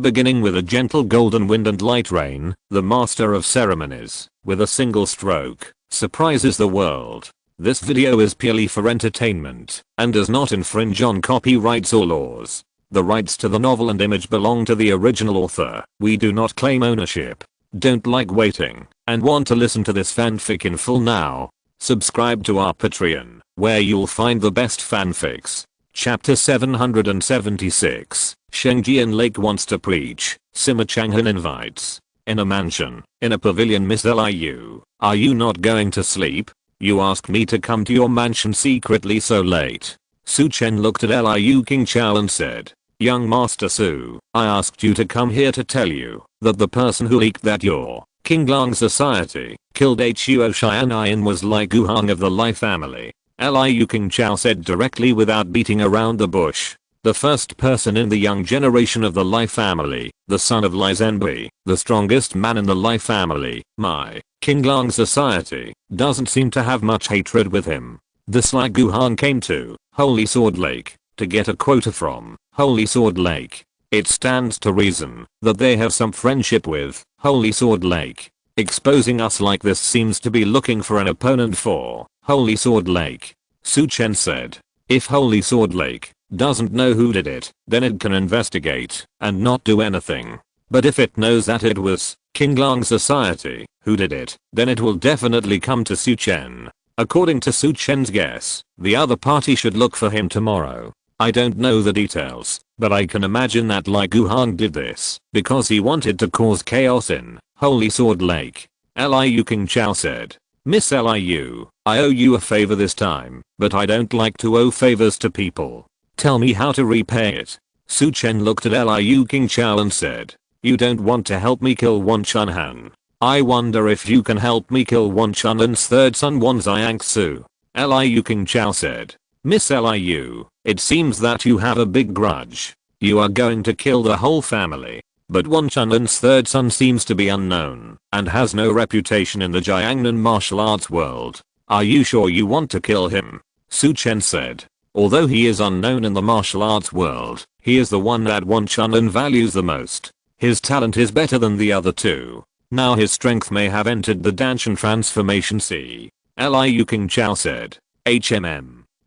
Beginning with a gentle golden wind and light rain, the master of ceremonies, with a single stroke, surprises the world. This video is purely for entertainment, and does not infringe on copyrights or laws. The rights to the novel and image belong to the original author. We do not claim ownership. Don't like waiting, and want to listen to this fanfic in full now? Subscribe to our Patreon, where you'll find the best fanfics. Chapter 776, Shengjian Lake wants to preach, Sima Changhan invites. In a mansion, in a pavilion. Miss Liu, are you not going to sleep? You asked me to come to your mansion secretly so late. Su Chen looked at Liu Qingchao and said, Young Master Su, I asked you to come here to tell you that the person who leaked that your Qinglang society killed Huo Xianyin was Lai Guhang of the Lai family. Liu Qingchao said directly without beating around the bush. The first person in the young generation of the Lai family, the son of Lai Zhenbi, the strongest man in the Lai family. My Qinglang society doesn't seem to have much hatred with him. This Lai Guhang came to Holy Sword Lake to get a quota from Holy Sword Lake. It stands to reason that they have some friendship with Holy Sword Lake. Exposing us like this seems to be looking for an opponent for Holy Sword Lake. Su Chen said, if Holy Sword Lake doesn't know who did it, then it can investigate and not do anything. But if it knows that it was Qinglang Society who did it, then it will definitely come to Su Chen. According to Su Chen's guess, the other party should look for him tomorrow. I don't know the details, but I can imagine that Lai Guhang did this because he wanted to cause chaos in Holy Sword Lake. Liu Qingchao said, Miss Liu, I owe you a favor this time, but I don't like to owe favors to people. Tell me how to repay it. Su Chen looked at Liu Qingchao and said, you don't want to help me kill Wan Chunhan. I wonder if you can help me kill Wan Chunhan's third son Wan Xiangsu. Liu Qingchao said, Miss Liu, it seems that you have a big grudge. You are going to kill the whole family. But Wan Chunhan's third son seems to be unknown and has no reputation in the Jiangnan martial arts world. Are you sure you want to kill him? Su Chen said. Although he is unknown in the martial arts world, he is the one that Wan Chunhan values the most. His talent is better than the other two. Now his strength may have entered the Danshan transformation sea. Liu Qingchao said.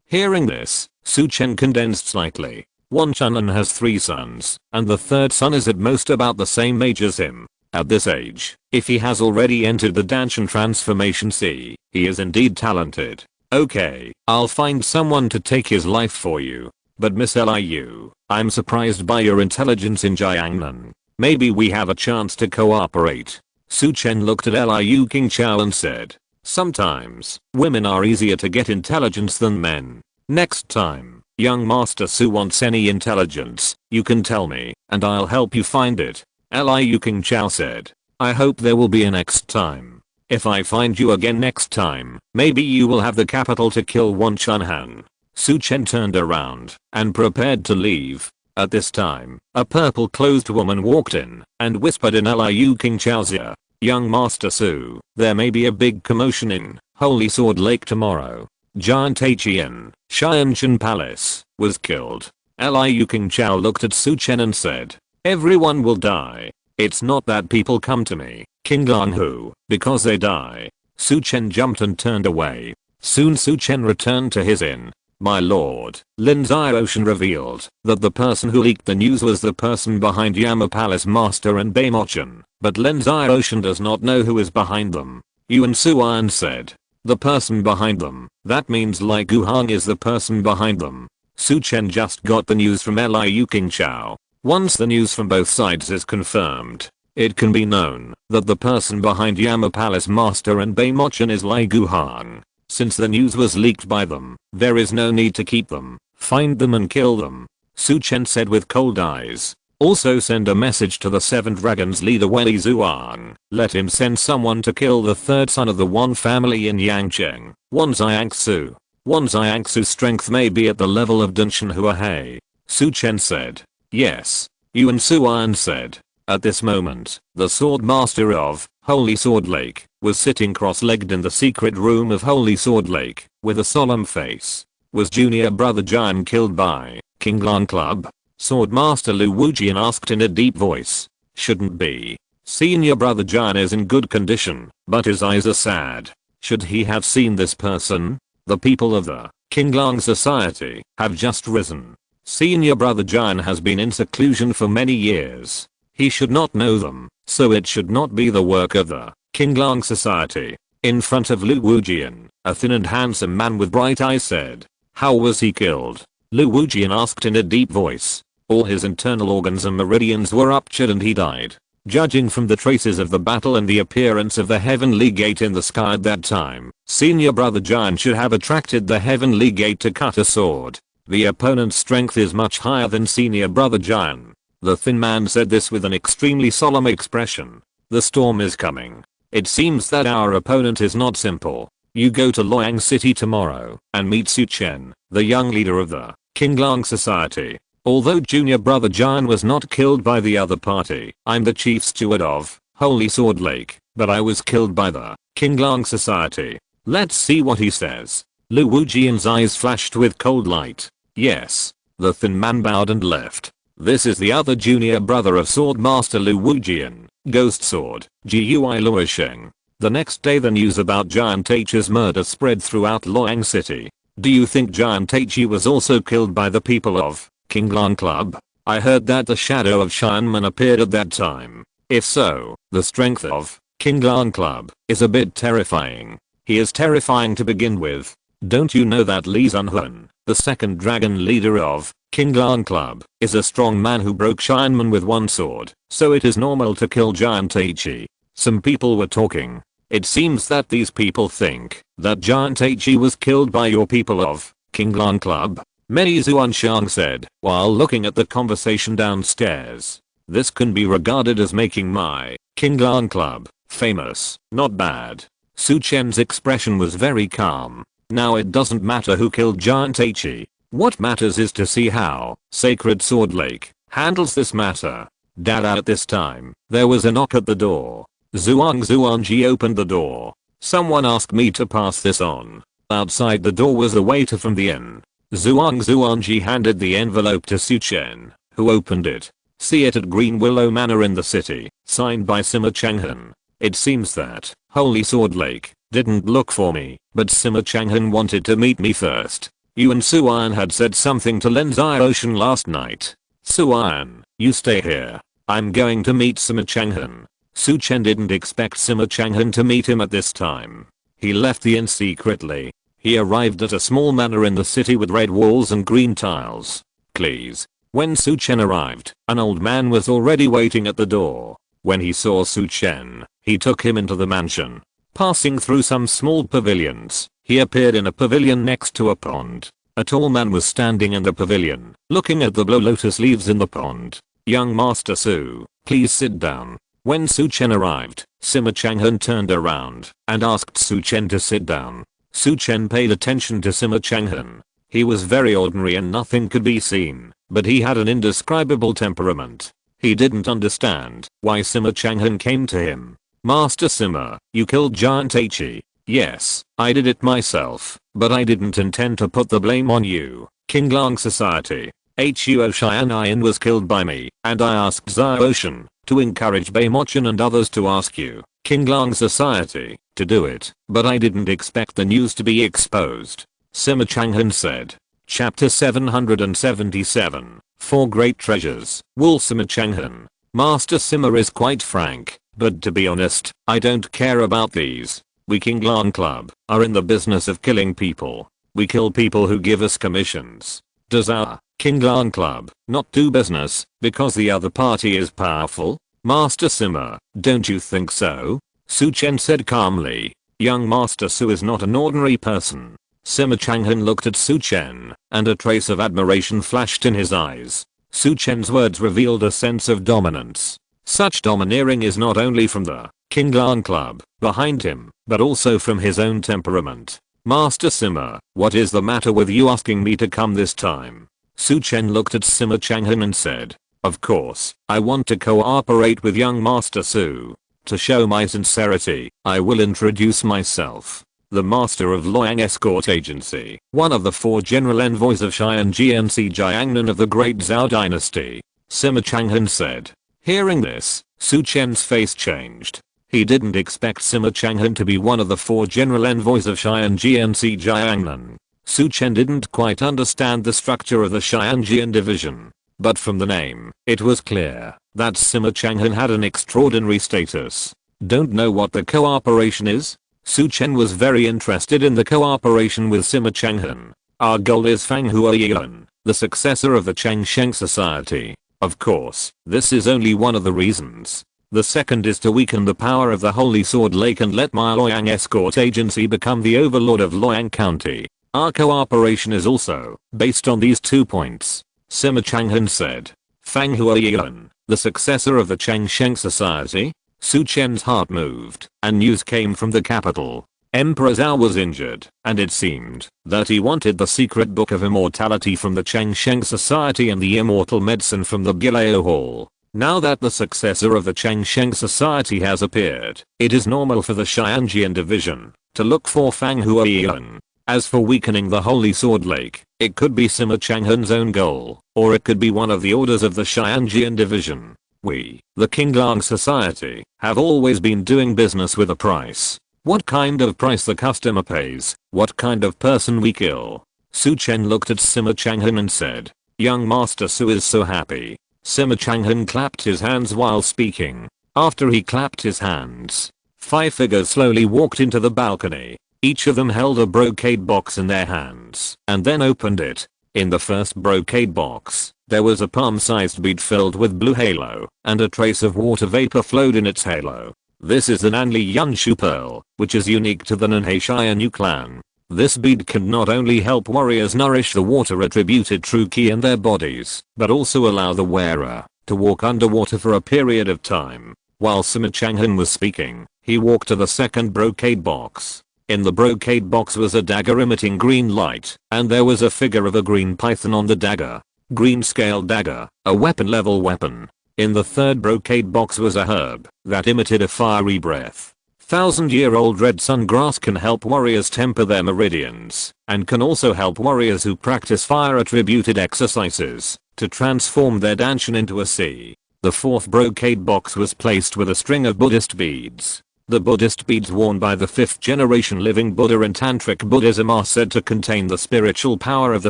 Hearing this, Su Chen condensed slightly. Wan Chunhan has 3 sons, and the third son is at most about the same age as him. At this age, if he has already entered the Danshan transformation sea, he is indeed talented. Okay, I'll find someone to take his life for you. But Miss Liu, I'm surprised by your intelligence in Jiangnan. Maybe we have a chance to cooperate. Su Chen looked at Liu Qingchao and said, sometimes, women are easier to get intelligence than men. Next time, young Master Su wants any intelligence, you can tell me, and I'll help you find it. Liu Qingchao said, I hope there will be a next time. If I find you again next time, maybe you will have the capital to kill Wan Chunhan. Su Chen turned around and prepared to leave. At this time, a purple-clothed woman walked in and whispered in Liu Qingchao's ear, young Master Su, there may be a big commotion in Holy Sword Lake tomorrow. Giant Qian, Xianshan Palace, was killed. Liu Qingchao looked at Su Chen and said, everyone will die. It's not that people come to me, Qinglang Hu, because they die. Su Chen jumped and turned away. Soon Su Chen returned to his inn. My lord, Lin Xiaoshan revealed that the person who leaked the news was the person behind Yama Palace Master and Beimochan, but Lin Xiaoshan does not know who is behind them. Yuan Suan said, the person behind them, that means Lai Guhang is the person behind them. Su Chen just got the news from Liu Qingchao. Once the news from both sides is confirmed, it can be known that the person behind Yama Palace Master and Beimochan is Lai Guhang. Since the news was leaked by them, there is no need to keep them. Find them and kill them. Su Chen said with cold eyes. Also send a message to the 7 Dragons leader Wei Zuan. Let him send someone to kill the third son of the Wan family in Yangcheng, Wan Xiangsu. Wan Xiangsu's strength may be at the level of Danshan Huahei. Su Chen said. Yes. Yuan Suan said. At this moment, the sword master of Holy Sword Lake was sitting cross-legged in the secret room of Holy Sword Lake with a solemn face. Was junior brother Jian killed by Qinglang Club? Swordmaster Lu Wujian asked in a deep voice. Shouldn't be. Senior brother Jian is in good condition, but his eyes are sad. Should he have seen this person? The people of the Qinglang society have just risen. Senior brother Jian has been in seclusion for many years. He should not know them, so it should not be the work of the Qinglang society. In front of Lu Wujian, a thin and handsome man with bright eyes said. How was he killed? Lu Wujian asked in a deep voice. All his internal organs and meridians were ruptured and he died. Judging from the traces of the battle and the appearance of the heavenly gate in the sky at that time, senior brother Jian should have attracted the heavenly gate to cut a sword. The opponent's strength is much higher than senior brother Jian. The thin man said this with an extremely solemn expression. The storm is coming. It seems that our opponent is not simple. You go to Luoyang City tomorrow and meet Su Chen, the young leader of the Qinglang society. Although junior brother Jian was not killed by the other party, I'm the chief steward of Holy Sword Lake, but I was killed by the Qinglang society. Let's see what he says. Lu Wujian's eyes flashed with cold light. Yes. The thin man bowed and left. This is the other junior brother of Swordmaster Lu Wujian, Ghost Sword, Gui Luosheng. The next day the news about Giant H's murder spread throughout Luoyang City. Do you think Giant H was also killed by the people of Qinglang Club? I heard that the shadow of Xianmen appeared at that time. If so, the strength of Qinglang Club is a bit terrifying. He is terrifying to begin with. Don't you know that Li Zunhun, the second dragon leader of Qinglang Club, is a strong man who broke Xianmen with one sword, so it is normal to kill Giant H. Some people were talking. It seems that these people think that Giant H was killed by your people of Qinglang Club. Many Zuanshang said while looking at the conversation downstairs. This can be regarded as making my Qinglang Club famous. Not bad. Su Chen's expression was very calm. Now it doesn't matter who killed Giant H. What matters is to see how Sacred Sword Lake handles this matter. Dada, at this time, there was a knock at the door. Zuangji opened the door. Someone asked me to pass this on. Outside the door was a waiter from the inn. Zuangji handed the envelope to Su Chen, who opened it. See it at Green Willow Manor in the city, signed by Sima Changhan. It seems that Holy Sword Lake didn't look for me, but Sima Changhan wanted to meet me first. You and Suan had said something to Lin Ocean last night. Suan, you stay here. I'm going to meet Sima Changhan. Su Chen didn't expect Sima Changhan to meet him at this time. He left the inn secretly. He arrived at a small manor in the city with red walls and green tiles. Please. When Su Chen arrived, an old man was already waiting at the door. When he saw Su Chen, he took him into the mansion. Passing through some small pavilions, he appeared in a pavilion next to a pond. A tall man was standing in the pavilion, looking at the blue lotus leaves in the pond. Young Master Su, please sit down. When Su Chen arrived, Sima Changhan turned around and asked Su Chen to sit down. Su Chen paid attention to Sima Changhan. He was very ordinary and nothing could be seen, but he had an indescribable temperament. He didn't understand why Sima Changhan came to him. Master Sima, you killed Giant H. Yes, I did it myself, but I didn't intend to put the blame on you. Qinglang Society. Huo Xianayan was killed by me, and I asked Zhao Ocean to encourage Beimochan and others to ask you, Qinglang Society, to do it, but I didn't expect the news to be exposed. Sima Changhan said. Chapter 777. 4 Great Treasures. Wool. Sima Changhan. Master Sima is quite frank, but to be honest, I don't care about these. We Qinglang Club are in the business of killing people. We kill people who give us commissions. Does our Qinglang Club not do business because the other party is powerful? Master Sima, don't you think so? Su Chen said calmly. Young Master Su is not an ordinary person. Sima Changhan looked at Su Chen, and a trace of admiration flashed in his eyes. Su Chen's words revealed a sense of dominance. Such domineering is not only from the Qinglang Club behind him, but also from his own temperament. Master Sima, what is the matter with you asking me to come this time? Su Chen looked at Sima Changhan and said, of course, I want to cooperate with young Master Su. To show my sincerity, I will introduce myself. the master of Loyang Escort Agency, one of the 4 general envoys of Xi'an GNC Jiangnan of the Great Zhao Dynasty, Sima Changhan said. Hearing this, Su Chen's face changed. He didn't expect Sima Changhan to be one of the 4 general envoys of Xi'an GNC Jiangnan. Su Chen didn't quite understand the structure of the Xianjian division, but from the name, it was clear that Sima Changhan had an extraordinary status. Don't know what the cooperation is? Su Chen was very interested in the cooperation with Sima Changhan. Our goal is Fang Huayan, the successor of the Changsheng Society. Of course, this is only one of the reasons. The second is to weaken the power of the Holy Sword Lake and let my Loyang Escort Agency become the overlord of Loyang County. Our cooperation is also based on these 2 points, Sima Changhan said. Fang Huayan, the successor of the Changsheng Society? Su Chen's heart moved, and news came from the capital. Emperor Zhao was injured, and it seemed that he wanted the secret book of immortality from the Changsheng Society and the immortal medicine from the Gileo Hall. Now that the successor of the Changsheng Society has appeared, it is normal for the Xianjian division to look for Fang Huayan. As for weakening the Holy Sword Lake, it could be Sima Changhan's own goal, or it could be one of the orders of the Xianjian division. We, the Qinglang Society, have always been doing business with a price. What kind of price the customer pays, what kind of person we kill. Su Chen looked at Sima Changhan and said, young Master Su is so happy. Sima Changhan clapped his hands while speaking. After he clapped his hands, 5 figures slowly walked into the balcony. Each of them held a brocade box in their hands and then opened it. In the first brocade box, there was a palm-sized bead filled with blue halo, and a trace of water vapor flowed in its halo. This is the Nanli Yunshu Pearl, which is unique to the Nanhei Xianyu clan. This bead can not only help warriors nourish the water attributed true ki in their bodies, but also allow the wearer to walk underwater for a period of time. While Sima Changhan was speaking, he walked to the second brocade box. In the brocade box was a dagger emitting green light, and there was a figure of a green python on the dagger. Green scale dagger, a weapon level weapon. In the third brocade box was a herb that emitted a fiery breath. 1,000-year-old red sun grass can help warriors temper their meridians, and can also help warriors who practice fire attributed exercises to transform their danshan into a sea. The fourth brocade box was placed with a string of Buddhist beads. The Buddhist beads worn by the 5th generation living Buddha in Tantric Buddhism are said to contain the spiritual power of the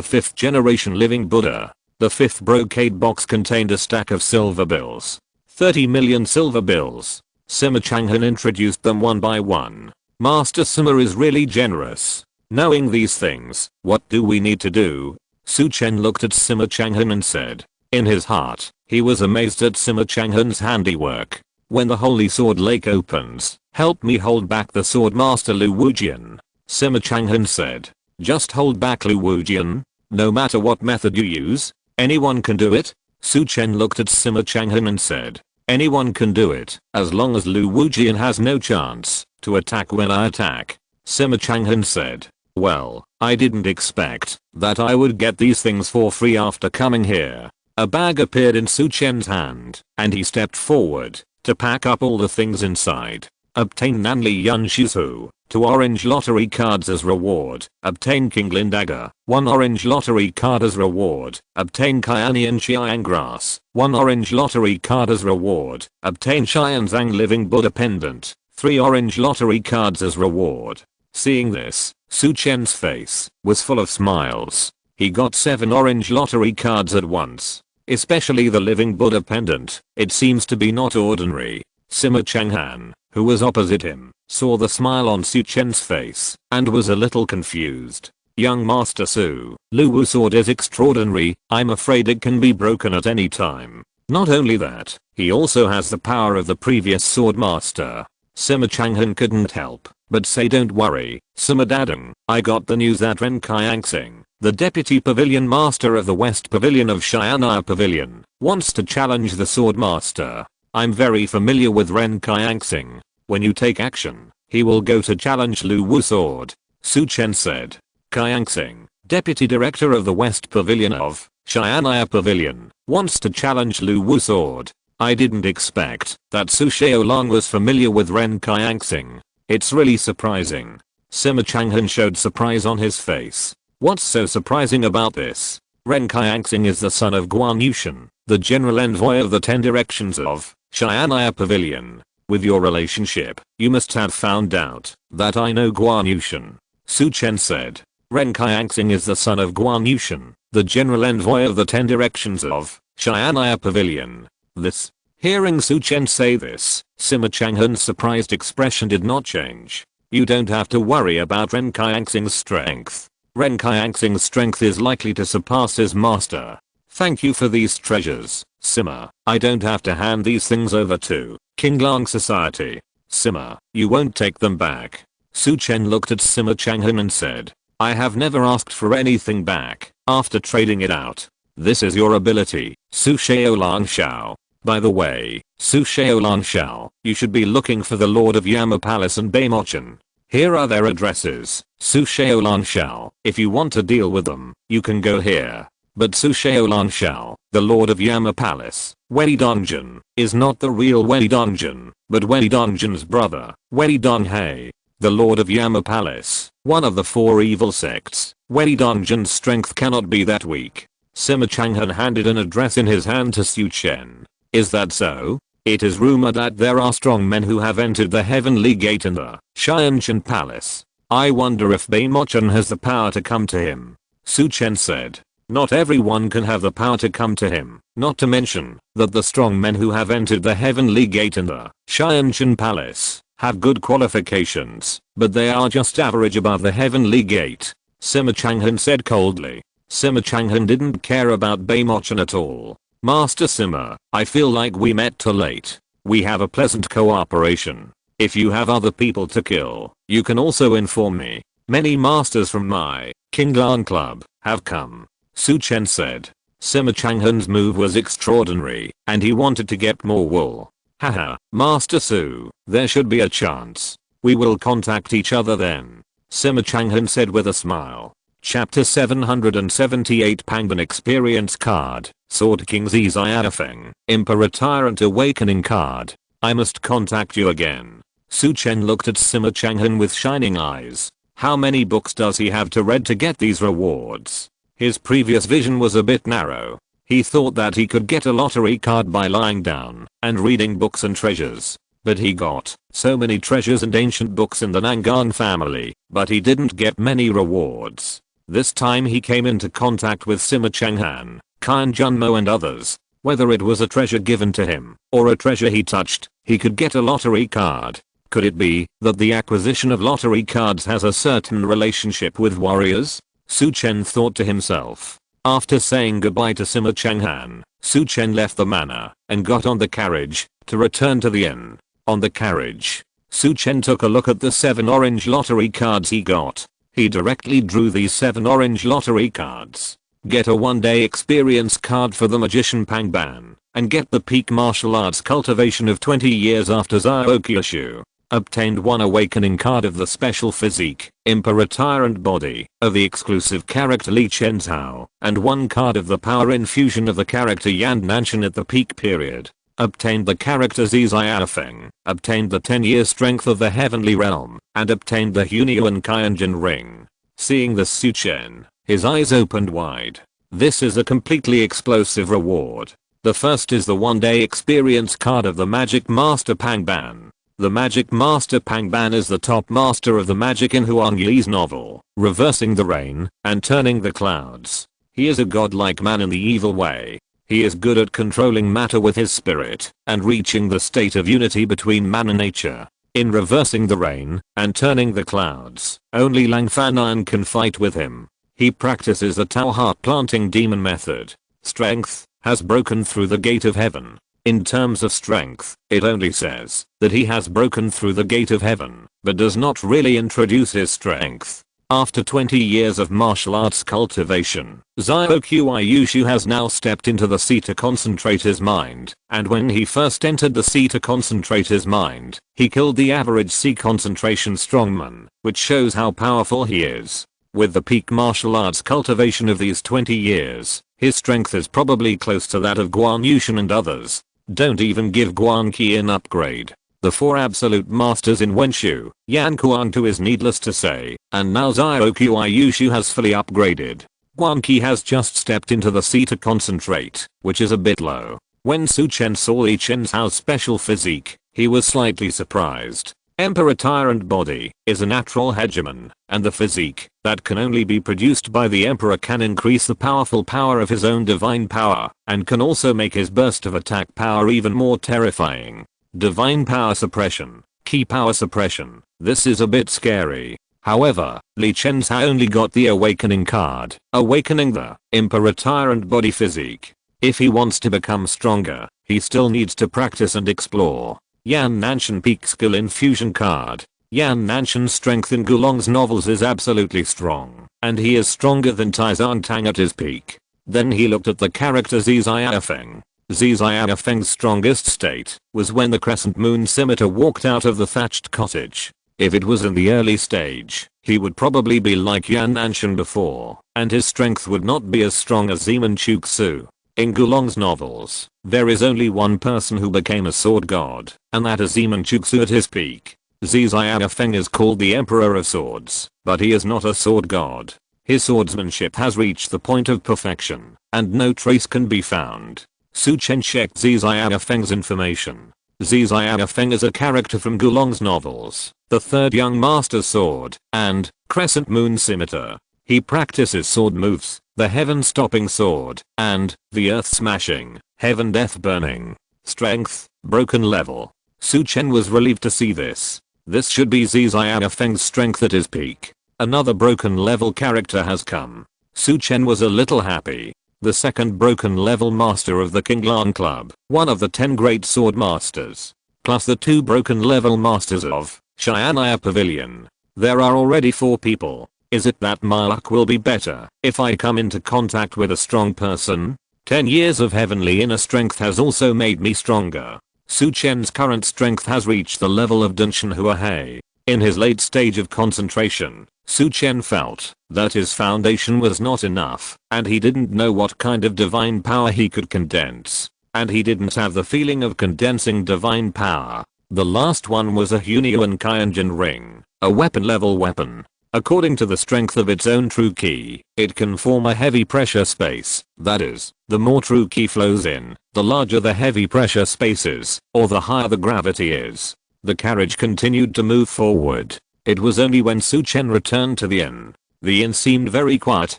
5th generation living Buddha. The 5th brocade box contained a stack of silver bills. 30 million silver bills. Sima Changhan introduced them one by one. Master Sima is really generous. Knowing these things, what do we need to do? Su Chen looked at Sima Changhan and said. In his heart, he was amazed at Sima Changhan's handiwork. When the Holy Sword Lake opens, help me hold back the Sword Master Lu Wujian. Sima Changhan said. Just hold back Lu Wujian? No matter what method you use? Anyone can do it? Su Chen looked at Sima Changhan and said. Anyone can do it, as long as Lu Wujian has no chance to attack when I attack. Sima Changhan said. Well, I didn't expect that I would get these things for free after coming here. A bag appeared in Su Chen's hand, and he stepped forward to pack up all the things inside. Obtain Nanli Yunshu, 2 orange lottery cards as reward. Obtain Kinglin Dagger, 1 orange lottery card as reward. Obtain Kaianian Xiang Grass, 1 orange lottery card as reward. Obtain Xianzang Living Buddha Pendant, 3 orange lottery cards as reward. Seeing this, Su Chen's face was full of smiles. He got 7 orange lottery cards at once. Especially the Living Buddha Pendant, it seems to be not ordinary. Sima Changhan, who was opposite him, saw the smile on Su Chen's face, and was a little confused. Young Master Su, Lu Wu sword is extraordinary, I'm afraid it can be broken at any time. Not only that, he also has the power of the previous sword master. Sima Changhan couldn't help but say don't worry, Sima Dadang, I got the news that Ren Kaiangsing, the deputy pavilion master of the West Pavilion of Xian'ai Pavilion, wants to challenge the sword master. I'm very familiar with Ren Kaiangsing. When you take action, he will go to challenge Lu Wu sword. Su Chen said. Kaiangsing, deputy director of the West Pavilion of Xian'ai Pavilion, wants to challenge Lu Wu sword. I didn't expect that Su Xiaolong was familiar with Ren Kaiangsing. It's really surprising. Sima Changhan showed surprise on his face. What's so surprising about this? Ren Qianxing is the son of Guan Yushan, the general envoy of the 10 directions of Xian'ai Pavilion. With your relationship, you must have found out that I know Guan Yushan. Su Chen said. Ren Qianxing is the son of Guan Yushan, the general envoy of the 10 directions of Xian'ai Pavilion. This. Hearing Su Chen say this, Sima Changhan's surprised expression did not change. You don't have to worry about Ren Qianxing's strength. Ren Qianxing's strength is likely to surpass his master. Thank you for these treasures, Sima. I don't have to hand these things over to Qinglang Society. Sima, you won't take them back. Su Chen looked at Sima Changhan and said, I have never asked for anything back after trading it out. This is your ability, Su Shaolan Shao. By the way, Su Shaolan Shao, you should be looking for the Lord of Yama Palace and Beimochan. Here are their addresses, Su Shaolan Shao. If you want to deal with them, you can go here. But Su Shaolan Shao, the Lord of Yama Palace, Wei Dongjun, is not the real Wei Dongjun, but Wei Dongjun's brother, Wei Donghei. The Lord of Yama Palace, one of the 4 evil sects. Wei Dongjun's strength cannot be that weak. Sima Changhan handed an address in his hand to Su Chen. Is that so? It is rumored that there are strong men who have entered the heavenly gate in the Xianchen Palace. I wonder if Beimochan has the power to come to him. Su Chen said. Not everyone can have the power to come to him, not to mention that the strong men who have entered the heavenly gate in the Xianchen Palace have good qualifications, but they are just average above the heavenly gate. Sima Changhan said coldly. Sima Changhan didn't care about Beimochan at all. Master Sima, I feel like we met too late. We have a pleasant cooperation. If you have other people to kill, you can also inform me. Many masters from my Qinglan club have come. Su Chen said. Sima Changhan's move was extraordinary, and he wanted to get more wool. Haha, Master Su, there should be a chance. We will contact each other then. Sima Changhan said with a smile. Chapter 778 Pangban Experience Card, Sword King Ziziafeng, Emperor Tyrant Awakening Card. I must contact you again. Su Chen looked at Sima Changhan with shining eyes. How many books does he have to read to get these rewards? His previous vision was a bit narrow. He thought that he could get a lottery card by lying down and reading books and treasures. But he got so many treasures and ancient books in the Nangan family, but he didn't get many rewards. This time he came into contact with Sima Changhan, Qian Junmo and others. Whether it was a treasure given to him or a treasure he touched, he could get a lottery card. Could it be that the acquisition of lottery cards has a certain relationship with warriors? Su Chen thought to himself. After saying goodbye to Sima Changhan, Su Chen left the manor and got on the carriage to return to the inn. On the carriage, Su Chen took a look at the 7 orange lottery cards he got. He directly drew these 7 orange lottery cards. Get a 1-day experience card for the magician Pangban, and get the peak martial arts cultivation of 20 years after Zhao Kyushu. Obtained 1 awakening card of the special physique, Emperor Tyrant body, of the exclusive character Li Chenzhao, and 1 card of the power infusion of the character Yan Nanshan at the peak period. Obtained the character Ziziafeng, obtained the 10-year strength of the heavenly realm, and obtained the Hunyuan Qianjin ring. Seeing this Su Chen, his eyes opened wide. This is a completely explosive reward. The first is the 1-day experience card of the Magic Master Pangban. The Magic Master Pangban is the top master of the magic in Huang Yi's novel, Reversing the Rain and Turning the Clouds. He is a godlike man in the evil way. He is good at controlling matter with his spirit and reaching the state of unity between man and nature. In Reversing the Rain and Turning the Clouds, only Lang Fanan can fight with him. He practices the Tao heart planting demon method. Strength has broken through the gate of heaven. In terms of strength, it only says that he has broken through the gate of heaven, but does not really introduce his strength. After 20 years of martial arts cultivation, Zhao Kyushu has now stepped into the sea to concentrate his mind, and when he first entered the sea to concentrate his mind, he killed the average sea concentration strongman, which shows how powerful he is. With the peak martial arts cultivation of these 20 years, his strength is probably close to that of Guan Yushan and others. Don't even give Guan Qi an upgrade. The four absolute masters in Wenshu, Yan Kuang-tu is needless to say, and now Zio-Qiu has fully upgraded. Guan Qi has just stepped into the sea to concentrate, which is a bit low. When Su Chen saw Li Chen's special physique, he was slightly surprised. Emperor Tyrant body is a natural hegemon, and the physique that can only be produced by the emperor can increase the powerful power of his own divine power, and can also make his burst of attack power even more terrifying. Divine power suppression, key power suppression, this is a bit scary. However, Li Chen's only got the awakening card, awakening the Emperor Tyrant body physique. If he wants to become stronger, he still needs to practice and explore. Yan Nanshan Peak Skill Infusion card. Yan Nanshan's strength in Gulong's novels is absolutely strong, and he is stronger than Taizong Tang at his peak. Then he looked at the character Ziziafeng. Ziziafeng's strongest state was when the crescent moon scimitar walked out of the thatched cottage. If it was in the early stage, he would probably be like Yan Nanshan before, and his strength would not be as strong as Zeman Chuksu. In Gulong's novels, there is only one person who became a sword god, and that is Zeman Chuksu at his peak. Ziziafeng is called the Emperor of Swords, but he is not a sword god. His swordsmanship has reached the point of perfection, and no trace can be found. Su Chen checked Ziziafeng's information. Ziziafeng is a character from Gulong's novels, the third young master's sword, and crescent moon scimitar. He practices sword moves, the heaven stopping sword, and the earth smashing, heaven death burning. Strength, broken level. Su Chen was relieved to see this. This should be Ziziafeng's strength at his peak. Another broken level character has come. Su Chen was a little happy. The second broken level master of the Qinglan Club, one of the 10 great sword masters, plus the 2 broken level masters of Xian'ai Pavilion. There are already 4 people. Is it that my luck will be better if I come into contact with a strong person? 10 years of heavenly inner strength has also made me stronger. Su Chen's current strength has reached the level of Dunshan Huahei. In his late stage of concentration, Su Chen felt that his foundation was not enough, and he didn't know what kind of divine power he could condense. And he didn't have the feeling of condensing divine power. The last one was a Hunyuan Kyanjin ring, a weapon level weapon. According to the strength of its own true ki, it can form a heavy pressure space. That is, the more true ki flows in, the larger the heavy pressure space is, or the higher the gravity is. The carriage continued to move forward. It was only when Su Chen returned to the inn. The inn seemed very quiet.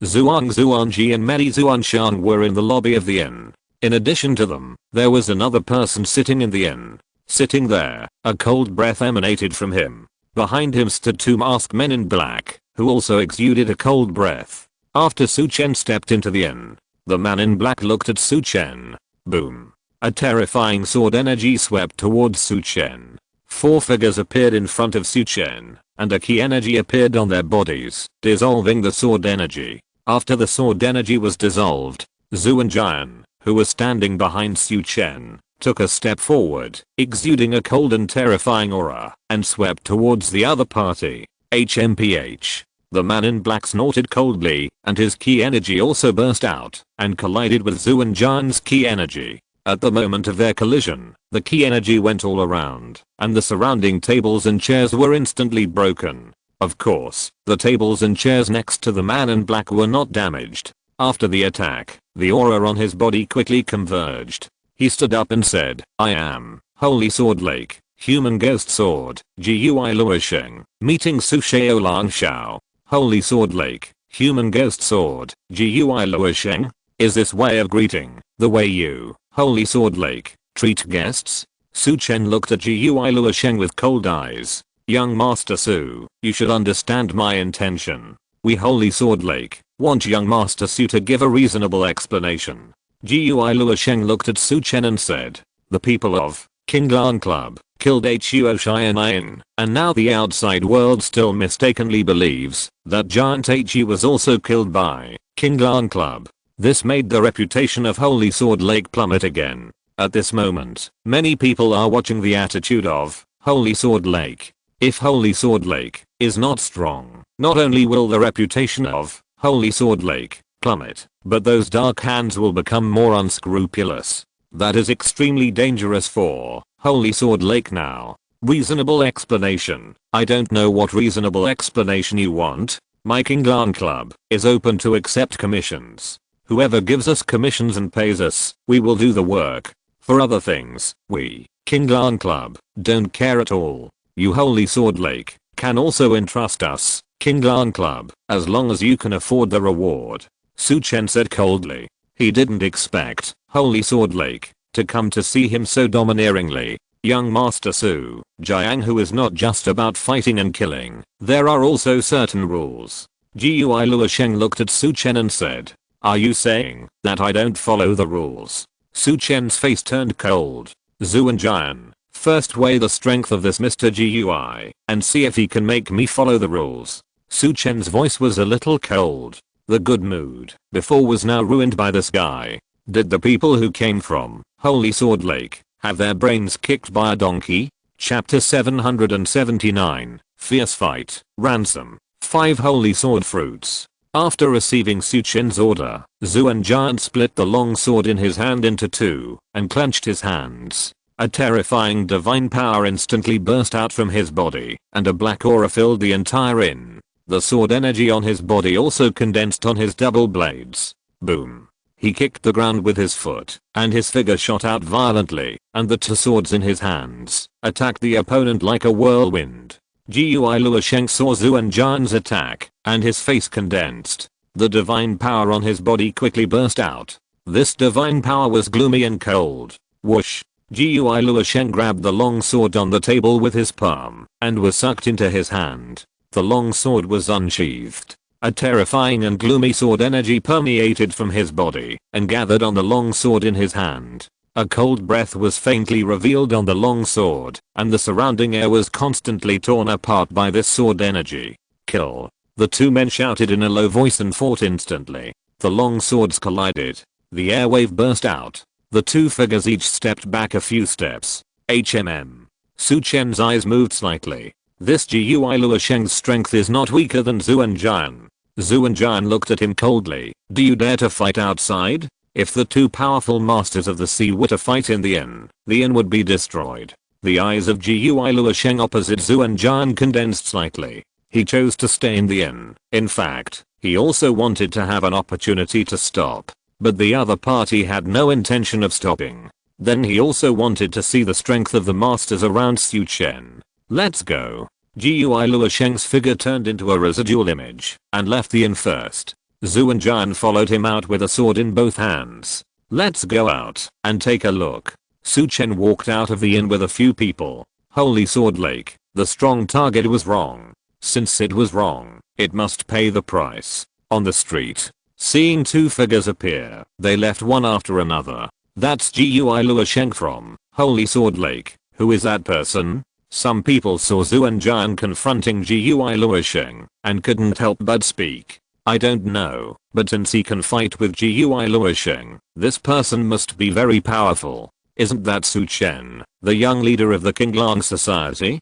Zuangji and many Zuanshan were in the lobby of the inn. In addition to them, there was another person sitting in the inn. Sitting there, a cold breath emanated from him. Behind him stood 2 masked men in black, who also exuded a cold breath. After Su Chen stepped into the inn, the man in black looked at Su Chen. Boom. A terrifying sword energy swept towards Su Chen. 4 figures appeared in front of Su Chen, and a ki energy appeared on their bodies, dissolving the sword energy. After the sword energy was dissolved, Zhu and Jian, who were standing behind Su Chen, took a step forward, exuding a cold and terrifying aura, and swept towards the other party. HMPH. The man in black snorted coldly, and his ki energy also burst out, and collided with Zhu and Jian's ki energy. At the moment of their collision, the ki energy went all around, and the surrounding tables and chairs were instantly broken. Of course, the tables and chairs next to the man in black were not damaged. After the attack, the aura on his body quickly converged. He stood up and said, I am Holy Sword Lake, Human Ghost Sword, Gui Luosheng, meeting Su Shao Lang Shao. Holy Sword Lake, Human Ghost Sword, Gui Luosheng? Is this way of greeting the way you, Holy Sword Lake, treat guests? Su Chen looked at Gui Luosheng with cold eyes. Young Master Su, you should understand my intention. We Holy Sword Lake want young Master Su to give a reasonable explanation. Gui Luosheng looked at Su Chen and said, the people of Qinglan Club killed Huo Xian'ai, and now the outside world still mistakenly believes that Giant He was also killed by Qinglan Club. This made the reputation of Holy Sword Lake plummet again. At this moment, many people are watching the attitude of Holy Sword Lake. If Holy Sword Lake is not strong, not only will the reputation of Holy Sword Lake plummet, but those dark hands will become more unscrupulous. That is extremely dangerous for Holy Sword Lake now. Reasonable explanation. I don't know what reasonable explanation you want. My Kinglan Club is open to accept commissions. Whoever gives us commissions and pays us, we will do the work. For other things, we, Kinglan Club, don't care at all. You Holy Sword Lake can also entrust us, Kinglan Club, as long as you can afford the reward. Chen said coldly. He didn't expect Holy Sword Lake to come to see him so domineeringly. Young Master Su Jiang, who is not just about fighting and killing. There are also certain rules. Gui Luosheng looked at Chen and said, "Are you saying that I don't follow the rules?" Chen's face turned cold. Zhu and Jian, first weigh the strength of this Mr. Gui and see if he can make me follow the rules. Chen's voice was a little cold. The good mood before was now ruined by this guy. Did the people who came from Holy Sword Lake have their brains kicked by a donkey? Chapter 779, Fierce Fight, Ransom, 5 Holy Sword Fruits. After receiving Chen's order, Zhu and Jian split the long sword in his hand into two and clenched his hands. A terrifying divine power instantly burst out from his body, and a black aura filled the entire inn. The sword energy on his body also condensed on his double blades. Boom. He kicked the ground with his foot, and his figure shot out violently, and the two swords in his hands attacked the opponent like a whirlwind. Gui Luosheng saw Zhu and Jian's attack, and his face condensed. The divine power on his body quickly burst out. This divine power was gloomy and cold. Whoosh. Gui Luosheng grabbed the long sword on the table with his palm, and was sucked into his hand. The long sword was unsheathed. A terrifying and gloomy sword energy permeated from his body and gathered on the long sword in his hand. A cold breath was faintly revealed on the long sword, and the surrounding air was constantly torn apart by this sword energy. Kill. The two men shouted in a low voice and fought instantly. The long swords collided. The air wave burst out. The two figures each stepped back a few steps. Chen's eyes moved slightly. This Gui Luosheng's strength is not weaker than Zhu and Jian. Zhu and Jian looked at him coldly. Do you dare to fight outside? If the two powerful masters of the sea were to fight in the inn would be destroyed. The eyes of Gui Luosheng opposite Zhu and Jian condensed slightly. He chose to stay in the inn. In fact, he also wanted to have an opportunity to stop. But the other party had no intention of stopping. Then he also wanted to see the strength of the masters around Chen. Let's go. Gui Luosheng's figure turned into a residual image and left the inn first. Zhu and Jian followed him out with a sword in both hands. Let's go out and take a look. Chen walked out of the inn with a few people. Holy Sword Lake, the strong target was wrong. Since it was wrong, it must pay the price. On the street, seeing two figures appear, they left one after another. That's Gui Luosheng from Holy Sword Lake. Who is that person? Some people saw Zhu and Jian confronting Gui Luosheng and couldn't help but speak. I don't know, but since he can fight with Gui Luosheng, this person must be very powerful. Isn't that Chen, the young leader of the Kinglang Society?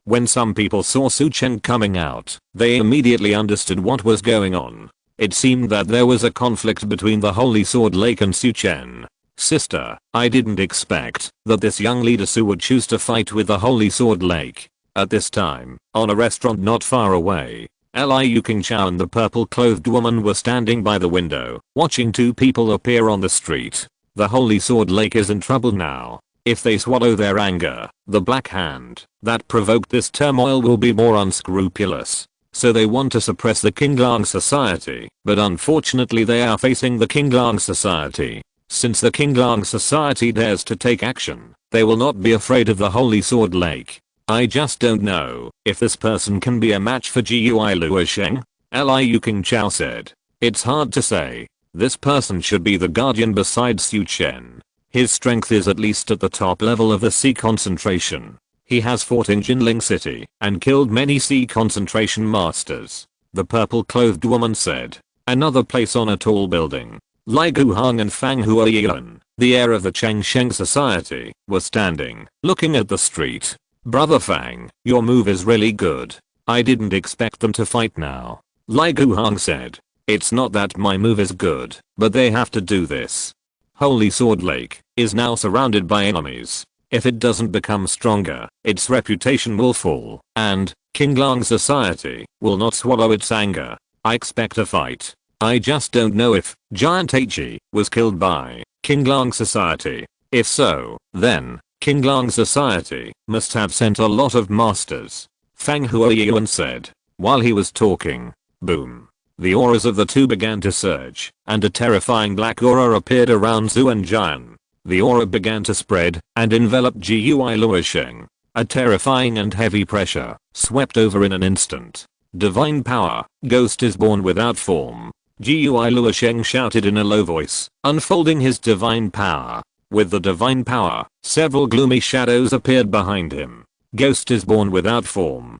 When some people saw Chen coming out, they immediately understood what was going on. It seemed that there was a conflict between the Holy Sword Lake and Chen. Sister, I didn't expect that this young leader Su would choose to fight with the Holy Sword Lake. At this time, on a restaurant not far away, Liu Qingchao and the purple-clothed woman were standing by the window, watching two people appear on the street. The Holy Sword Lake is in trouble now. If they swallow their anger, the Black Hand that provoked this turmoil will be more unscrupulous. So they want to suppress the Kinglang Society, but unfortunately they are facing the Kinglang Society. Since the Kinglang Society dares to take action, they will not be afraid of the Holy Sword Lake. I just don't know if this person can be a match for Gui Luosheng, Liu Qingchao said. It's hard to say. This person should be the guardian besides Chen. His strength is at least at the top level of the sea concentration. He has fought in Jinling City and killed many sea concentration masters. The purple-clothed woman said. Another place on a tall building. Lai Guhang and Fang Huayan, the heir of the Chengsheng Society, were standing, looking at the street. Brother Fang, your move is really good. I didn't expect them to fight now. Lai Guhang said. It's not that my move is good, but they have to do this. Holy Sword Lake is now surrounded by enemies. If it doesn't become stronger, its reputation will fall, and King Lang society will not swallow its anger. I expect a fight. I just don't know if Giant He was killed by King Lang society. If so, then King Lang society must have sent a lot of masters. Fang Huoyuan said. While he was talking, boom. The auras of the two began to surge, and a terrifying black aura appeared around Zhu and Jian. The aura began to spread and envelop Gui Luosheng. A terrifying and heavy pressure swept over in an instant. Divine power, ghost is born without form. Gui Luosheng shouted in a low voice, unfolding his divine power. With the divine power, several gloomy shadows appeared behind him. Ghost is born without form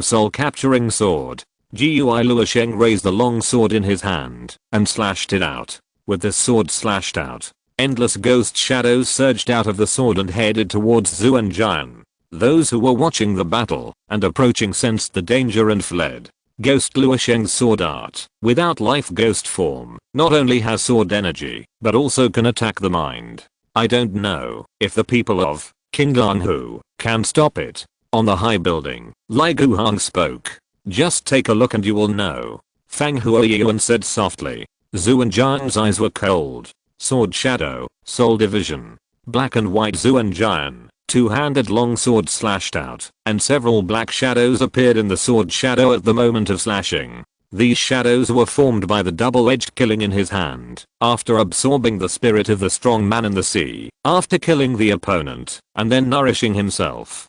soul capturing sword. Gui Luosheng raised the long sword in his hand and slashed it out. With the sword slashed out, endless ghost shadows surged out of the sword and headed towards Zhu and Jian. Those who were watching the battle and approaching sensed the danger and fled. Ghost Luosheng's sword art, without life ghost form, not only has sword energy, but also can attack the mind. I don't know if the people of King Lang Hu can stop it. On the high building, Lai Guhang spoke. Just take a look and you will know. Fang Huoyuan said softly. Zhu and Jian's eyes were cold. Sword shadow, soul division. Black and white Zhu and Jian, two-handed long sword slashed out, and several black shadows appeared in the sword shadow at the moment of slashing. These shadows were formed by the double-edged killing in his hand, after absorbing the spirit of the strong man in the sea, after killing the opponent, and then nourishing himself.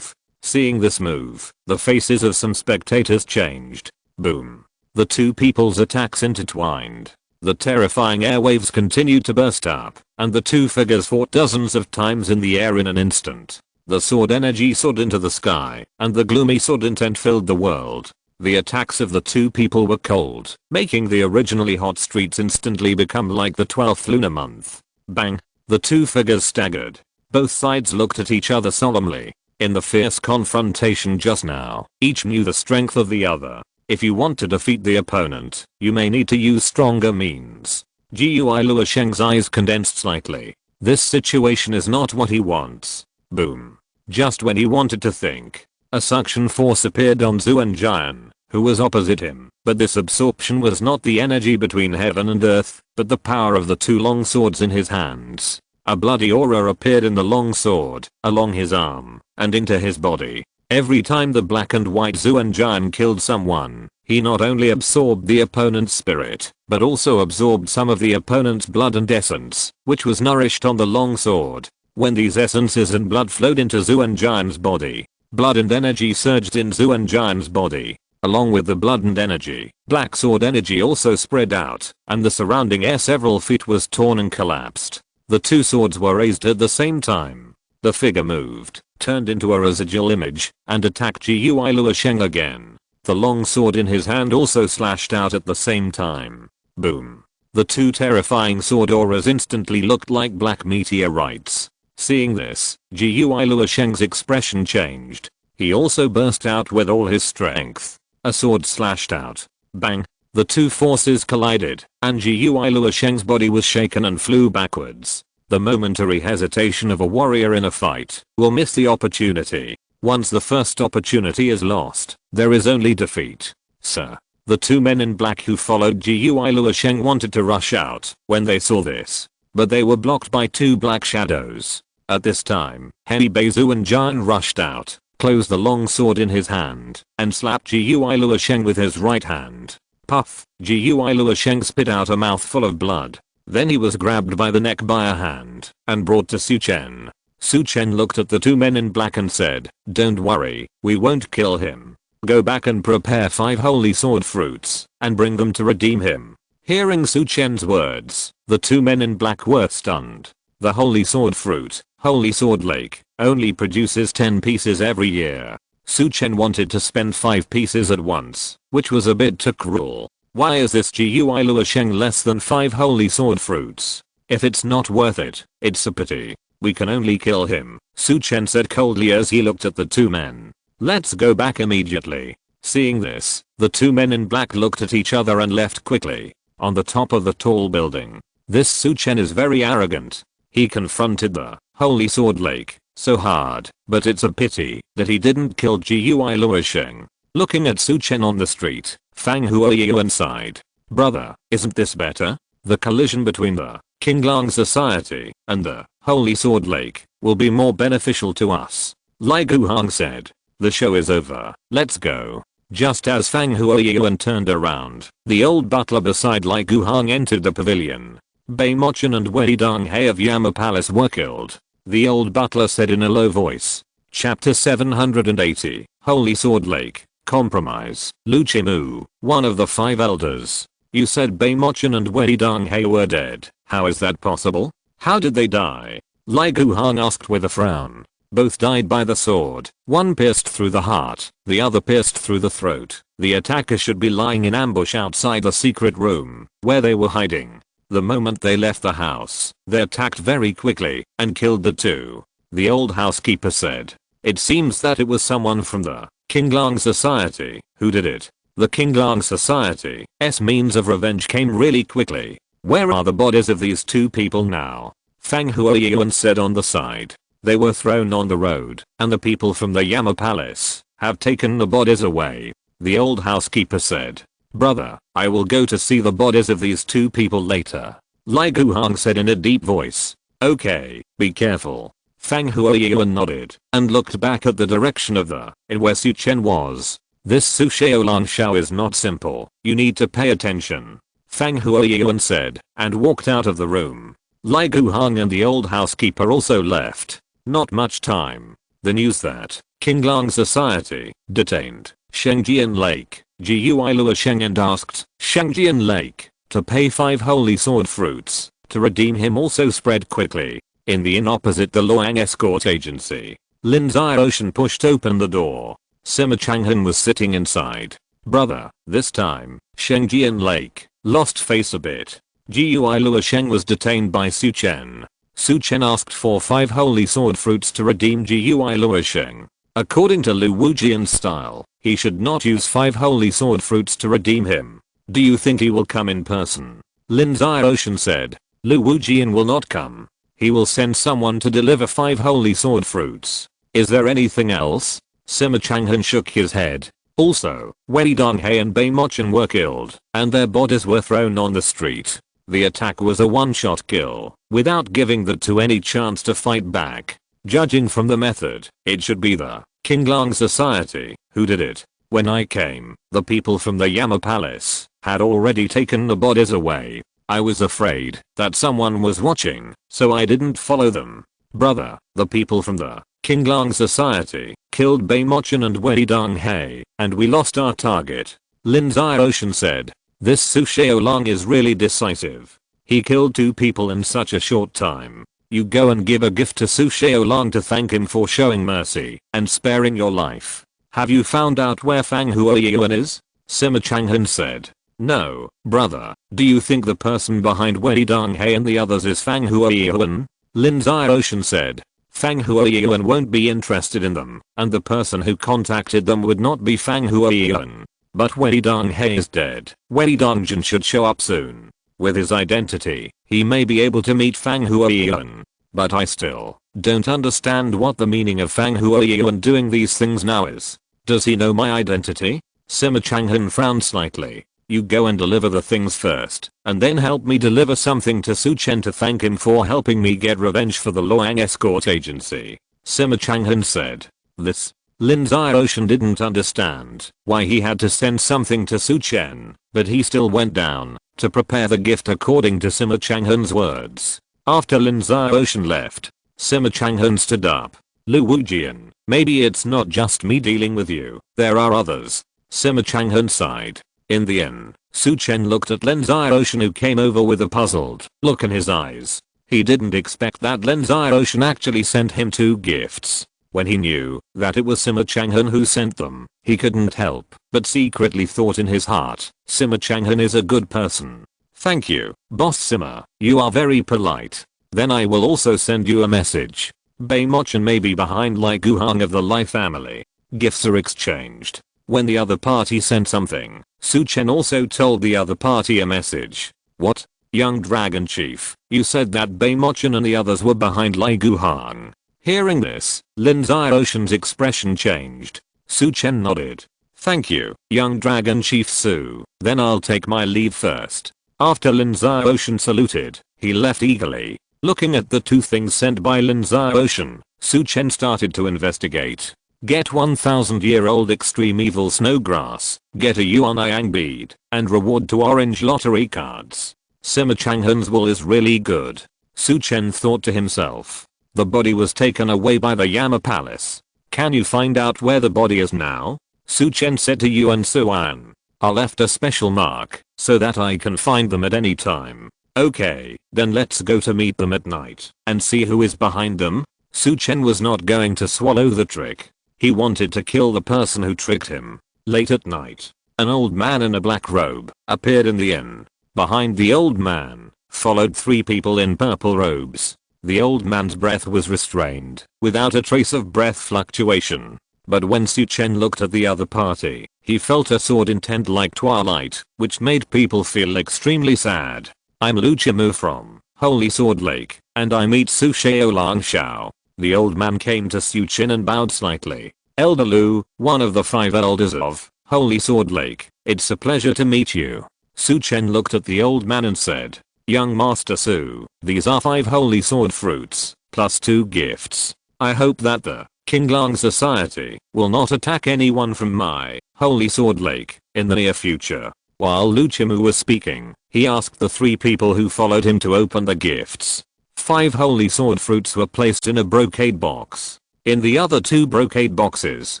Seeing this move, the faces of some spectators changed. Boom. The two people's attacks intertwined. The terrifying airwaves continued to burst up, and the two figures fought dozens of times in the air in an instant. The sword energy soared into the sky, and the gloomy sword intent filled the world. The attacks of the two people were cold, making the originally hot streets instantly become like the 12th lunar month. Bang! The two figures staggered. Both sides looked at each other solemnly. In the fierce confrontation just now, each knew the strength of the other. If you want to defeat the opponent, you may need to use stronger means. Gui Luosheng's eyes condensed slightly. This situation is not what he wants. Boom. Just when he wanted to think, a suction force appeared on Zhu and Jian, who was opposite him, but this absorption was not the energy between heaven and earth, but the power of the two long swords in his hands. A bloody aura appeared in the long sword, along his arm, and into his body. Every time the black and white Zhu and Jian killed someone, he not only absorbed the opponent's spirit, but also absorbed some of the opponent's blood and essence, which was nourished on the long sword. When these essences and blood flowed into Zhu and Jian's body, blood and energy surged in Zhu and Jian's body. Along with the blood and energy, black sword energy also spread out, and the surrounding air several feet was torn and collapsed. The two swords were raised at the same time. The figure moved, turned into a residual image, and attacked Gui Luosheng again. The long sword in his hand also slashed out at the same time. Boom. The two terrifying sword auras instantly looked like black meteorites. Seeing this, Gui Luosheng's expression changed. He also burst out with all his strength. A sword slashed out. Bang. The two forces collided, and Gui Luosheng's body was shaken and flew backwards. The momentary hesitation of a warrior in a fight will miss the opportunity. Once the first opportunity is lost, there is only defeat. Sir. The two men in black who followed Gui Luosheng wanted to rush out when they saw this, but they were blocked by two black shadows. At this time, He Beizu and Jian rushed out, closed the long sword in his hand, and slapped Gui Luosheng with his right hand. Puff! Gui Luosheng spit out a mouthful of blood. Then he was grabbed by the neck by a hand and brought to Su Chen. Su Chen looked at the two men in black and said, "Don't worry, we won't kill him. Go back and prepare 5 holy sword fruits and bring them to redeem him." Hearing Su Chen's words, the two men in black were stunned. The holy sword fruit, Holy Sword Lake, only produces 10 pieces every year. Su Chen wanted to spend 5 pieces at once, which was a bit too cruel. Why is this Gui Luosheng less than 5 holy sword fruits? If it's not worth it, it's a pity. We can only kill him, Su Chen said coldly as he looked at the two men. Let's go back immediately. Seeing this, the two men in black looked at each other and left quickly. On the top of the tall building, this Su Chen is very arrogant. He confronted the Holy Sword Lake, so hard, but it's a pity that he didn't kill Gui Luosheng. Looking at Su Chen on the street, Fang Huoyuan sighed. Brother, isn't this better? The collision between the Qinglang Society and the Holy Sword Lake will be more beneficial to us. Lai Guhang said. The show is over, let's go. Just as Fang Huoyuan turned around, the old butler beside Lai Guhang entered the pavilion. Bei Mochen and Wei Donghae of Yama Palace were killed. The old butler said in a low voice. Chapter 780, Holy Sword Lake, Compromise. Lu Chimu, one of the 5 elders. You said Bei Mochen and Wei Donghae were dead. How is that possible? How did they die? Lai Guhang asked with a frown. Both died by the sword. One pierced through the heart, the other pierced through the throat. The attacker should be lying in ambush outside the secret room, where they were hiding. The moment they left the house, they attacked very quickly, and killed the 2. The old housekeeper said. It seems that it was someone from the Qinglang Society who did it. The Qinglang Society's means of revenge came really quickly. Where are the bodies of these 2 people now? Fang Huoyuan said on the side. They were thrown on the road, and the people from the Yama Palace have taken the bodies away. The old housekeeper said. Brother, I will go to see the bodies of these 2 people later. Lai Guhang said in a deep voice. Okay, be careful. Fang Huoyuan nodded, and looked back at the direction of the in where Su Chen was. This Su Xiaolang Shao is not simple, you need to pay attention. Fang Huoyuan said, and walked out of the room. Lai Guhang and the old housekeeper also left. Not much time. The news that Qinglang Society detained Shengjian Lake, Gui Luosheng and asked Shengjian Lake to pay 5 holy sword fruits to redeem him also spread quickly. In the inn opposite the Luang escort agency, Lin Xiaoshan pushed open the door. Sima Changhan was sitting inside. Brother, this time, Shengjian Lake lost face a bit. Gui Luosheng was detained by Su Chen. Su Chen asked for 5 holy sword fruits to redeem Gui Luosheng. According to Lu Wujian's style, he should not use 5 holy sword fruits to redeem him. Do you think he will come in person? Lin Xiaoshan said. Lu Wujian will not come. He will send someone to deliver 5 holy sword fruits. Is there anything else? Sima Changhan shook his head. Also, Wei Donghae and Bei Mochen were killed, and their bodies were thrown on the street. The attack was a one-shot kill, without giving the 2 any chance to fight back. Judging from the method, it should be the Qinglang Society who did it. When I came, the people from the Yama Palace had already taken the bodies away. I was afraid that someone was watching, so I didn't follow them. Brother, the people from the Qinglang Society killed Bei Mochen and Wei Donghae, and we lost our target. Lin Xiaoshan said. This Su Xiaolang is really decisive. He killed 2 people in such a short time. You go and give a gift to Su Xiaolang to thank him for showing mercy and sparing your life. Have you found out where Fang Huoyuan is? Sima Changhan said. No, brother. Do you think the person behind Wei Donghae and the others is Fang Huoyuan? Lin Xiaoshan said. Fang Huoyuan won't be interested in them, and the person who contacted them would not be Fang Huoyuan. But Wei Donghae is dead. Wei Dongjin should show up soon. With his identity, he may be able to meet Fang Huoyuan. But I still don't understand what the meaning of Fang Huoyuan doing these things now is. Does he know my identity? Sima Changhan frowned slightly. You go and deliver the things first, and then help me deliver something to Su Chen to thank him for helping me get revenge for the Luang escort agency. Sima Changhan said. This. Lin Xiaoshan didn't understand why he had to send something to Su Chen, but he still went down to prepare the gift according to Sima Changhan's words. After Lin Xiaoshan left, Sima Changhan stood up. Lu Wujian, maybe it's not just me dealing with you, there are others. Sima Changhan sighed. In the inn, Su Chen looked at Lin Xiaoshan who came over with a puzzled look in his eyes. He didn't expect that Lin Xiaoshan actually sent him 2 gifts. When he knew that it was Sima Changhan who sent them, he couldn't help but secretly thought in his heart, Sima Changhan is a good person. Thank you, Boss Sima, you are very polite. Then I will also send you a message. Bei Mochen may be behind Lai Guhang of the Lai family. Gifts are exchanged. When the other party sent something, Su Chen also told the other party a message. What? young dragon chief, you said that Baymochan and the others were behind Lai Guhang. Hearing this, Lin Xiaoshan's expression changed. Su Chen nodded. Thank you, young dragon chief Su, then I'll take my leave first. After Lin Xiaoshan saluted, he left eagerly. Looking at the two things sent by Lin Xiaoshan, Su Chen started to investigate. Get 1000-year-old extreme evil snowgrass, get a yuan yang bead, and reward 2 orange lottery cards. Sima Changhan's wool is really good. Su Chen thought to himself. The body was taken away by the Yama Palace. Can you find out where the body is now? Su Chen said to Yuan Suan. I left a special mark, so that I can find them at any time. Okay, then let's go to meet them at night, and see who is behind them. Su Chen was not going to swallow the trick. He wanted to kill the person who tricked him. Late at night, an old man in a black robe appeared in the inn. Behind the old man, followed 3 people in purple robes. The old man's breath was restrained, without a trace of breath fluctuation. But when Su Chen looked at the other party, he felt a sword intent like twilight, which made people feel extremely sad. I'm Lu Chimu from Holy Sword Lake, and I meet Su Xiao Lang Xiao. The old man came to Su Chen and bowed slightly. Elder Lu, one of the 5 elders of Holy Sword Lake, it's a pleasure to meet you. Su Chen looked at the old man and said, Young Master Su, these are 5 holy sword fruits, plus 2 gifts. I hope that the Qinglang Society will not attack anyone from my Holy Sword Lake in the near future. While Lu Chimu was speaking, he asked the 3 people who followed him to open the gifts. 5 holy sword fruits were placed in a brocade box. In the other 2 brocade boxes,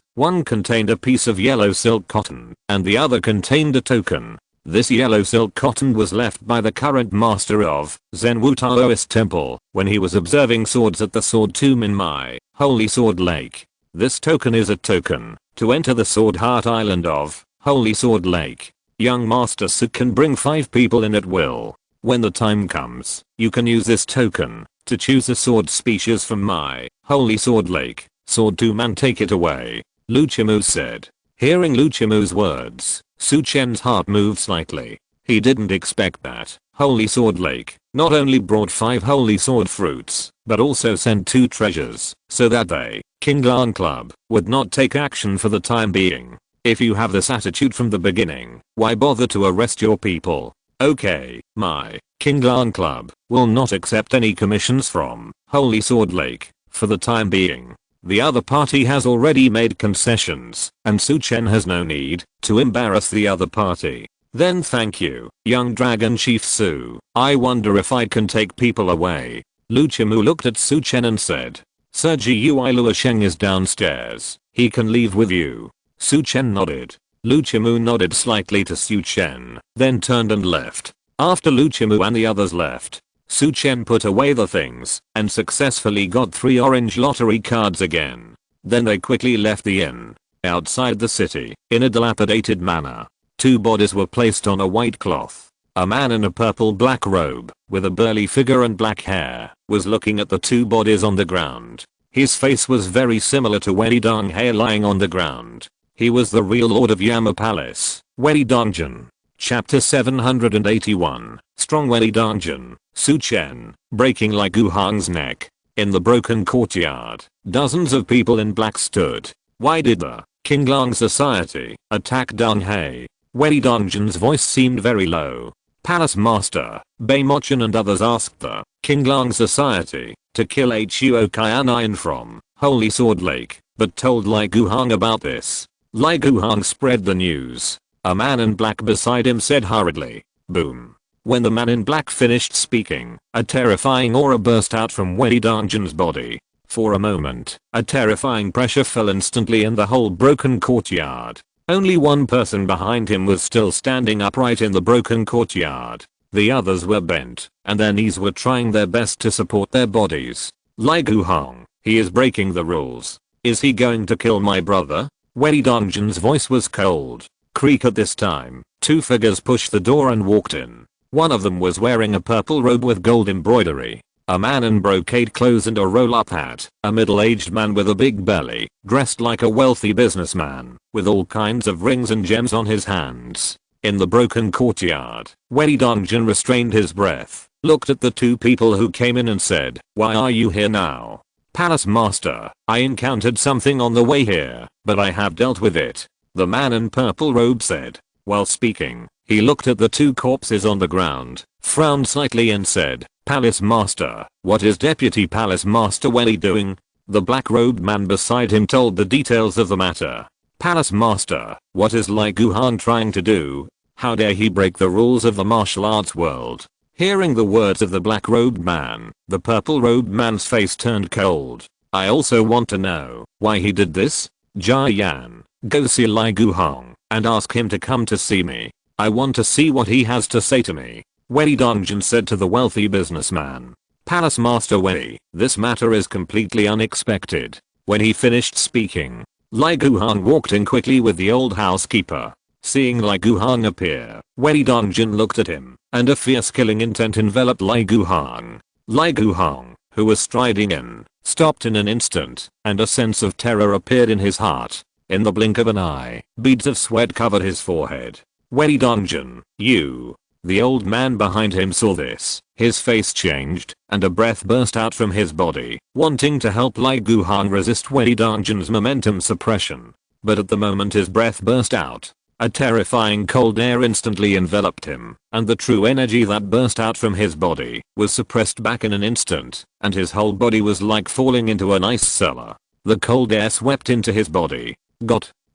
one contained a piece of yellow silk cotton, and the other contained a token. This yellow silk cotton was left by the current master of Zenwu Taoist Temple when he was observing swords at the sword tomb in my Holy Sword Lake. This token is a token to enter the Sword Heart Island of Holy Sword Lake. Young Master Su can bring 5 people in at will. When the time comes, you can use this token to choose a sword species from my Holy Sword Lake. Sword tomb and take it away, Lu Chimu said. Hearing Lu Chimu's words, Su Chen's heart moved slightly. He didn't expect that Holy Sword Lake not only brought 5 holy sword fruits, but also sent 2 treasures, so that they, Qinglang Club, would not take action for the time being. If you have this attitude from the beginning, why bother to arrest your people? Okay, my Qinglang Club will not accept any commissions from Holy Sword Lake for the time being. The other party has already made concessions, and Su Chen has no need to embarrass the other party. Then thank you, young dragon chief Su. I wonder if I can take people away. Lu Chimu looked at Su Chen and said, Sir Gui Luosheng is downstairs. He can leave with you. Su Chen nodded. Lu Chimu nodded slightly to Su Chen, then turned and left. After Lu Chimu and the others left, Su Chen put away the things and successfully got 3 orange lottery cards again. Then they quickly left the inn. Outside the city, in a dilapidated manner, 2 bodies were placed on a white cloth. A man in a purple black robe, with a burly figure and black hair, was looking at the 2 bodies on the ground. His face was very similar to Wei Donghae lying on the ground. He was the real Lord of Yama Palace, Wei Dongjin. Chapter 781, Strong Wei Dongjin, Su Chen, breaking Lai Guhang's neck. In the broken courtyard, dozens of people in black stood. Why did the Qinglang Society attack Donghae? Wei Dongjin's voice seemed very low. Palace Master, Baymochan and others asked the Qinglang Society to kill Huo Qianayan from Holy Sword Lake, but told Lai Guhang about this. Lai Guhang spread the news. A man in black beside him said hurriedly, boom. When the man in black finished speaking, a terrifying aura burst out from Wei Dongjin's body. For a moment, a terrifying pressure fell instantly in the whole broken courtyard. Only one person behind him was still standing upright in the broken courtyard. The others were bent, and their knees were trying their best to support their bodies. Lai Guhang, he is breaking the rules. Is he going to kill my brother? Wei Dongjin's voice was cold. Creak at this time, 2 figures pushed the door and walked in. One of them was wearing a purple robe with gold embroidery. A man in brocade clothes and a roll-up hat. A middle-aged man with a big belly, dressed like a wealthy businessman, with all kinds of rings and gems on his hands. In the broken courtyard, Wei Dongjin restrained his breath, looked at the two people who came in and said, "Why are you here now?" "Palace Master, I encountered something on the way here, but I have dealt with it," the man in purple robe said. While speaking, he looked at the two corpses on the ground, frowned slightly and said, "Palace Master, what is Deputy Palace Master Wei doing?" The black-robed man beside him told the details of the matter. "Palace Master, what is Lai Guhan trying to do? How dare he break the rules of the martial arts world?" Hearing the words of the black-robed man, the purple-robed man's face turned cold. "I also want to know why he did this. Jia Yan, go see Lai Guhan and ask him to come to see me. I want to see what he has to say to me," Wei Dongjin said to the wealthy businessman. "Palace Master Wei, this matter is completely unexpected." When he finished speaking, Lai Guhan walked in quickly with the old housekeeper. Seeing Lai Guhan appear, Wei Dongjin looked at him, and a fierce killing intent enveloped Lai Guhan. Lai Guhan, who was striding in, stopped in an instant, and a sense of terror appeared in his heart. In the blink of an eye, beads of sweat covered his forehead. "Wei Dongjin, you." The old man behind him saw this, his face changed, and a breath burst out from his body, wanting to help Lai Guhan resist Wei Dongjin's momentum suppression. But at the moment his breath burst out, a terrifying cold air instantly enveloped him, and the true energy that burst out from his body was suppressed back in an instant, and his whole body was like falling into an ice cellar. The cold air swept into his body.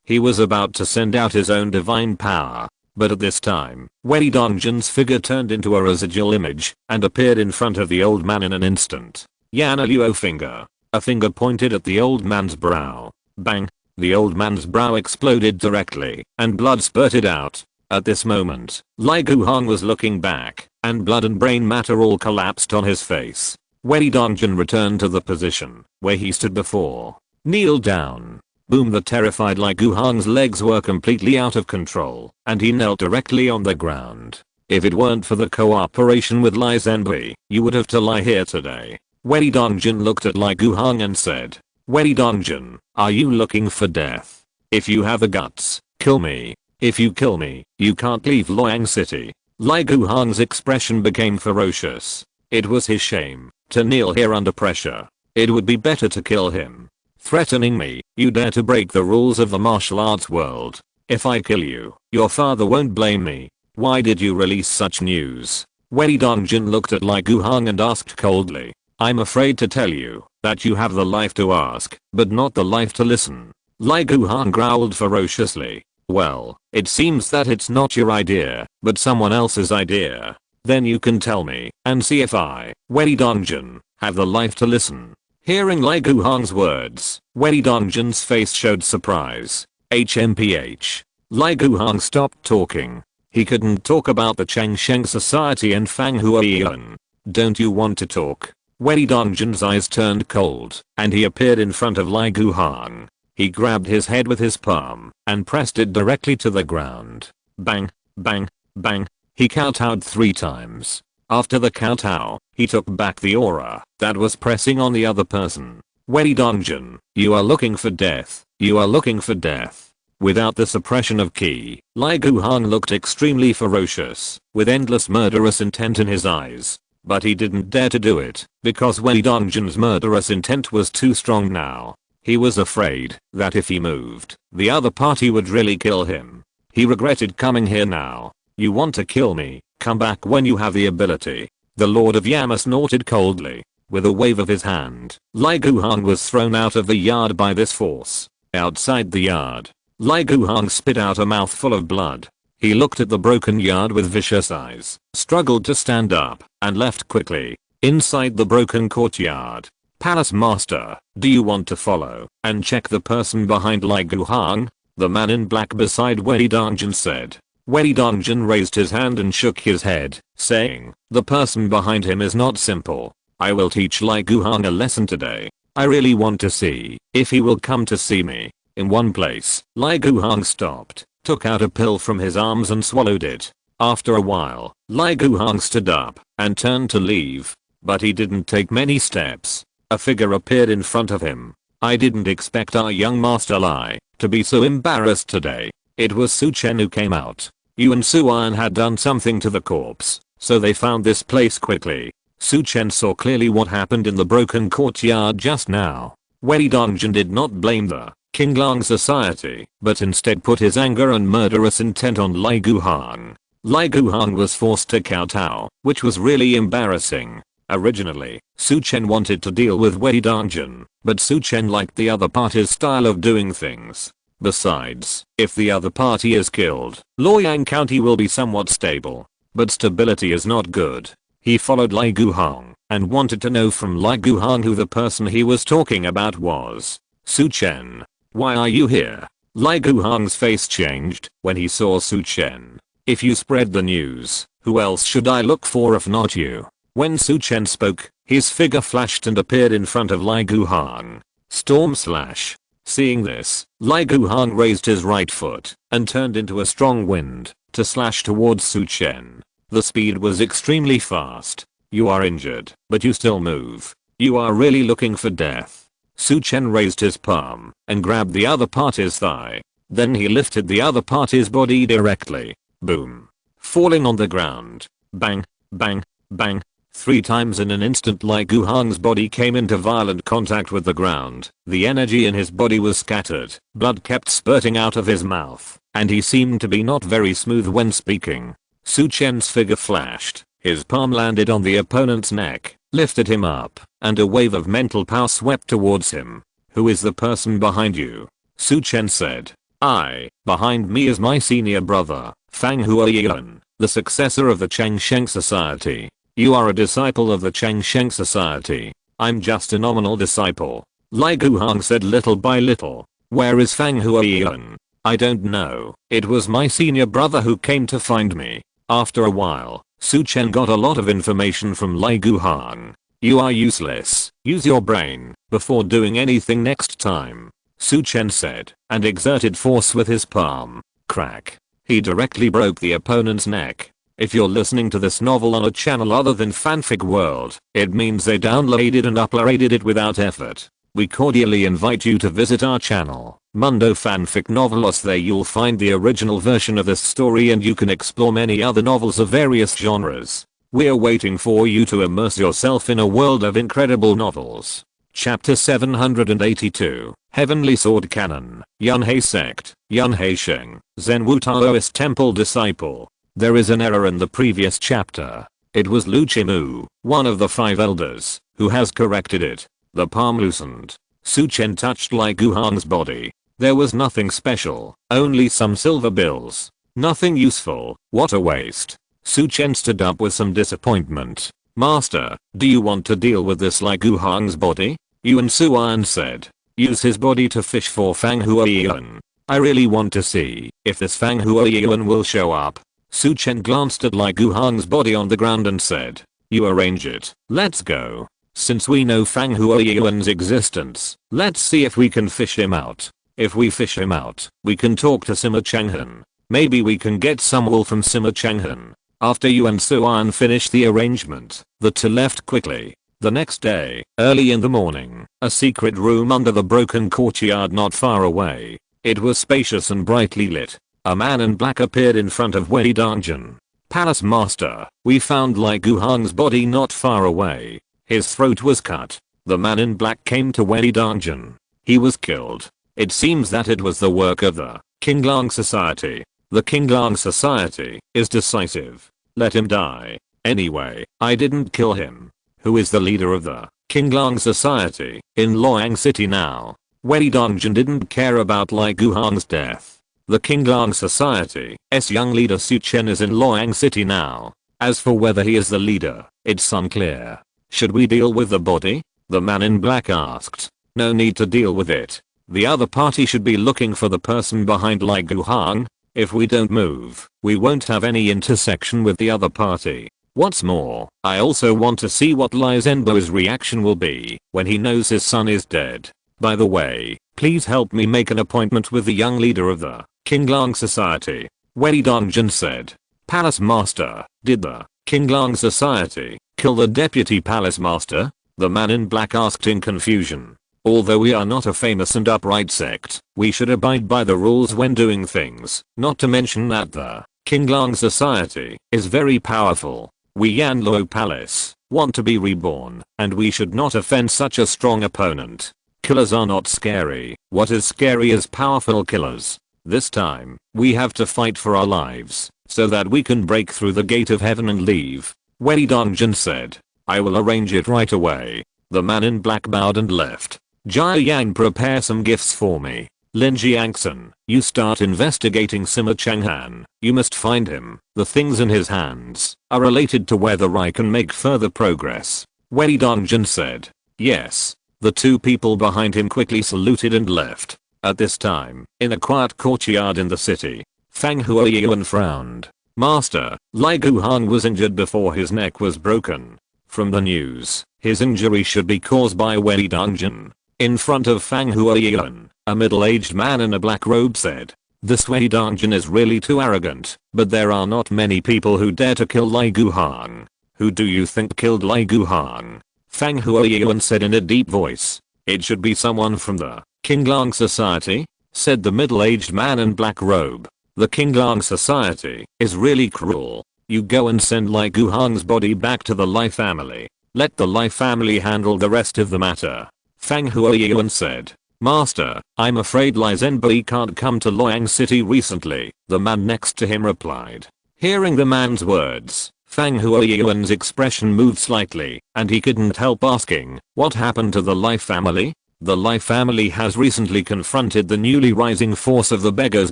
He was about to send out his own divine power. But at this time, Wei Dongjin's figure turned into a residual image and appeared in front of the old man in an instant. "Yan Luo finger." A finger pointed at the old man's brow. Bang! The old man's brow exploded directly, and blood spurted out. At this moment, Lai Guhan was looking back, and blood and brain matter all collapsed on his face. Wei Dongjin returned to the position where he stood before. "Kneel down." Boom! The terrified Lai Guhan's legs were completely out of control, and he knelt directly on the ground. "If it weren't for the cooperation with Lai Zhenbei, you would have to lie here today." Wei Dongjin looked at Lai Guhan and said, "Wei Dongjin, are you looking for death? If you have the guts, kill me. If you kill me, you can't leave Luoyang City." Lai Guhan's expression became ferocious. It was his shame to kneel here under pressure. It would be better to kill him. "Threatening me, you dare to break the rules of the martial arts world. If I kill you, your father won't blame me. Why did you release such news?" Wei Dongjin looked at Lai Guhan and asked coldly. "I'm afraid to tell you that you have the life to ask, but not the life to listen." Lai Guhan growled ferociously. "Well, it seems that it's not your idea, but someone else's idea. Then you can tell me, and see if I, Wei Dongjin, have the life to listen." Hearing Lai Guhan's words, Wei Dongjin's face showed surprise. HMPH. Lai Guhan stopped talking. He couldn't talk about the Changsheng Society and Fang Huaiyan. "Don't you want to talk?" Wei Dongjin's eyes turned cold, and he appeared in front of Lai Guhan. He grabbed his head with his palm and pressed it directly to the ground. Bang, bang, bang. He kowtowed 3 times. After the kowtow, he took back the aura that was pressing on the other person. "Wei Dongjin, you are looking for death. You are looking for death." Without the suppression of ki, Lai Guhan looked extremely ferocious, with endless murderous intent in his eyes. But he didn't dare to do it, because Wei Dongjin's murderous intent was too strong now. He was afraid that if he moved, the other party would really kill him. He regretted coming here now. "You want to kill me? Come back when you have the ability." The Lord of Yama snorted coldly. With a wave of his hand, Lai Guhan was thrown out of the yard by this force. Outside the yard, Lai Guhan spit out a mouthful of blood. He looked at the broken yard with vicious eyes, struggled to stand up, and left quickly. Inside the broken courtyard, "Palace Master, do you want to follow and check the person behind Lai Guhan?" the man in black beside Wei Dongjin said. Wei Dongjin raised his hand and shook his head, saying, "The person behind him is not simple. I will teach Lai Guhan a lesson today. I really want to see if he will come to see me." In one place, Lai Guhan stopped, took out a pill from his arms and swallowed it. After a while, Lai Guhan stood up and turned to leave. But he didn't take many steps. A figure appeared in front of him. "I didn't expect our young master Lai to be so embarrassed today." It was Chen who came out. Yu and Su-an had done something to the corpse, so they found this place quickly. Su-chen saw clearly what happened in the broken courtyard just now. Wei Dongjin did not blame the Qinglang Society, but instead put his anger and murderous intent on Lai Guhang. Lai Guhang was forced to kowtow, which was really embarrassing. Originally, Su-chen wanted to deal with Wei Dongjin, but Su-chen liked the other party's style of doing things. Besides, if the other party is killed, Luoyang County will be somewhat stable. But stability is not good. He followed Lai Guhang and wanted to know from Lai Guhang who the person he was talking about was. Su-chen, why are you here? Lai Guhang's face changed when he saw Su-chen. If you spread the news, who else should I look for if not you? When Su-chen spoke, his figure flashed and appeared in front of Lai Guhang. Storm slash. Seeing this, Lai Guhang raised his right foot and turned into a strong wind to slash towards Su-chen. The speed was extremely fast. You are injured, but you still move. You are really looking for death. Su-chen raised his palm and grabbed the other party's thigh. Then he lifted the other party's body directly. Boom. Falling on the ground. Bang, bang, bang. 3 times in an instant Lai Guhang's body came into violent contact with the ground. The energy in his body was scattered. Blood kept spurting out of his mouth, and he seemed to be not very smooth when speaking. Su-chen's figure flashed. His palm landed on the opponent's neck, lifted him up, and a wave of mental power swept towards him. Who is the person behind you? Su-chen said. Behind me is my senior brother, Fang Huayan, the successor of the Changsheng Society. You are a disciple of the Changsheng Society. I'm just a nominal disciple. Lai Guhang said little by little. Where is Fang Huayan? I don't know. It was my senior brother who came to find me. After a while, Su-chen got a lot of information from Lai Guhang. You are useless. Use your brain before doing anything next time. Su-chen said, and exerted force with his palm. Crack. He directly broke the opponent's neck. If you're listening to this novel on a channel other than Fanfic World, it means they downloaded and uploaded it without effort. We cordially invite you to visit our channel, Mundo Fanfic Novelos. There you'll find the original version of this story and you can explore many other novels of various genres. We're waiting for you to immerse yourself in a world of incredible novels. Chapter 782, Heavenly Sword Canon, Yunhei Sect, Yunhei Sheng, Zen Wu Taoist Temple Disciple. There is an error in the previous chapter. It was Lu Chimu, one of the 5 elders, who has corrected it. The palm loosened. Su-chen touched Lai Guhang's body. There was nothing special, only some silver bills. Nothing useful. What a waste. Su-chen stood up with some disappointment. Master, do you want to deal with this Lai Guhang's body? Yuan Suan said. Use his body to fish for Fang Huayan. I really want to see if this Fang Huayan will show up. Su-chen glanced at Lai Guhang's body on the ground and said. You arrange it. Let's go. Since we know Fang Huayan's existence, let's see if we can fish him out. If we fish him out, we can talk to Sima Changhan. Maybe we can get some wool from Sima Changhan. After Yuan Suan finished the arrangement, the two left quickly. The next day, early in the morning, a secret room under the broken courtyard not far away. It was spacious and brightly lit. A man in black appeared in front of Wei Dongjin. Palace Master, we found Lai Guhang's body not far away. His throat was cut. The man in black came to Wei Dongjin. He was killed. It seems that it was the work of the Qinglang Society. The Qinglang Society is decisive. Let him die. Anyway, I didn't kill him. Who is the leader of the Qinglang Society in Luoyang City now? Wei Dongjin didn't care about Lai Guhang's death. The Qinglang Society's young leader Su-chen is in Luoyang City now. As for whether he is the leader, it's unclear. Should we deal with the body? The man in black asked. No need to deal with it. The other party should be looking for the person behind Lai Guhang. If we don't move, we won't have any intersection with the other party. What's more, I also want to see what Lai Zhenbo's reaction will be when he knows his son is dead. By the way, please help me make an appointment with the young leader of the Qinglang Society. Wei Dongjin said. Palace Master, did the Qinglang Society kill the deputy palace master? The man in black asked in confusion. Although we are not a famous and upright sect, we should abide by the rules when doing things, not to mention that the Qinglang society is very powerful. We Yanluo Palace want to be reborn, and we should not offend such a strong opponent. Killers are not scary. What is scary is powerful killers. This time, we have to fight for our lives, so that we can break through the gate of heaven and leave. Wei Dongjin said. I will arrange it right away. The man in black bowed and left. Jia Yang, prepare some gifts for me. Lin Jiangsun, you start investigating Sima Changhan. You must find him. The things in his hands are related to whether I can make further progress. Wei Dongjin said. Yes. The two people behind him quickly saluted and left. At this time, in a quiet courtyard in the city, Fang Huoyuan frowned. Master, Lai Guhang was injured before his neck was broken. From the news, his injury should be caused by Wei Dongjin. In front of Fang Huoyuan, a middle-aged man in a black robe said. This Wei Dongjin is really too arrogant, but there are not many people who dare to kill Lai Guhang. Who do you think killed Lai Guhang? Fang Huoyuan said in a deep voice. It should be someone from the Qinglang society, said the middle-aged man in black robe. The Qinglang society is really cruel. You go and send Lai Guhang's body back to the Lai family. Let the Lai family handle the rest of the matter. Fang Huoyuan said. Master, I'm afraid Lai Zhenbei can't come to Luoyang City recently, the man next to him replied. Hearing the man's words, Fang Huoyuan's expression moved slightly, and he couldn't help asking, what happened to the Lai family? The Lai family has recently confronted the newly rising force of the Beggars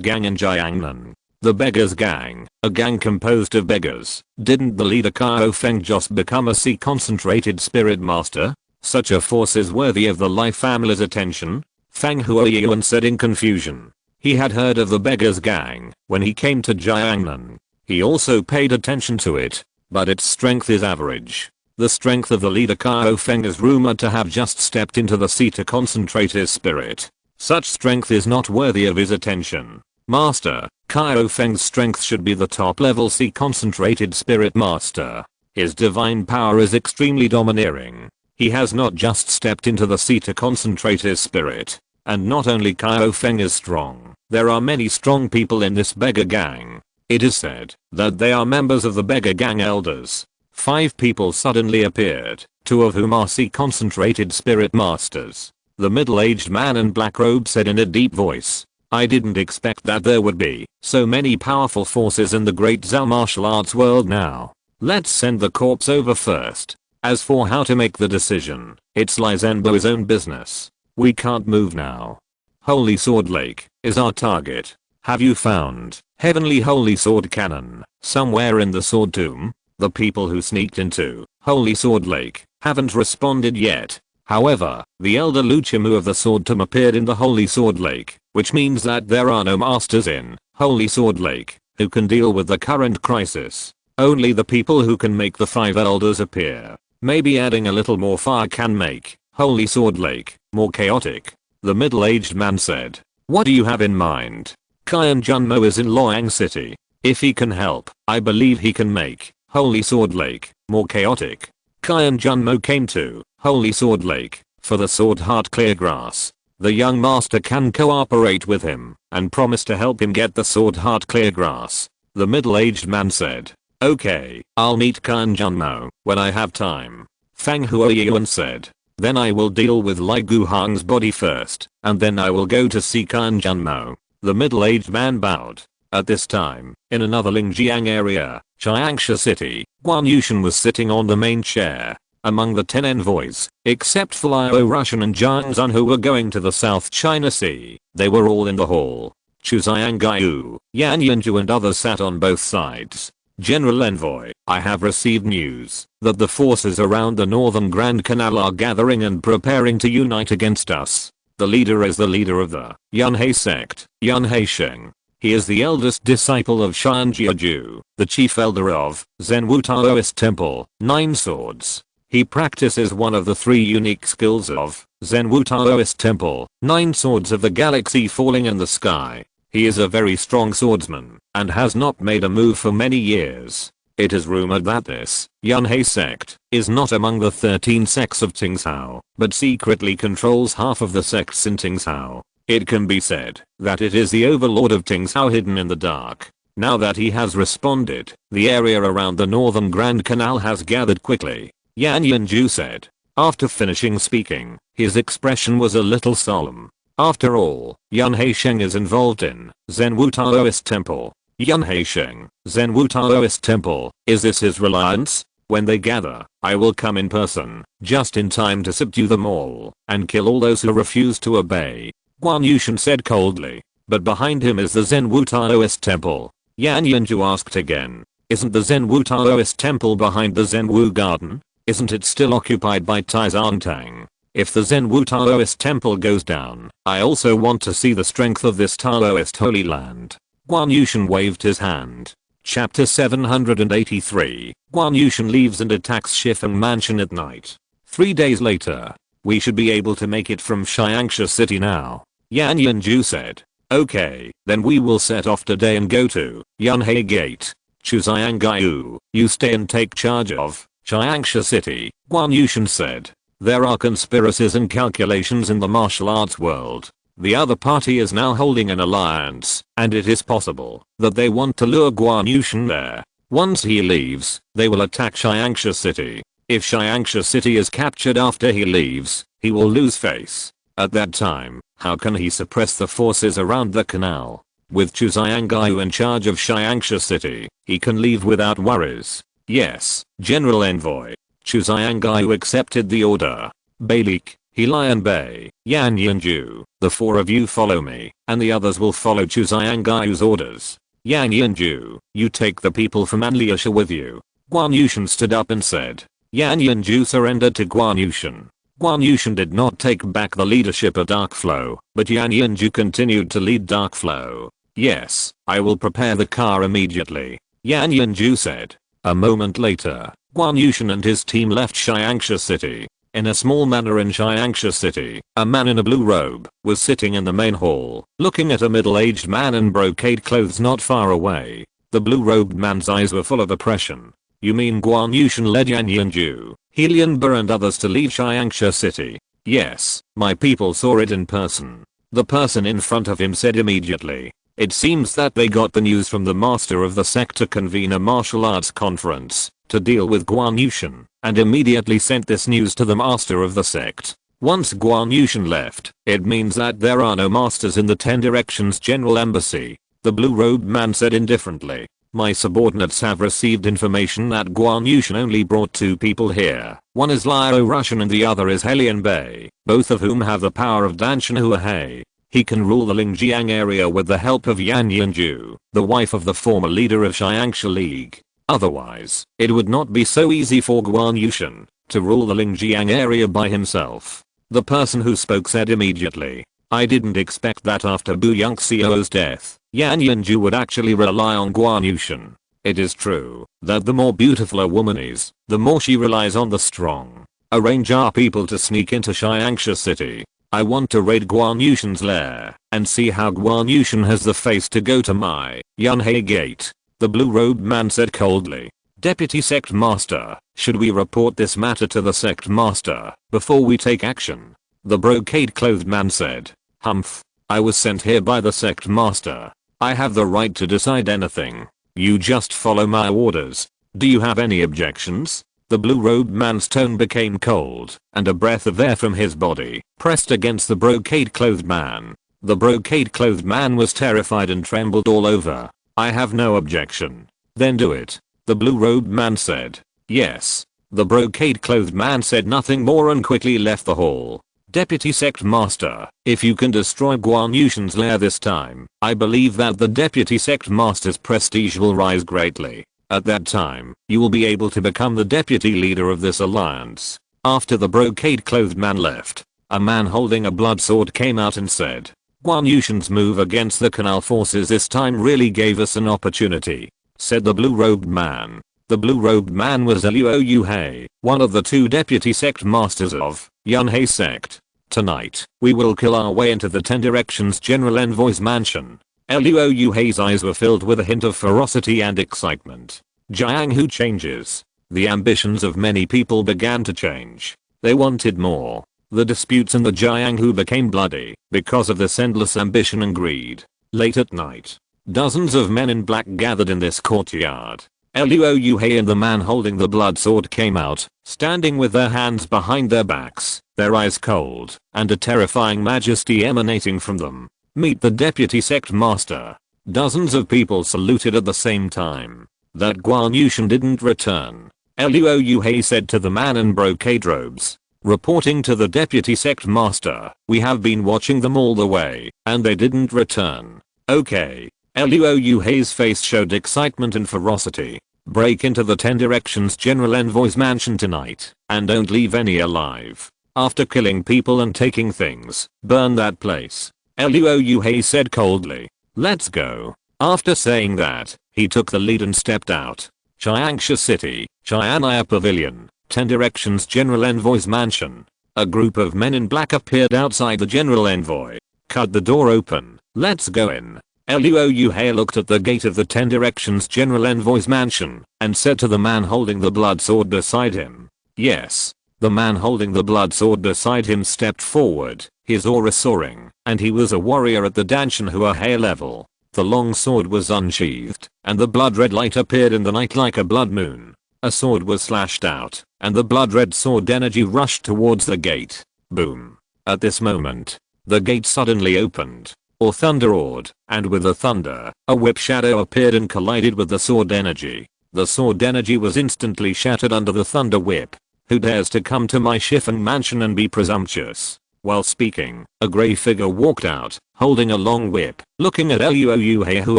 Gang in Jiangnan. The Beggars Gang, a gang composed of beggars. Didn't the leader Cao Feng just become a sea concentrated spirit master? Such a force is worthy of the Lai family's attention? Fang Huoyuan said in confusion. He had heard of the Beggars Gang when he came to Jiangnan. He also paid attention to it, but its strength is average. The strength of the leader Cao Feng is rumored to have just stepped into the sea to concentrate his spirit. Such strength is not worthy of his attention. Master, Cao Feng's strength should be the top level sea concentrated spirit master. His divine power is extremely domineering. He has not just stepped into the sea to concentrate his spirit. And not only Cao Feng is strong, there are many strong people in this beggar gang. It is said that they are members of the beggar gang elders. 5 people suddenly appeared, 2 of whom are sea concentrated spirit masters. The middle-aged man in black robe said in a deep voice. I didn't expect that there would be so many powerful forces in the great Zhao martial arts world now. Let's send the corpse over first. As for how to make the decision, it's Lai Zhenbei's own business. We can't move now. Holy Sword Lake is our target. Have you found Heavenly Holy Sword Cannon somewhere in the Sword Tomb? The people who sneaked into Holy Sword Lake haven't responded yet. However, the elder Luchamu of the Sword Tomb appeared in the Holy Sword Lake, which means that there are no masters in Holy Sword Lake who can deal with the current crisis. Only the people who can make the 5 elders appear. Maybe adding a little more fire can make Holy Sword Lake more chaotic. The middle-aged man said. What do you have in mind? Qian Junmo is in Luoyang City. If he can help, I believe he can make Holy Sword Lake more chaotic. Qian Junmo came to Holy Sword Lake for the Sword Heart Clear Grass. The young master can cooperate with him and promise to help him get the Sword Heart Clear Grass. The middle-aged man said. Okay, I'll meet Qian Junmo when I have time. Fang Huoyuan said. Then I will deal with Lai Guhang's body first, and then I will go to see Qian Junmo. The middle-aged man bowed. At this time, in another Lingjiang area, Jiangxia City, Guan Yushan was sitting on the main chair. Among the 10 envoys, except for Liao Russian and Zhang Zun who were going to the South China Sea, they were all in the hall. Chu Xiangaiyu, Yan Yanju and others sat on both sides. General Envoy, I have received news that the forces around the northern Grand Canal are gathering and preparing to unite against us. The leader is the leader of the Yunhei sect, Yunhei Sheng. He is the eldest disciple of Shan Jiaju, the chief elder of Zenwu Taoist Temple, 9 Swords. He practices one of the 3 unique skills of Zenwu Taoist Temple, 9 Swords of the Galaxy falling in the sky. He is a very strong swordsman and has not made a move for many years. It is rumored that this Yunhei sect is not among the 13 sects of Tingzhou, but secretly controls half of the sects in Tingzhou. It can be said that it is the overlord of Tingzhou hidden in the dark. Now that he has responded, the area around the northern Grand Canal has gathered quickly, Yan Yanju said. After finishing speaking, his expression was a little solemn. After all, Yun Haisheng is involved in Zenwu Taoist Temple. Yun Haisheng, Zenwu Taoist Temple, is this his reliance? When they gather, I will come in person, just in time to subdue them all, and kill all those who refuse to obey, Guan Yushan said coldly. But behind him is the Zenwu Taoist Temple. Yan Yanju asked again. Isn't the Zenwu Taoist Temple behind the Zenwu Garden? Isn't it still occupied by Tai Zhangtang? If the Zenwu Taoist Temple goes down, I also want to see the strength of this Taoist Holy Land. Guan Yushan waved his hand. Chapter 783. Guan Yushan leaves and attacks Shifeng Mansion at night. 3 days later. We should be able to make it from Xiangsha City now, Yan Yanju said. Okay, then we will set off today and go to Yunhei Gate. Chu Xianggaiyu, you stay and take charge of Xiangsha City, Guan Yushan said. There are conspiracies and calculations in the martial arts world. The other party is now holding an alliance, and it is possible that they want to lure Guan Yushan there. Once he leaves, they will attack Xiangsha City. If Xiangsha City is captured after he leaves, he will lose face. At that time, how can he suppress the forces around the canal? With Chu Xianggaiyu in charge of Xiangsha City, he can leave without worries. Yes, General Envoy. Chu Xianggaiyu accepted the order. Bailik, Heli and Bei, Yan Yanju, the 4 of you follow me, and the others will follow Chu Xianggaiu's orders. Yan Yanju, you take the people from Anliusha with you. Guan Yushan stood up and said. Yan Yanju surrendered to Guan Yushan. Guan Yushan did not take back the leadership of Dark Flow, but Yan Yanju continued to lead Dark Flow. Yes, I will prepare the car immediately, Yan Yanju said. A moment later, Guan Yushan and his team left Xiangsha City. In a small manor in Xiangsha City, a man in a blue robe was sitting in the main hall, looking at a middle-aged man in brocade clothes not far away. The blue-robed man's eyes were full of oppression. You mean Guan Yushan led Yan Yanju, Helianba and others to leave Xiangsha City? Yes, my people saw it in person. The person in front of him said immediately. It seems that they got the news from the master of the sect to convene a martial arts conference to deal with Guan Yushan, and immediately sent this news to the master of the sect. Once Guan Yushan left, it means that there are no masters in the 10 Directions General Embassy, the blue-robed man said indifferently. My subordinates have received information that Guan Yushan only brought 2 people here. One is Liao Russian and the other is Helian Bei, both of whom have the power of Danshan Huahei. He can rule the Lingjiang area with the help of Yan Yanju, the wife of the former leader of Xiangsha League. Otherwise, it would not be so easy for Guan Yushan to rule the Lingjiang area by himself. The person who spoke said immediately. I didn't expect that after Bu Yongxiao's death, Yan Yanju would actually rely on Guan Yushan. It is true that the more beautiful a woman is, the more she relies on the strong. Arrange our people to sneak into Xiangsha City. I want to raid Guan Yushan's lair and see how Guan Yushan has the face to go to my Yunhei Gate. The blue-robed man said coldly. Deputy Sect Master, should we report this matter to the Sect Master before we take action? The brocade-clothed man said. Humph. I was sent here by the Sect Master. I have the right to decide anything. You just follow my orders. Do you have any objections? The blue-robed man's tone became cold, and a breath of air from his body pressed against the brocade-clothed man. The brocade-clothed man was terrified and trembled all over. I have no objection. Then do it, the blue-robed man said. Yes. The brocade-clothed man said nothing more and quickly left the hall. Deputy Sect Master, if you can destroy Guan Yushan's lair this time, I believe that the Deputy Sect Master's prestige will rise greatly. At that time, you will be able to become the deputy leader of this alliance. After the brocade-clothed man left, a man holding a blood sword came out and said, Guan Yushan's move against the canal forces this time really gave us an opportunity, said the blue-robed man. The blue-robed man was Liao Yuhei, one of the 2 deputy sect masters of Yunhei sect. Tonight, we will kill our way into the 10 Directions General Envoy's mansion. Liao Yuhei's eyes were filled with a hint of ferocity and excitement. Jianghu changes. The ambitions of many people began to change. They wanted more. The disputes in the Jianghu became bloody because of this endless ambition and greed. Late at night, Dozens of men in black gathered in this courtyard. Luo Hei and the man holding the blood sword came out, standing with their hands behind their backs, their eyes cold, and a terrifying majesty emanating from them. Meet the deputy sect master. Dozens of people saluted at the same time. That Guan Yushan didn't return. Luo Hei said to the man in brocade robes. Reporting to the deputy sect master, we have been watching them all the way, and they didn't return. Okay. Luo Hei's face showed excitement and ferocity. Break into the 10 Directions General Envoy's mansion tonight, and don't leave any alive. After killing people and taking things, burn that place. Luo Hei said coldly. Let's go. After saying that, he took the lead and stepped out. Chiangsha City, Chianaya Pavilion, 10 Directions General Envoy's mansion. A group of men in black appeared outside the General Envoy. Cut the door open. Let's go in. Luo Hei looked at the gate of the 10 Directions General Envoy's mansion and said to the man holding the blood sword beside him. Yes. The man holding the blood sword beside him stepped forward, his aura soaring, and he was a warrior at the Danshan Hua Hei level. The long sword was unsheathed, and the blood red light appeared in the night like a blood moon. A sword was slashed out, and the blood red sword energy rushed towards the gate. Boom. At this moment, the gate suddenly opened. Or thunder roared, and with the thunder, a whip shadow appeared and collided with the sword energy. The sword energy was instantly shattered under the thunder whip. Who dares to come to my Shifen mansion and be presumptuous? While speaking, a grey figure walked out, holding a long whip, looking at Luo Hei who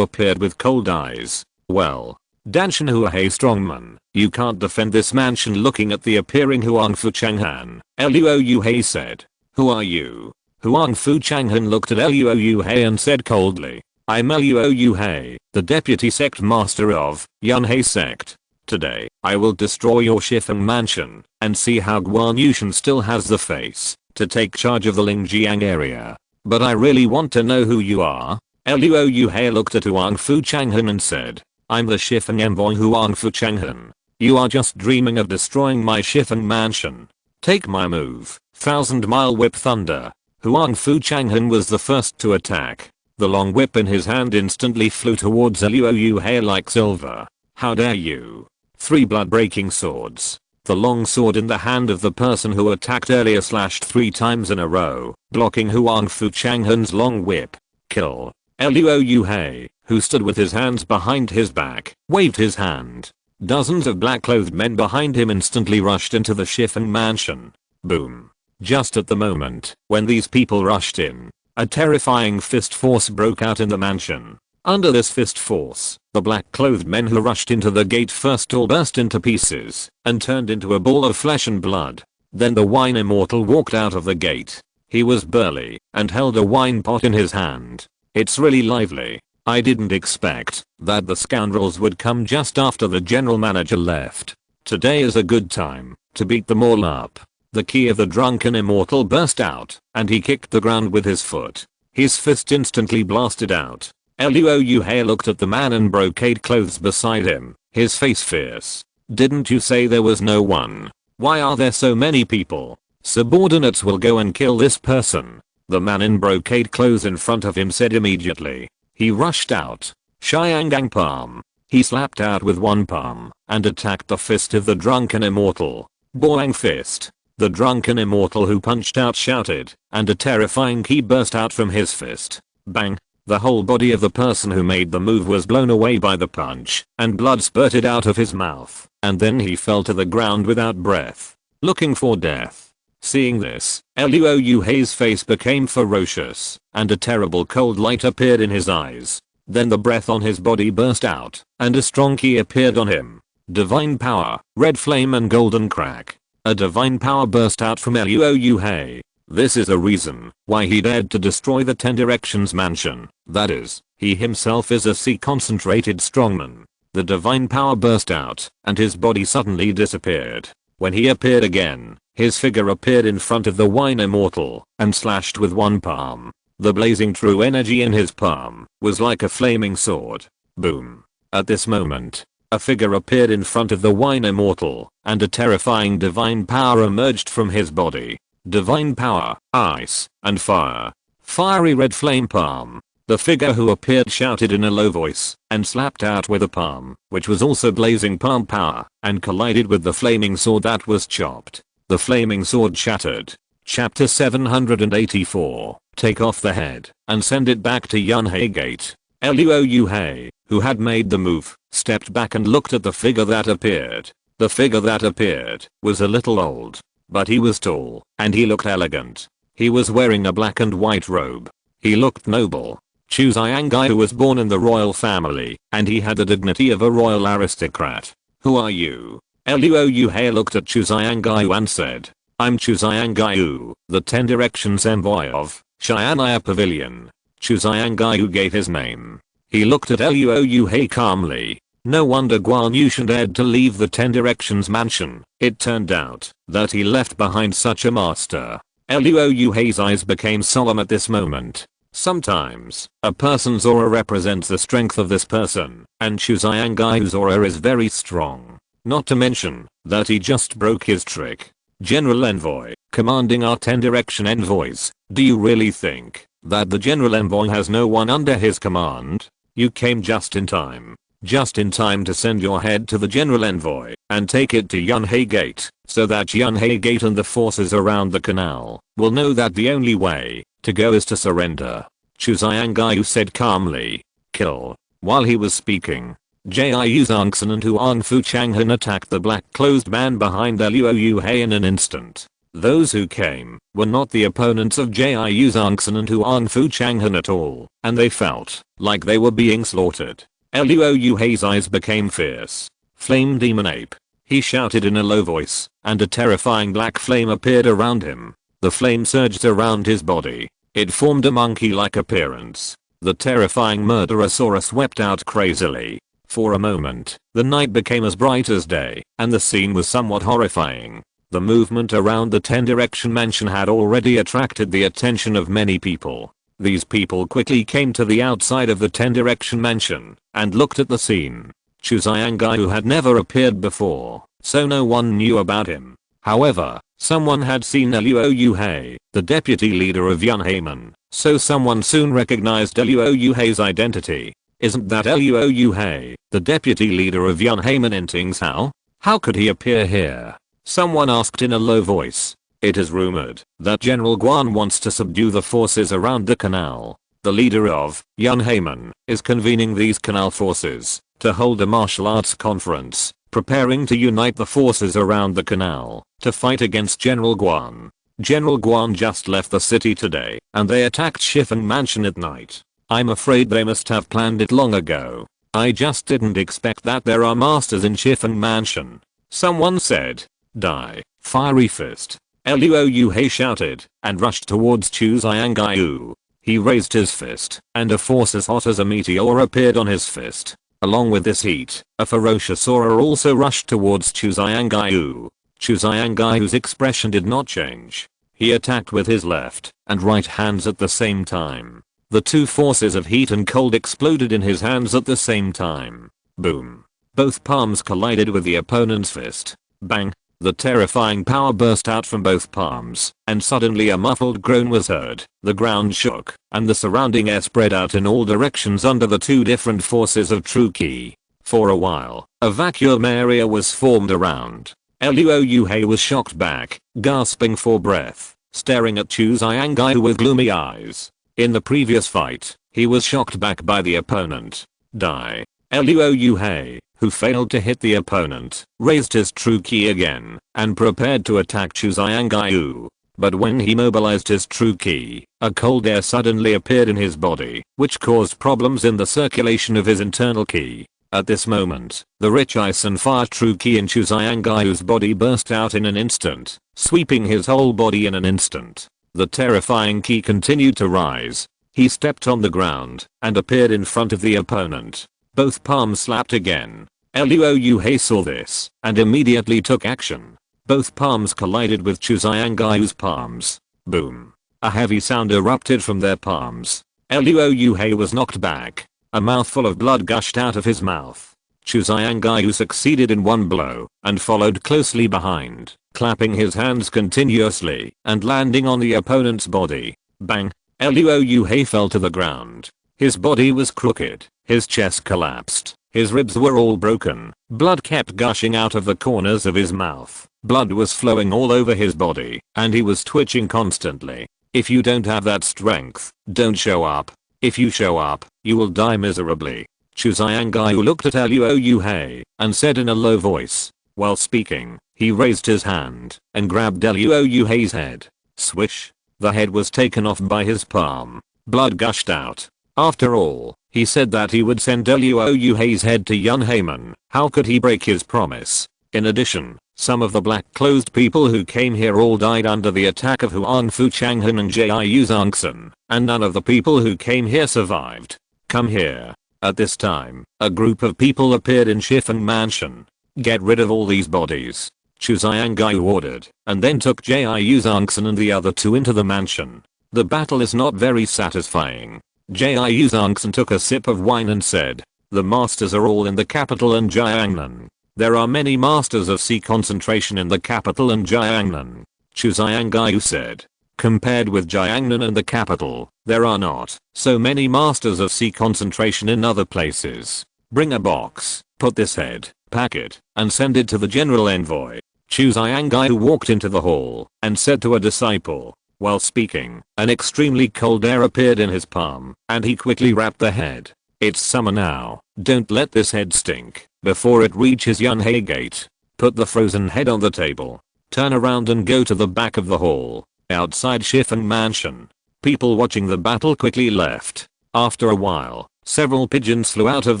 appeared with cold eyes. Well, Danshan Hua Hei strongman, you can't defend this mansion. Looking at the appearing Huang Fu Changhan, Luo Hei said. Who are you? Huang Fu Changhan looked at Luo Hei and said coldly. I'm Luo Hei, the deputy sect master of Yunhei sect. Today, I will destroy your Shifen mansion and see how Guan Yushan still has the face to take charge of the Lingjiang area. But I really want to know who you are. Luo Hei looked at Huang Fu Changhan and said. I'm the Shifen envoy Huang Fu Changhan. You are just dreaming of destroying my Shifen mansion. Take my move, 1,000-mile whip thunder. Huang Fu Changhan was the first to attack. The long whip in his hand instantly flew towards Luo Hei like silver. How dare you? 3 blood-breaking swords. The long sword in the hand of the person who attacked earlier slashed 3 times in a row, blocking Huang Fu Changhan's long whip. Kill. Luo Hei, who stood with his hands behind his back, waved his hand. Dozens of black-clothed men behind him instantly rushed into the Shifen mansion. Boom. Just at the moment when these people rushed in, a terrifying fist force broke out in the mansion. Under this fist force, the black-clothed men who rushed into the gate first all burst into pieces and turned into a ball of flesh and blood. Then the wine immortal walked out of the gate. He was burly and held a wine pot in his hand. It's really lively. I didn't expect that the scoundrels would come just after the general manager left. Today is a good time to beat them all up. The key of the drunken immortal burst out, and he kicked the ground with his foot. His fist instantly blasted out. Luo Hei looked at the man in brocade clothes beside him, his face fierce. Didn't you say there was no one? Why are there so many people? Subordinates will go and kill this person. The man in brocade clothes in front of him said immediately. He rushed out. Xiangang palm. He slapped out with one palm and attacked the fist of the drunken immortal. Boing fist. The drunken immortal who punched out shouted, and a terrifying key burst out from his fist. Bang. The whole body of the person who made the move was blown away by the punch, and blood spurted out of his mouth, and then he fell to the ground without breath, looking for death. Seeing this, Luo Hei's face became ferocious, and a terrible cold light appeared in his eyes. Then the breath on his body burst out, and a strong key appeared on him. Divine power, red flame and golden crack. A divine power burst out from Luo Hei. This is the reason why he dared to destroy the 10 Directions mansion. That is, he himself is a C-concentrated strongman. The divine power burst out, and his body suddenly disappeared. When he appeared again, his figure appeared in front of the wine immortal, and slashed with one palm. The blazing true energy in his palm was like a flaming sword. Boom. At this moment, a figure appeared in front of the wine immortal, and a terrifying divine power emerged from his body. Divine power, ice, and fire. Fiery red flame palm. The figure who appeared shouted in a low voice and slapped out with a palm, which was also blazing palm power, and collided with the flaming sword that was chopped. The flaming sword shattered. Chapter 784. Take off the head and send it back to Yunhei Gate. Luo Hei, who had made the move, stepped back and looked at the figure that appeared. The figure that appeared was a little old, but he was tall, and he looked elegant. He was wearing a black and white robe. He looked noble. Chu Xiangai was born in the royal family, and he had the dignity of a royal aristocrat. Who are you? Luo Hei looked at Chu Xiangai and said, I'm Chu Xiangai, the 10 Directions envoy of Xianaya Pavilion. Chu Xiangai gave his name. He looked at Luo Hei calmly. No wonder Guan Yushan dared to leave the 10 Directions mansion. It turned out that he left behind such a master. Luo Hei's eyes became solemn at this moment. Sometimes, a person's aura represents the strength of this person, and Chu Xiangai's aura is very strong. Not to mention that he just broke his trick. General Envoy, commanding our 10 Direction envoys, do you really think that the General Envoy has no one under his command? You came just in time. Just in time to send your head to the General Envoy and take it to Yunhei Gate, so that Yunhei Gate and the forces around the canal will know that the only way to go is to surrender. Chu Xiangai said calmly. Kill. While he was speaking, Jiu Zongxin and Huang Fu Changhan attacked the black-clothed man behind Luo Hei in an instant. Those who came were not the opponents of Jiu Zongxin and Huang Fu Changhan at all, and they felt like they were being slaughtered. Luo Hei's eyes became fierce. Flame demon ape. He shouted in a low voice, and a terrifying black flame appeared around him. The flame surged around his body. It formed a monkey-like appearance. The terrifying murderer swept out crazily. For a moment, the night became as bright as day, and the scene was somewhat horrifying. The movement around the 10 Direction mansion had already attracted the attention of many people. These people quickly came to the outside of the 10 Direction mansion and looked at the scene. Chu Xiangai had never appeared before, so no one knew about him. However, someone had seen Luo Hei, the deputy leader of Yunheiman, so someone soon recognized Luo Hei's identity. Isn't that Luo Hei, the deputy leader of Yunheiman in Tingzhou? How could he appear here? Someone asked in a low voice. It is rumored that General Guan wants to subdue the forces around the canal. The leader of Yunheiman is convening these canal forces to hold a martial arts conference, preparing to unite the forces around the canal to fight against General Guan. General Guan just left the city today, and they attacked Shifeng Mansion at night. I'm afraid they must have planned it long ago. I just didn't expect that there are masters in Shifeng Mansion. Someone said. Die, fiery fist. Luo Hei shouted and rushed towards Chu Xiangai. He raised his fist, and a force as hot as a meteor appeared on his fist. Along with this heat, a ferocious aura also rushed towards Chu Xiangai. Chu Xiangai's expression did not change. He attacked with his left and right hands at the same time. The two forces of heat and cold exploded in his hands at the same time. Boom. Both palms collided with the opponent's fist. Bang. The terrifying power burst out from both palms, and suddenly a muffled groan was heard. The ground shook, and the surrounding air spread out in all directions under the two different forces of true ki. For a while, a vacuum area was formed around. Luo Hei was shocked back, gasping for breath, staring at Chu Xiangai with gloomy eyes. In the previous fight, he was shocked back by the opponent. Die. Luo Hei, who failed to hit the opponent, raised his true ki again and prepared to attack Chu Xiangai. But when he mobilized his true ki, a cold air suddenly appeared in his body, which caused problems in the circulation of his internal ki. At this moment, the rich ice and fire true ki in Chu Xiangai's body burst out in an instant, sweeping his whole body in an instant. The terrifying ki continued to rise. He stepped on the ground and appeared in front of the opponent. Both palms slapped again. Luo Hei saw this and immediately took action. Both palms collided with Chu Xiangai's palms. Boom. A heavy sound erupted from their palms. Luo Hei was knocked back. A mouthful of blood gushed out of his mouth. Chu Xiangai succeeded in one blow and followed closely behind, clapping his hands continuously and landing on the opponent's body. Bang. Luo Hei fell to the ground. His body was crooked, his chest collapsed, his ribs were all broken, blood kept gushing out of the corners of his mouth, blood was flowing all over his body, and he was twitching constantly. If you don't have that strength, don't show up. If you show up, you will die miserably. Chu Xiangai looked at Luo Yuhei and said in a low voice. While speaking, he raised his hand and grabbed Luo Yuhei's head. Swish. The head was taken off by his palm. Blood gushed out. After all, he said that he would send Luo Yuhei's head to Yun Heyman. How could he break his promise? In addition, some of the black-clothed people who came here all died under the attack of Huang Fu Changhan and Jiu Zhangsun, and none of the people who came here survived. Come here. At this time, a group of people appeared in Shifeng Mansion. Get rid of all these bodies. Chu Xiangai ordered, and then took Jiu Zhangsun and the other two into the mansion. The battle is not very satisfying. Jiu Zhangsun took a sip of wine and said, the masters are all in the capital and Jiangnan. There are many masters of sea concentration in the capital and Jiangnan. Chu Xiangai said. Compared with Jiangnan and the capital, there are not so many masters of sea concentration in other places. Bring a box, put this head, pack it, and send it to the general envoy. Chu Xiangai walked into the hall and said to a disciple. While speaking, an extremely cold air appeared in his palm, and he quickly wrapped the head. It's summer now, don't let this head stink before it reaches Yunhei Gate. Put the frozen head on the table. Turn around and go to the back of the hall, outside Shifeng Mansion. People watching the battle quickly left. After a while, several pigeons flew out of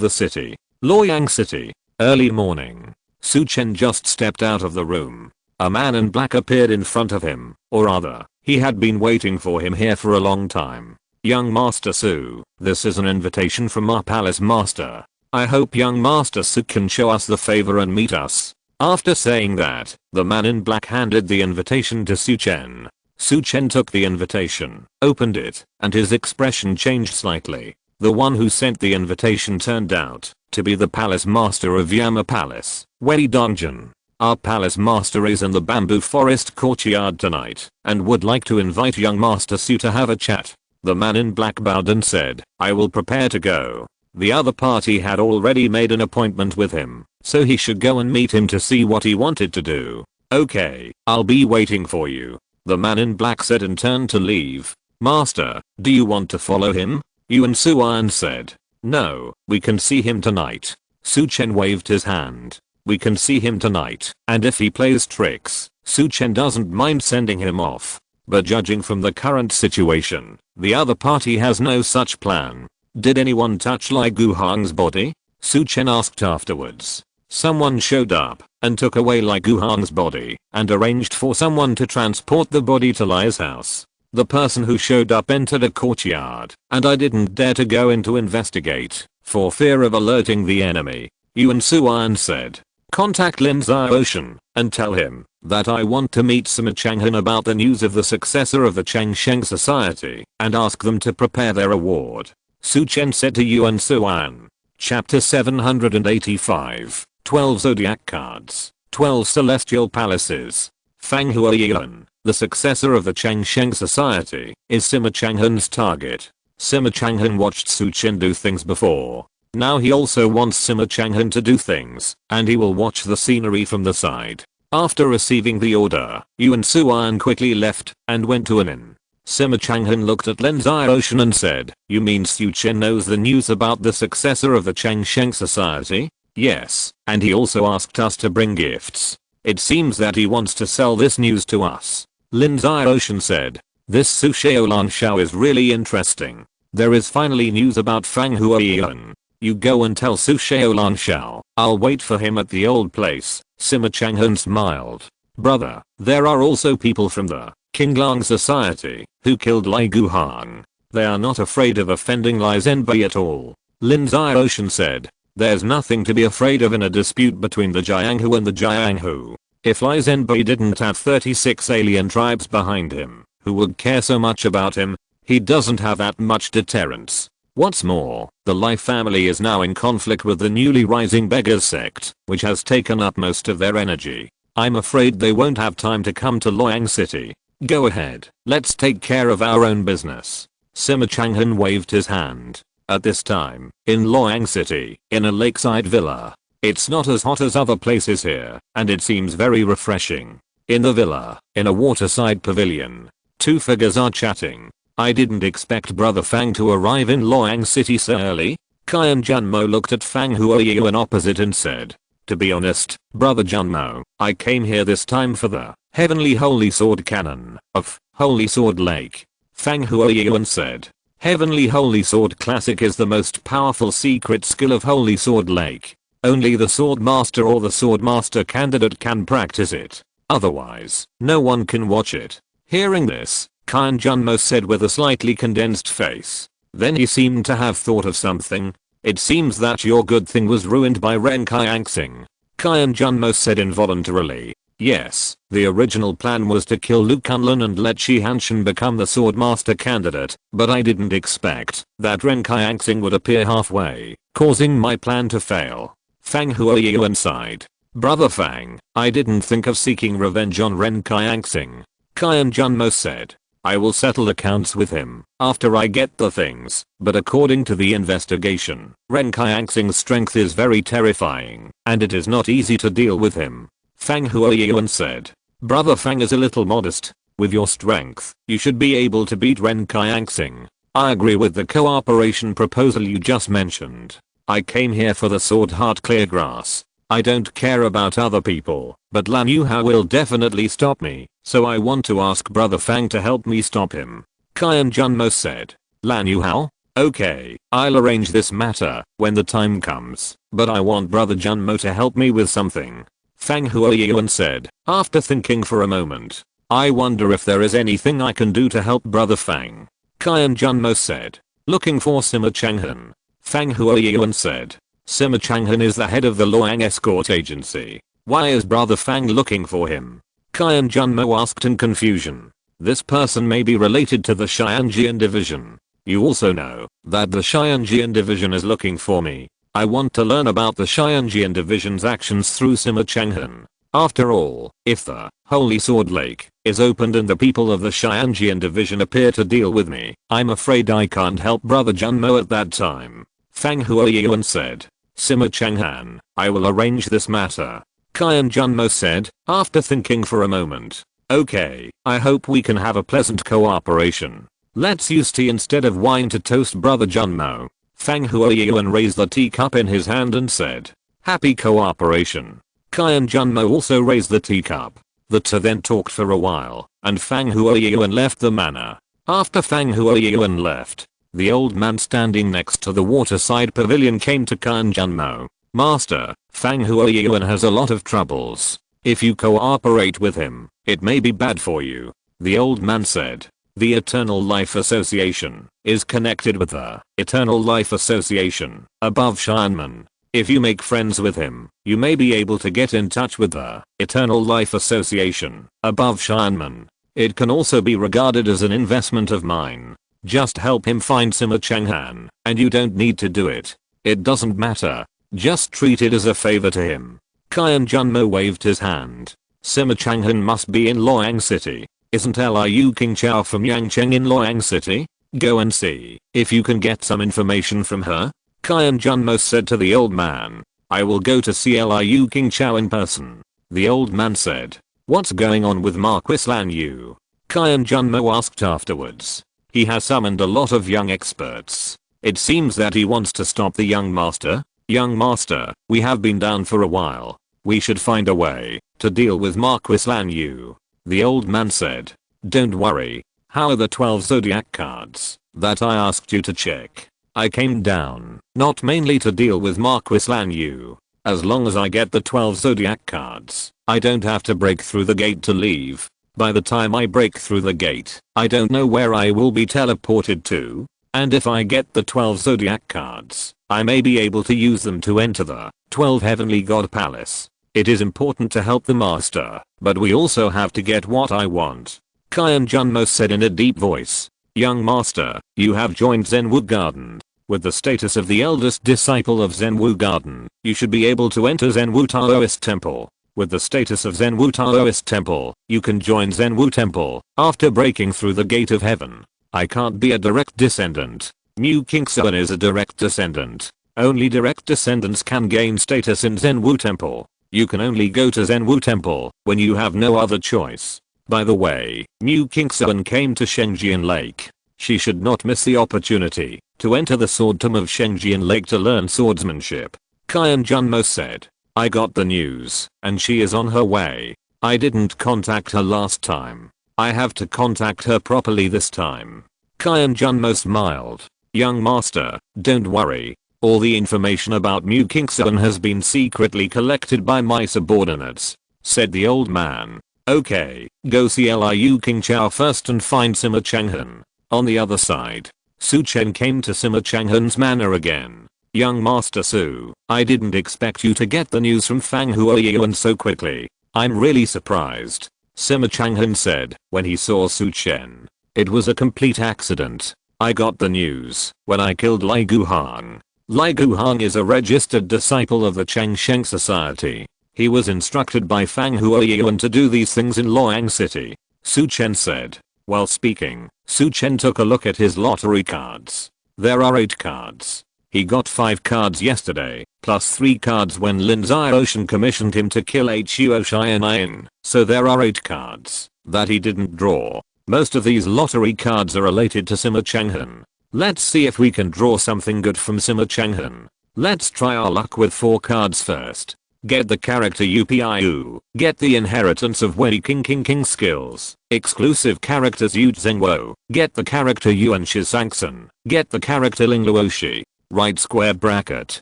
the city. Luoyang City. Early morning. Su Chen just stepped out of the room. A man in black appeared in front of him, or rather, he had been waiting for him here for a long time. Young Master Su, this is an invitation from our palace master. I hope young Master Su can show us the favor and meet us. After saying that, the man in black handed the invitation to Su Chen. Su Chen took the invitation, opened it, and his expression changed slightly. The one who sent the invitation turned out to be the palace master of Yama Palace, Wei Dongjin. Our palace master is in the bamboo forest courtyard tonight and would like to invite young Master Su to have a chat. The man in black bowed and said, I will prepare to go. The other party had already made an appointment with him, so he should go and meet him to see what he wanted to do. Okay, I'll be waiting for you. The man in black said and turned to leave. Master, do you want to follow him? Yuan Suan said. No, we can see him tonight. Su Chen waved his hand. We can see him tonight, and if he plays tricks, Su Chen doesn't mind sending him off. But judging from the current situation, the other party has no such plan. Did anyone touch Lai Guhang's body? Su Chen asked afterwards. Someone showed up and took away Lai Guhang's body and arranged for someone to transport the body to Lai's house. The person who showed up entered a courtyard, and I didn't dare to go in to investigate, for fear of alerting the enemy. Yuan Suan said. Contact Lin Xiaoshan and tell him that I want to meet Sima Changhan about the news of the successor of the Changsheng Society and ask them to prepare their award. Su Chen said to Yuan Suan. Chapter 785, 12 Zodiac Cards, 12 Celestial Palaces. Fang Huayan, the successor of the Changsheng Society, is Sima Changhan's target. Sima Changhan watched Su Chen do things before. Now he also wants Sima Changhan to do things, and he will watch the scenery from the side. After receiving the order, Yuan Suan quickly left and went to an inn. Sima Changhan looked at Lin Xiaoshan and said, you mean Su Chen knows the news about the successor of the Changsheng Society? Yes, and he also asked us to bring gifts. It seems that he wants to sell this news to us. Lin Xiaoshan said, this Su Shaolan Shao is really interesting. There is finally news about Fang Huayan. You go and tell Su Shaolan Shao, I'll wait for him at the old place. Sima Changhan smiled. Brother, there are also people from the Qinglang Society who killed Lai Guhang. They are not afraid of offending Lai Zhenbai at all. Lin Xiaoshan said, there's nothing to be afraid of in a dispute between the Jianghu and the Jianghu. If Lai Zhenbai didn't have 36 alien tribes behind him, who would care so much about him? He doesn't have that much deterrence. What's more, the Lai family is now in conflict with the newly rising beggars sect, which has taken up most of their energy. I'm afraid they won't have time to come to Luoyang City. Go ahead, let's take care of our own business. Sima Changhan waved his hand. At this time, in Loyang City, in a lakeside villa. It's not as hot as other places here, and it seems very refreshing. In the villa, in a waterside pavilion, two figures are chatting. I didn't expect Brother Fang to arrive in Loyang City so early. Kai and Junmo looked at Fang Huoyuan opposite and said, to be honest, Brother Junmo, I came here this time for the Heavenly Holy Sword Cannon of Holy Sword Lake. Fang Huoyuan said, Heavenly Holy Sword Classic is the most powerful secret skill of Holy Sword Lake. Only the Sword Master or the Sword Master candidate can practice it. Otherwise, no one can watch it. Hearing this, Kai and Junmo said with a slightly condensed face. Then he seemed to have thought of something. It seems that your good thing was ruined by Ren Kaiaxing. Kai and Junmo said involuntarily. Yes, the original plan was to kill Lu Kunlun and let Shi Hanshan become the Swordmaster candidate, but I didn't expect that Ren Kaiaxing would appear halfway, causing my plan to fail. Fang Huoyuan sighed. Brother Fang, I didn't think of seeking revenge on Ren Kaiaxing. Kai and Junmo said. I will settle accounts with him after I get the things, but according to the investigation, Ren Kaiaxing's strength is very terrifying, and it is not easy to deal with him. Fang Huoyuan said. Brother Fang is a little modest. With your strength, you should be able to beat Ren Kaiaxing. I agree with the cooperation proposal you just mentioned. I came here for the Sword Heart Cleargrass. I don't care about other people, but Lan Yuhao will definitely stop me, so I want to ask Brother Fang to help me stop him. Kai and Junmo said. Lan Yuhao? Okay, I'll arrange this matter when the time comes, but I want Brother Junmo to help me with something. Fang Huoyuan said, after thinking for a moment. I wonder if there is anything I can do to help Brother Fang. Kai and Junmo said. Looking for Sima Changhan. Fang Huoyuan said. Sima Changhan is the head of the Loyang Escort Agency. Why is Brother Fang looking for him? Kai and Junmo asked in confusion. This person may be related to the Xianjian division. You also know that the Xianjian division is looking for me. I want to learn about the Xianjian division's actions through Sima Changhan. After all, if the Holy Sword Lake is opened and the people of the Xianjian division appear to deal with me, I'm afraid I can't help Brother Junmo at that time. Fang Huoyuan said. Sima Changhan, I will arrange this matter. Kai and Junmo said, after thinking for a moment. Okay, I hope we can have a pleasant cooperation. Let's use tea instead of wine to toast Brother Junmo. Fang Huoyuan raised the teacup in his hand and said, happy cooperation. Kai and Junmo also raised the teacup. The two then talked for a while, and Fang Huoyuan left the manor. After Fang Huoyuan left, the old man standing next to the waterside pavilion came to Kai and Junmo. Master, Fang Huoyuan has a lot of troubles. If you cooperate with him, it may be bad for you. The old man said. The Eternal Life Association is connected with the Eternal Life Association above Xianmen. If you make friends with him, you may be able to get in touch with the Eternal Life Association above Xianmen. It can also be regarded as an investment of mine. Just help him find Sima Changhan, and you don't need to do it. It doesn't matter. Just treat it as a favor to him. Kai and Junmo waved his hand. Sima Changhan must be in Loyang City. Isn't Liu Qingchao from Yangcheng in Loyang City? Go and see if you can get some information from her. Kai and Junmo said to the old man. I will go to see Liu Qingchao in person. The old man said. What's going on with Marquis Lan Yu? Kai and Junmo asked afterwards. He has summoned a lot of young experts. It seems that he wants to stop the young master. Young master, we have been down for a while. We should find a way to deal with Marquis Lan Yu. The old man said. Don't worry. How are the 12 zodiac cards that I asked you to check? I came down, not mainly to deal with Marquis Lan Yu. As long as I get the 12 zodiac cards, I don't have to break through the gate to leave. By the time I break through the gate, I don't know where I will be teleported to. And if I get the 12 zodiac cards, I may be able to use them to enter the 12 Heavenly God Palace. It is important to help the master, but we also have to get what I want. Kai and Junmo said in a deep voice. Young master, you have joined Zenwu Garden. With the status of the eldest disciple of Zenwu Garden, you should be able to enter Zenwu Taoist Temple. With the status of Zenwu Taoist Temple, you can join Zenwu Temple after breaking through the gate of heaven. I can't be a direct descendant. Mu Kingsuan is a direct descendant. Only direct descendants can gain status in Zenwu Temple. You can only go to Zenwu Temple when you have no other choice. By the way, Mu Kingsuan came to Shengjian Lake. She should not miss the opportunity to enter the sword tomb of Shengjian Lake to learn swordsmanship. Qian Junmo said. I got the news, and she is on her way. I didn't contact her last time. I have to contact her properly this time. Qian Junmo smiled. Young master, don't worry. All the information about Mu Kingsuan has been secretly collected by my subordinates, said the old man. Okay, go see Liu Qingchao first and find Sima Changhan. On the other side, Su Chen came to Sima Changhan's manor again. Young Master Su, I didn't expect you to get the news from Fang Huoyuan so quickly. I'm really surprised, Sima Changhan said when he saw Su Chen. It was a complete accident. I got the news when I killed Lai Guhang. Lai Guhang is a registered disciple of the Changsheng Society. He was instructed by Fang Huoyuan to do these things in Luoyang City, Su Chen said. While speaking, Su Chen took a look at his lottery cards. There are 8 cards. He got 5 cards yesterday, plus 3 cards when Lin Zioshan commissioned him to kill Huo Xianyin, so there are 8 cards that he didn't draw. Most of these lottery cards are related to Sima Changhan. Let's see if we can draw something good from Sima Changhan. Let's try our luck with 4 cards first. Get the character Upiu. Get the inheritance of Wei King skills. Exclusive characters Yu Zhengwo. Get the character Yuan Shizangsen. Get the character Ling Luoshi. Right square bracket.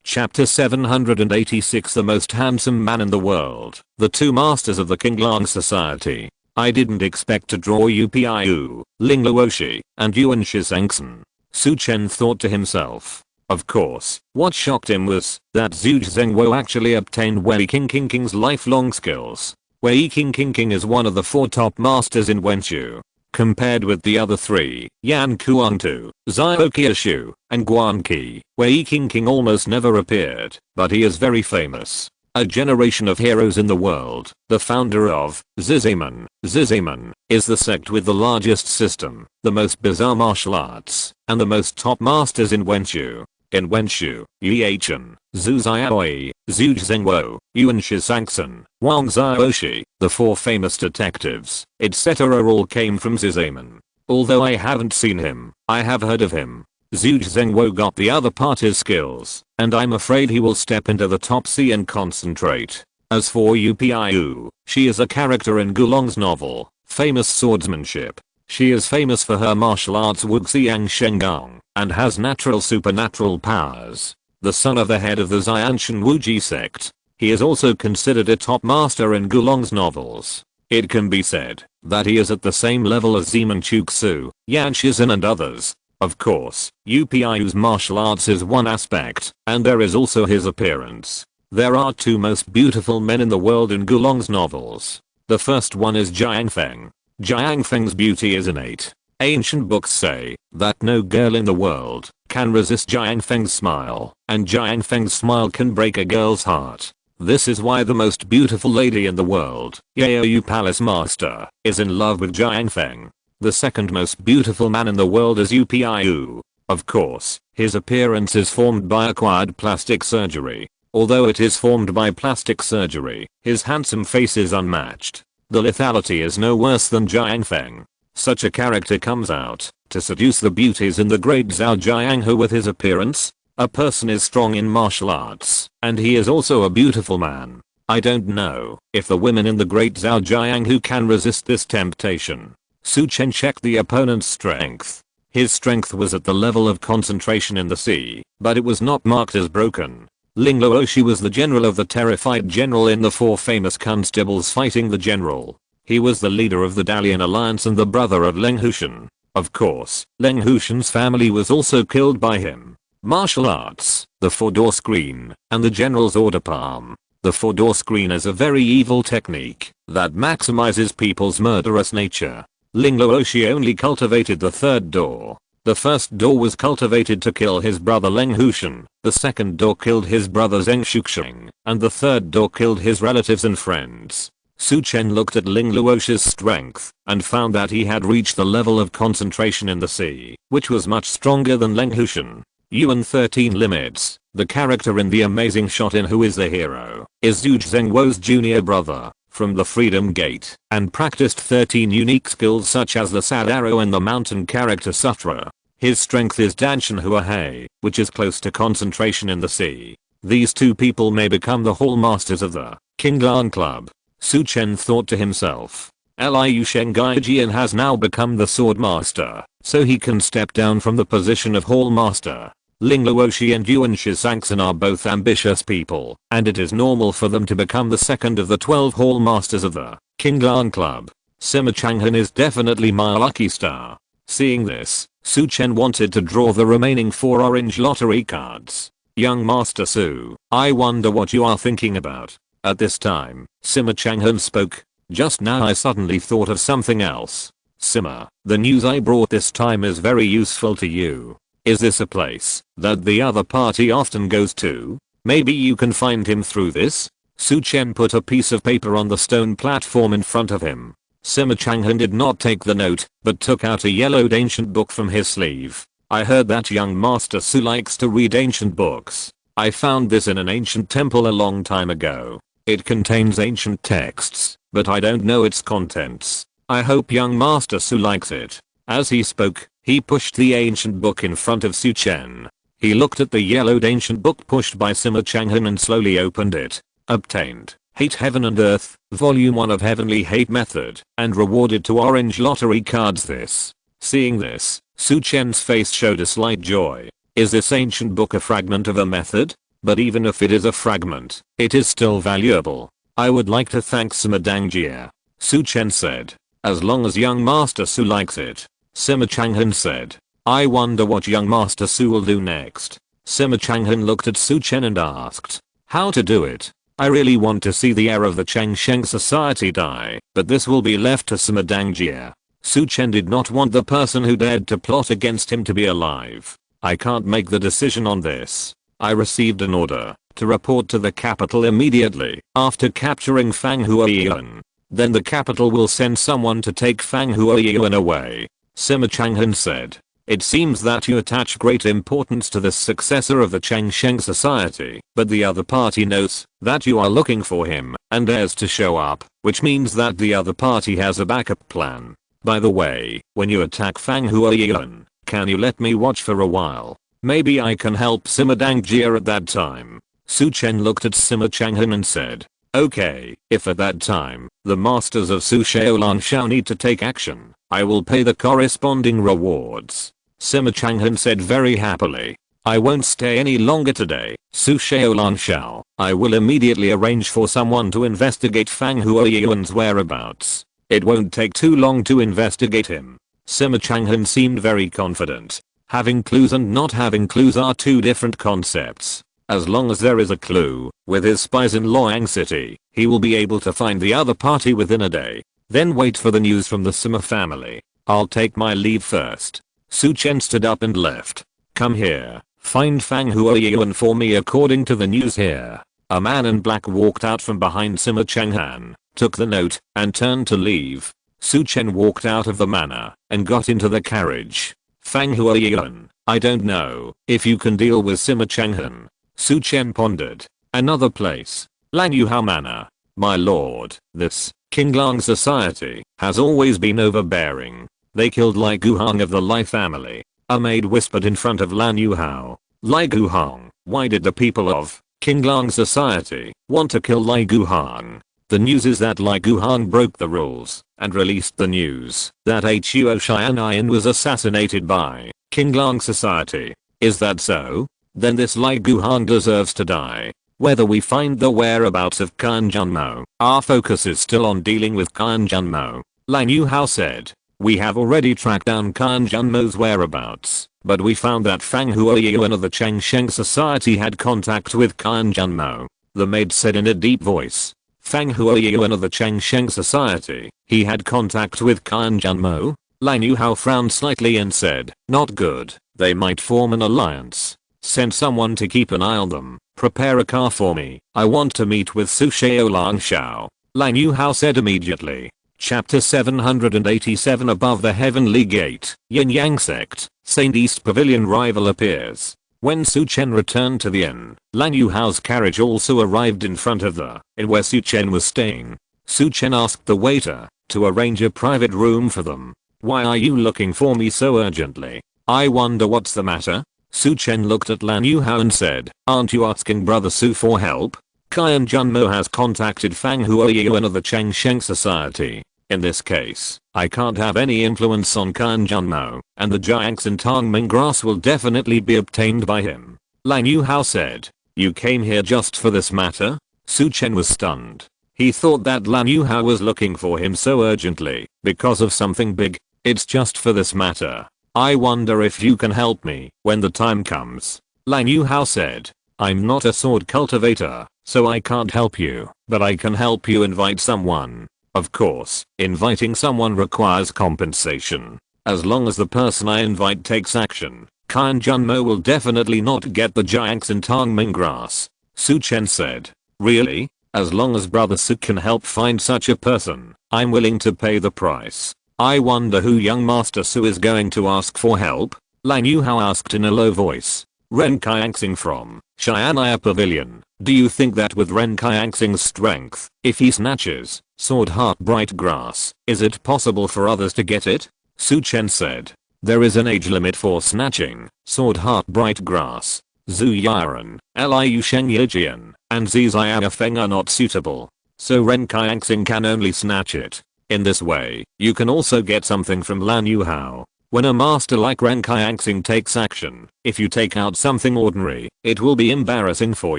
Chapter 786 The most handsome man in the world. The 2 masters of the Qinglang Society. I didn't expect to draw Upiu, Ling Luoshi, and Yuan Shizangsen. Su Chen thought to himself. Of course, what shocked him was that Zhu Zhengwo actually obtained Wei Qing's lifelong skills. Wei Qing is one of the 4 top masters in Wenshu. Compared with the other 3, Yan Kuangtu, Zhao Qiushu, and Guan Qi, Wei Qing almost never appeared, but he is very famous. A generation of heroes in the world, the founder of Zizeman. Zizeman is the sect with the largest system, the most bizarre martial arts, and the most top masters in Wenshu. In Wenshu, Yi Chen, Zhu Xiaoi, Zhu Zhengwo, Yuan Shizangsen, Wang Xiaoshi, the 4 famous detectives, etc. all came from Zizeman. Although I haven't seen him, I have heard of him. Zhu Zhengwo got the other party's skills, and I'm afraid he will step into the top C and concentrate. As for Upiu, she is a character in Gulong's novel, Famous Swordsmanship. She is famous for her martial arts Wuxiang Shengang, and has natural supernatural powers. The son of the head of the Xianshan Wuji sect, he is also considered a top master in Gulong's novels. It can be said that he is at the same level as Zeman Chuksu, Yan Shizan and others. Of course, Upiu's martial arts is one aspect, and there is also his appearance. There are 2 most beautiful men in the world in Gulong's novels. The first one is Jiang Feng. Jiang Feng's beauty is innate. Ancient books say that no girl in the world can resist Jiang Feng's smile, and Jiang Feng's smile can break a girl's heart. This is why the most beautiful lady in the world, Yaoyu Palace Master, is in love with Jiang Feng. The second most beautiful man in the world is Upiu. Of course, his appearance is formed by acquired plastic surgery. Although it is formed by plastic surgery, his handsome face is unmatched. The lethality is no worse than Jiang Feng. Such a character comes out to seduce the beauties in the great Zhao Jianghu with his appearance. A person is strong in martial arts, and he is also a beautiful man. I don't know if the women in the great Zhao Jianghu can resist this temptation. Su Chen checked the opponent's strength. His strength was at the level of concentration in the sea, but it was not marked as broken. Ling Luoshi was the general of the terrified general in the 4 famous constables fighting the general. He was the leader of the Dalian alliance and the brother of Leng Hushan. Of course, Leng Hushan's family was also killed by him. Martial arts, the 4-door screen, and the general's order palm. The 4-door screen is a very evil technique that maximizes people's murderous nature. Ling Luoshi only cultivated the 3rd door. The 1st door was cultivated to kill his brother Leng Hushan, the 2nd door killed his brother Zheng Shuxing, and the 3rd door killed his relatives and friends. Su Chen looked at Ling Luoxi's strength and found that he had reached the level of concentration in the sea, which was much stronger than Leng Hushan. Yuan 13 limits. The character in The Amazing Shot in Who is the Hero is Zhu Zhengwo's junior brother from the Freedom Gate and practiced 13 unique skills such as the Sad Arrow and the Mountain Character Sutra. His strength is Danshan Huahei, which is close to concentration in the sea. These two people may become the Hall Masters of the Qinglang Club. Su Chen thought to himself. Liu Shengaijian has now become the Sword Master, so he can step down from the position of Hall Master. Ling Luoxi and Yuan Shizangxin are both ambitious people, and it is normal for them to become the second of the 12 Hall Masters of the Qinglang Club. Sima Changhan is definitely my lucky star. Seeing this, Su Chen wanted to draw the remaining 4 orange lottery cards. Young Master Su, I wonder what you are thinking about. At this time, Sima Changhan spoke. Just now I suddenly thought of something else. Sima, the news I brought this time is very useful to you. Is this a place that the other party often goes to? Maybe you can find him through this? Su Chen put a piece of paper on the stone platform in front of him. Sima Changhan did not take the note, but took out a yellowed ancient book from his sleeve. I heard that young Master Su likes to read ancient books. I found this in an ancient temple a long time ago. It contains ancient texts, but I don't know its contents. I hope young Master Su likes it. As he spoke, he pushed the ancient book in front of Su Chen. He looked at the yellowed ancient book pushed by Sima Changhan and slowly opened it. Obtained. Hate Heaven and Earth, Volume 1 of Heavenly Hate Method, and rewarded 2 orange lottery cards this. Seeing this, Su Chen's face showed a slight joy. Is this ancient book a fragment of a method? But even if it is a fragment, it is still valuable. I would like to thank Sima Dangjie. Su Chen said. As long as young Master Su likes it. Sima Changhan said. I wonder what young Master Su will do next. Sima Changhan looked at Su Chen and asked. How to do it? I really want to see the heir of the Changsheng society die, but this will be left to Sima Dangjie. Su Chen did not want the person who dared to plot against him to be alive. I can't make the decision on this. I received an order to report to the capital immediately after capturing Fang Huaiyuan. Then the capital will send someone to take Fang Huaiyuan away. Sima Changhan said. It seems that you attach great importance to the successor of the Changsheng society, but the other party knows that you are looking for him and dares to show up, which means that the other party has a backup plan. By the way, when you attack Fang Huaiyuan, can you let me watch for a while? Maybe I can help Sima Dangjie at that time. Su Chen looked at Sima Changhan and said. Okay, if at that time, the masters of Su Shaolan shall need to take action, I will pay the corresponding rewards. Sima Changhan said very happily. I won't stay any longer today, Su Shaolan shall. I will immediately arrange for someone to investigate Fang Huaiyuan's whereabouts. It won't take too long to investigate him. Sima Changhan seemed very confident. Having clues and not having clues are two different concepts. As long as there is a clue, with his spies in Luoyang City, he will be able to find the other party within a day. Then wait for the news from the Sima family. I'll take my leave first. Su Chen stood up and left. Come here, find Fang Huaiyuan for me according to the news here. A man in black walked out from behind Sima Changhan, took the note, and turned to leave. Su Chen walked out of the manor, and got into the carriage. Fang Huaiyuan, I don't know if you can deal with Sima Changhan. Su Chen pondered. Another place. Lang Yuhao Manor. My lord, this Qinglang society has always been overbearing. They killed Lai Guhang of the Lai family. A maid whispered in front of Lan Yuhao. Lai Guhang, why did the people of Qinglang society want to kill Lai Guhang? The news is that Lai Guhang broke the rules and released the news that Huo Xianayan was assassinated by Qinglang society. Is that so? Then this Lai Guhang deserves to die. Whether we find the whereabouts of Kan Junmo, our focus is still on dealing with Kan Junmo. Lan Yuhao said. We have already tracked down Kan Junmo's whereabouts, but we found that Fang Huaiyuan of the Changsheng society had contact with Kan Junmo. The maid said in a deep voice. Fang Huaiyuan of the Changsheng society, he had contact with Kan Junmo? Lan Yuhao frowned slightly and said, not good, they might form an alliance. Send someone to keep an eye on them. Prepare a car for me. I want to meet with Su Shaolang Shao. Lang Yuhao said immediately. Chapter 787 Above the Heavenly Gate, Yin Yang Sect, Saint East Pavilion rival appears. When Su Chen returned to the inn, Lang Yuhao's carriage also arrived in front of the inn where Su Chen was staying. Su Chen asked the waiter to arrange a private room for them. Why are you looking for me so urgently? I wonder what's the matter? Su Chen looked at Lang Yuhao and said, aren't you asking Brother Su for help? Qian Junmo has contacted Fang Huoyuan of the Changsheng Society. In this case, I can't have any influence on Qian Junmo, and the Jiangxin Tongming grass will definitely be obtained by him. Lang Yuhao said, you came here just for this matter? Su Chen was stunned. He thought that Lang Yuhao was looking for him so urgently, because of something big. It's just for this matter. I wonder if you can help me when the time comes. Lang Yuhao said, I'm not a sword cultivator, so I can't help you, but I can help you invite someone. Of course, inviting someone requires compensation. As long as the person I invite takes action, Qian Junmo will definitely not get the Jiangxin Tongming grass. Su Chen said, really? As long as Brother Su can help find such a person, I'm willing to pay the price. I wonder who young Master Su is going to ask for help? Lang Yuhao asked in a low voice. Ren Qiangxing from Xian'ai Pavilion. Do you think that with Ren Qiangxing's strength, if he snatches Sword Heart Bright Grass, is it possible for others to get it? Su Chen said. There is an age limit for snatching Sword Heart Bright Grass. Zhu Yiren, Liu Sheng Yijian, and Zizai Feng are not suitable. So Ren Qiangxing can only snatch it. In this way, you can also get something from Lang Yuhao. When a master like Ren Qiangxing takes action, if you take out something ordinary, it will be embarrassing for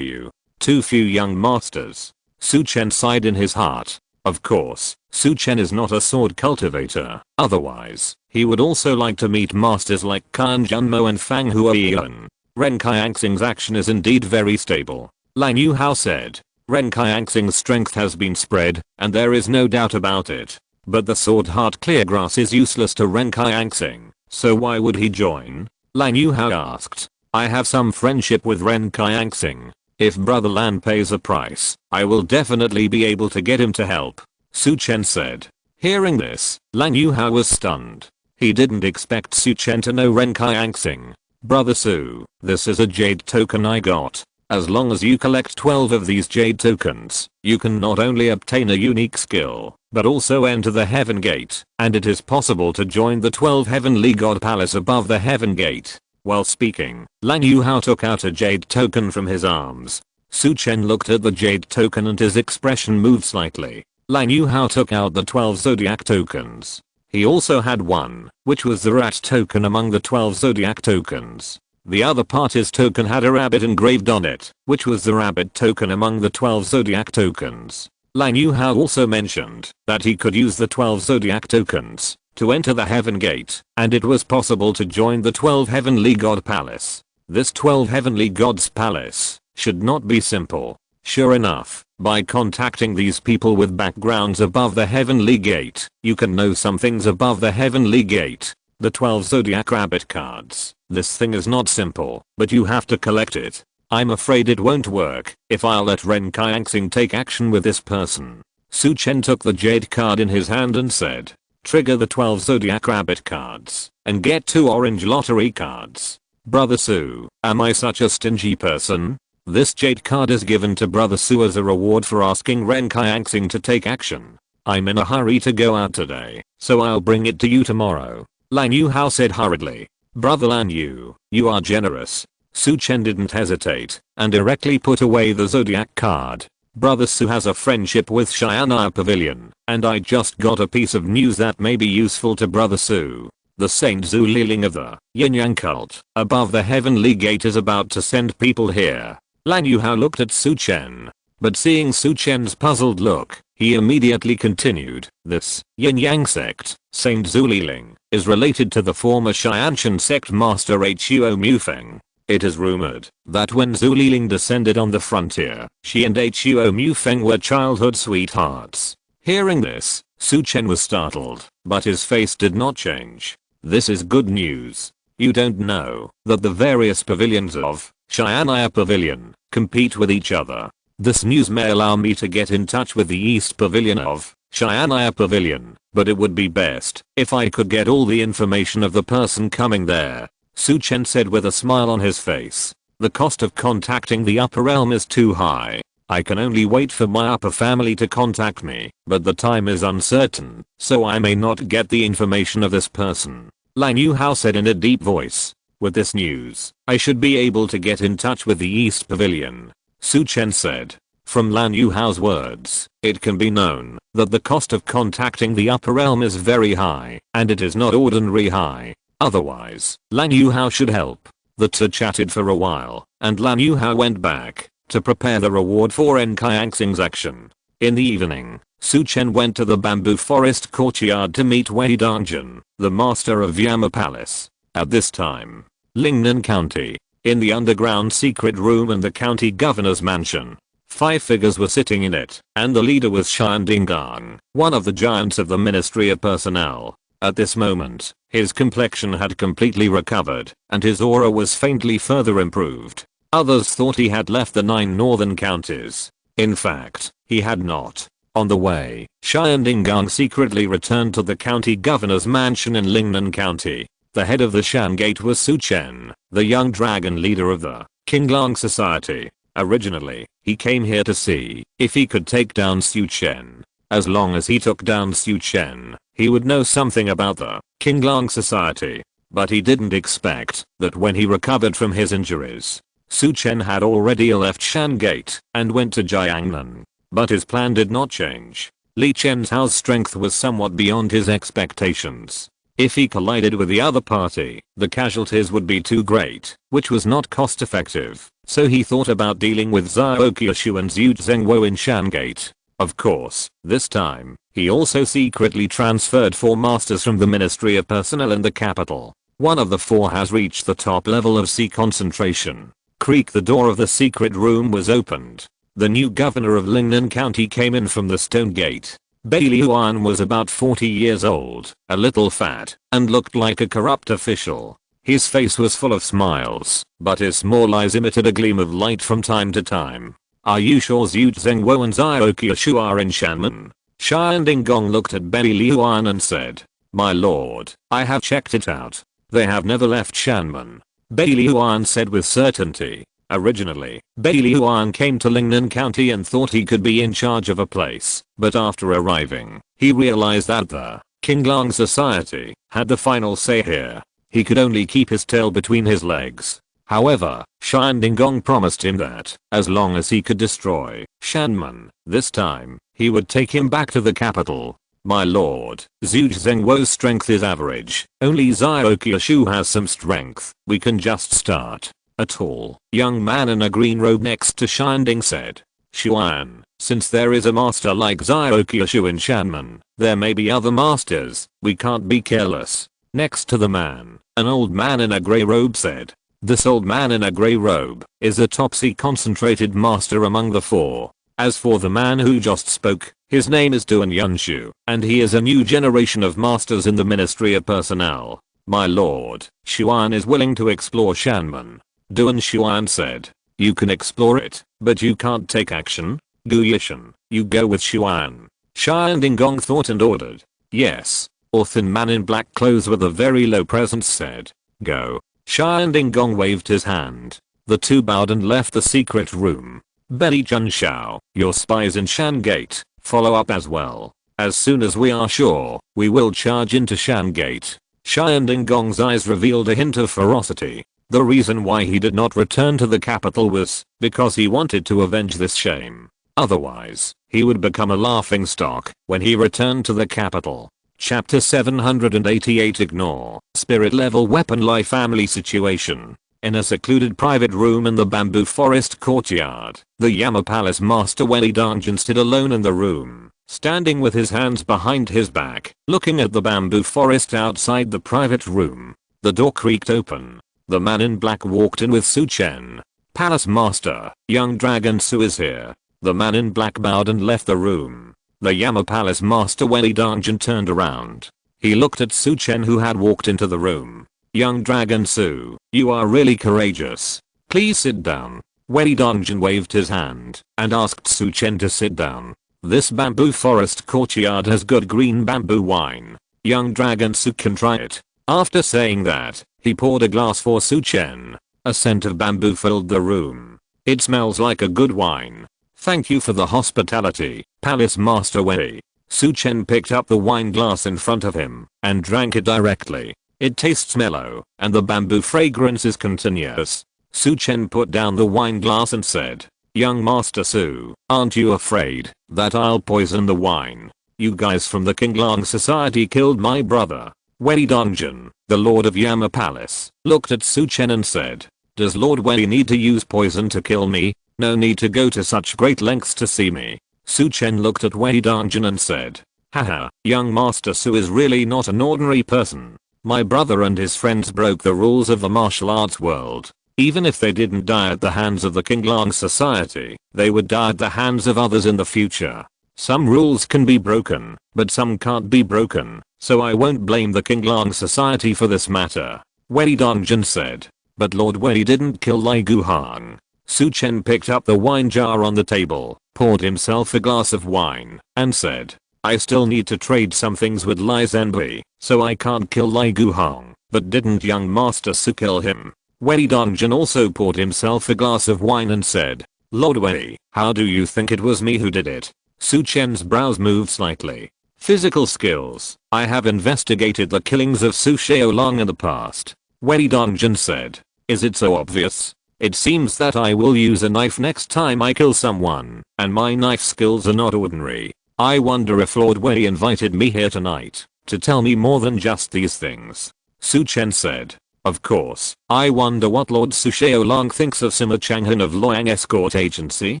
you. Too few young masters. Su Chen sighed in his heart. Of course, Su Chen is not a sword cultivator, otherwise, he would also like to meet masters like Qian Junmo and Fang Huoyuan. Ren Qiangxing's action is indeed very stable. Lang Yuhao said. Ren Qiangxing's strength has been spread, and there is no doubt about it. But the Sword Heart Cleargrass is useless to Ren Qiangxing, so why would he join? Lang Yuhao asked. I have some friendship with Ren Qiangxing. If Brother Lan pays a price, I will definitely be able to get him to help. Su Chen said. Hearing this, Lang Yuhao was stunned. He didn't expect Su Chen to know Ren Qiangxing. Brother Su, this is a jade token I got. As long as you collect 12 of these jade tokens, you can not only obtain a unique skill, but also enter the Heaven Gate, and it is possible to join the 12 Heavenly God Palace above the Heaven Gate. While speaking, Lang Yuhao took out a jade token from his arms. Su Chen looked at the jade token and his expression moved slightly. Lang Yuhao took out the 12 zodiac tokens. He also had one, which was the rat token among the 12 zodiac tokens. The other party's token had a rabbit engraved on it, which was the rabbit token among the 12 zodiac tokens. Lang Yuhao also mentioned that he could use the 12 zodiac tokens to enter the Heaven Gate, and it was possible to join the 12 Heavenly God Palace. This 12 Heavenly Gods Palace should not be simple. Sure enough, by contacting these people with backgrounds above the Heavenly Gate, you can know some things above the Heavenly Gate. The 12 zodiac rabbit cards. This thing is not simple, but you have to collect it. I'm afraid it won't work if I'll let Ren Qiangxing take action with this person. Su Chen took the jade card in his hand and said, trigger the 12 zodiac rabbit cards, and get 2 orange lottery cards. Brother Su, am I such a stingy person? This jade card is given to Brother Su as a reward for asking Ren Qiangxing to take action. I'm in a hurry to go out today, so I'll bring it to you tomorrow. Lang Yuhao said hurriedly. Brother Lan Yu, you are generous. Su Chen didn't hesitate, and directly put away the zodiac card. Brother Su has a friendship with Xian'ai Pavilion, and I just got a piece of news that may be useful to Brother Su. The Saint Zhu Liling of the Yin Yang cult, above the Heavenly Gate is about to send people here. Lang Yuhao looked at Su Chen, but seeing Su Chen's puzzled look, he immediately continued. This Yin Yang sect, Saint Zhu Liling, is related to the former Xiantian sect master Huo Mufeng. It is rumored that when Zhu Liling descended on the frontier, she and Huo Mufeng were childhood sweethearts. Hearing this, Su Chen was startled, but his face did not change. This is good news. You don't know that the various pavilions of Xian'ai Pavilion compete with each other. This news may allow me to get in touch with the East Pavilion of Cheyenne Pavilion, but it would be best if I could get all the information of the person coming there. Su Chen said with a smile on his face. The cost of contacting the upper realm is too high. I can only wait for my upper family to contact me, but the time is uncertain, so I may not get the information of this person. Lan Yuhao said in a deep voice. With this news, I should be able to get in touch with the East Pavilion. Su Chen said. From Lan Yuhao's words, it can be known that the cost of contacting the upper realm is very high, and it is not ordinary high. Otherwise, Lan Yuhao should help. The two chatted for a while, and Lan Yuhao went back to prepare the reward for Enkai action. In the evening, Su Chen went to the bamboo forest courtyard to meet Wei Dongjin, the master of Yama Palace. At this time, Lingnan County, in the underground secret room in the county governor's mansion. 5 figures were sitting in it, and the leader was Shan Dinggong, one of the giants of the Ministry of Personnel. At this moment, his complexion had completely recovered, and his aura was faintly further improved. Others thought he had left the 9 northern counties. In fact, he had not. On the way, Shan Dinggong secretly returned to the county governor's mansion in Lingnan County. The head of the Shan Gate was Su Chen, the young dragon leader of the Qinglong Society. Originally, he came here to see if he could take down Su Chen. As long as he took down Su Chen, he would know something about the Qinglong Society. But he didn't expect that when he recovered from his injuries, Su Chen had already left Shan Gate and went to Jiangnan. But his plan did not change. Li Chenhao's strength was somewhat beyond his expectations. If he collided with the other party, the casualties would be too great, which was not cost effective, so he thought about dealing with Zhao Qiushu and Zhu Zhengwo in Shan Gate. Of course, this time, he also secretly transferred 4 masters from the Ministry of Personnel in the capital. One of the 4 has reached the top level of sea concentration. Creak, the door of the secret room was opened. The new governor of Lingnan County came in from the stone gate. Bei Liuan was about 40 years old, a little fat, and looked like a corrupt official. His face was full of smiles, but his small eyes emitted a gleam of light from time to time. Are you sure Zhu Zhengwo and Zhao Qiushu are in Shanmen? Shan Dinggong looked at Bei Liuan and said, My lord, I have checked it out. They have never left Shanmen. Bei Liuan said with certainty. Originally, Bei Liuan came to Lingnan County and thought he could be in charge of a place, but after arriving, he realized that the Qinglong Society had the final say here. He could only keep his tail between his legs. However, Shan Dinggong promised him that, as long as he could destroy Shanmen, this time, he would take him back to the capital. My lord, Zhu Zhengwo's strength is average. Only Zhao Qiushu has some strength. We can just start. A tall, young man in a green robe next to Shan Ding said. Xuan, since there is a master like Zhao Qiushu in Shanmen, there may be other masters. We can't be careless. Next to the man, an old man in a grey robe said. This old man in a grey robe is a top-sea concentrated master among the 4. As for the man who just spoke, his name is Duan Yunshu, and he is a new generation of masters in the Ministry of Personnel. My lord, Xuan is willing to explore Shanmen. Duan Xuan said. You can explore it, but you can't take action. Gu Yishan, you go with Xuan. Shan Dinggong thought and ordered. Yes. A thin man in black clothes with a very low presence said. Go. Shan Dinggong waved his hand. The 2 bowed and left the secret room. Bei Junshao, your spies in Shan Gate, follow up as well. As soon as we are sure, we will charge into Shan Gate. Shan Dinggong's eyes revealed a hint of ferocity. The reason why he did not return to the capital was because he wanted to avenge this shame. Otherwise, he would become a laughingstock when he returned to the capital. Chapter 788 Ignore Spirit Level Weapon Life Family Situation. In a secluded private room in the bamboo forest courtyard, the Yama Palace Master Wei Dongjin stood alone in the room, standing with his hands behind his back, looking at the bamboo forest outside the private room. The door creaked open. The man in black walked in with Su Chen. Palace Master, young Dragon Su is here. The man in black bowed and left the room. The Yama Palace Master Wei Dongjin turned around. He looked at Su Chen who had walked into the room. Young Dragon Su, you are really courageous. Please sit down. Wei Dongjin waved his hand and asked Su Chen to sit down. This bamboo forest courtyard has good green bamboo wine. Young Dragon Su can try it. After saying that, he poured a glass for Su Chen. A scent of bamboo filled the room. It smells like a good wine. Thank you for the hospitality, Palace Master Wei. Su Chen picked up the wine glass in front of him and drank it directly. It tastes mellow, and the bamboo fragrance is continuous. Su Chen put down the wine glass and said, Young Master Su, aren't you afraid that I'll poison the wine? You guys from the Qinglang Society killed my brother. Wei Dongjin, the Lord of Yama Palace, looked at Su Chen and said, Does Lord Wei need to use poison to kill me? No need to go to such great lengths to see me. Su Chen looked at Wei Dongjin and said, Haha, young Master Su is really not an ordinary person. My brother and his friends broke the rules of the martial arts world. Even if they didn't die at the hands of the Qinglang Society, they would die at the hands of others in the future. Some rules can be broken, but some can't be broken, so I won't blame the Qinglang Society for this matter. Wei Dongjin said. But Lord Wei didn't kill Lai Guhang. Su Chen picked up the wine jar on the table, poured himself a glass of wine, and said, I still need to trade some things with Lai Zhenbei, so I can't kill Lai Guhang, but didn't young Master Su kill him? Wei Dongjin also poured himself a glass of wine and said, Lord Wei, how do you think it was me who did it? Su Chen's brows moved slightly. Physical skills. I have investigated the killings of Su Xiaolong in the past. Wei Dongjin said. Is it so obvious? It seems that I will use a knife next time I kill someone, and my knife skills are not ordinary. I wonder if Lord Wei invited me here tonight to tell me more than just these things. Su Chen said. Of course, I wonder what Lord Su Xiaolong thinks of Sima Changhan of Luoyang Escort Agency.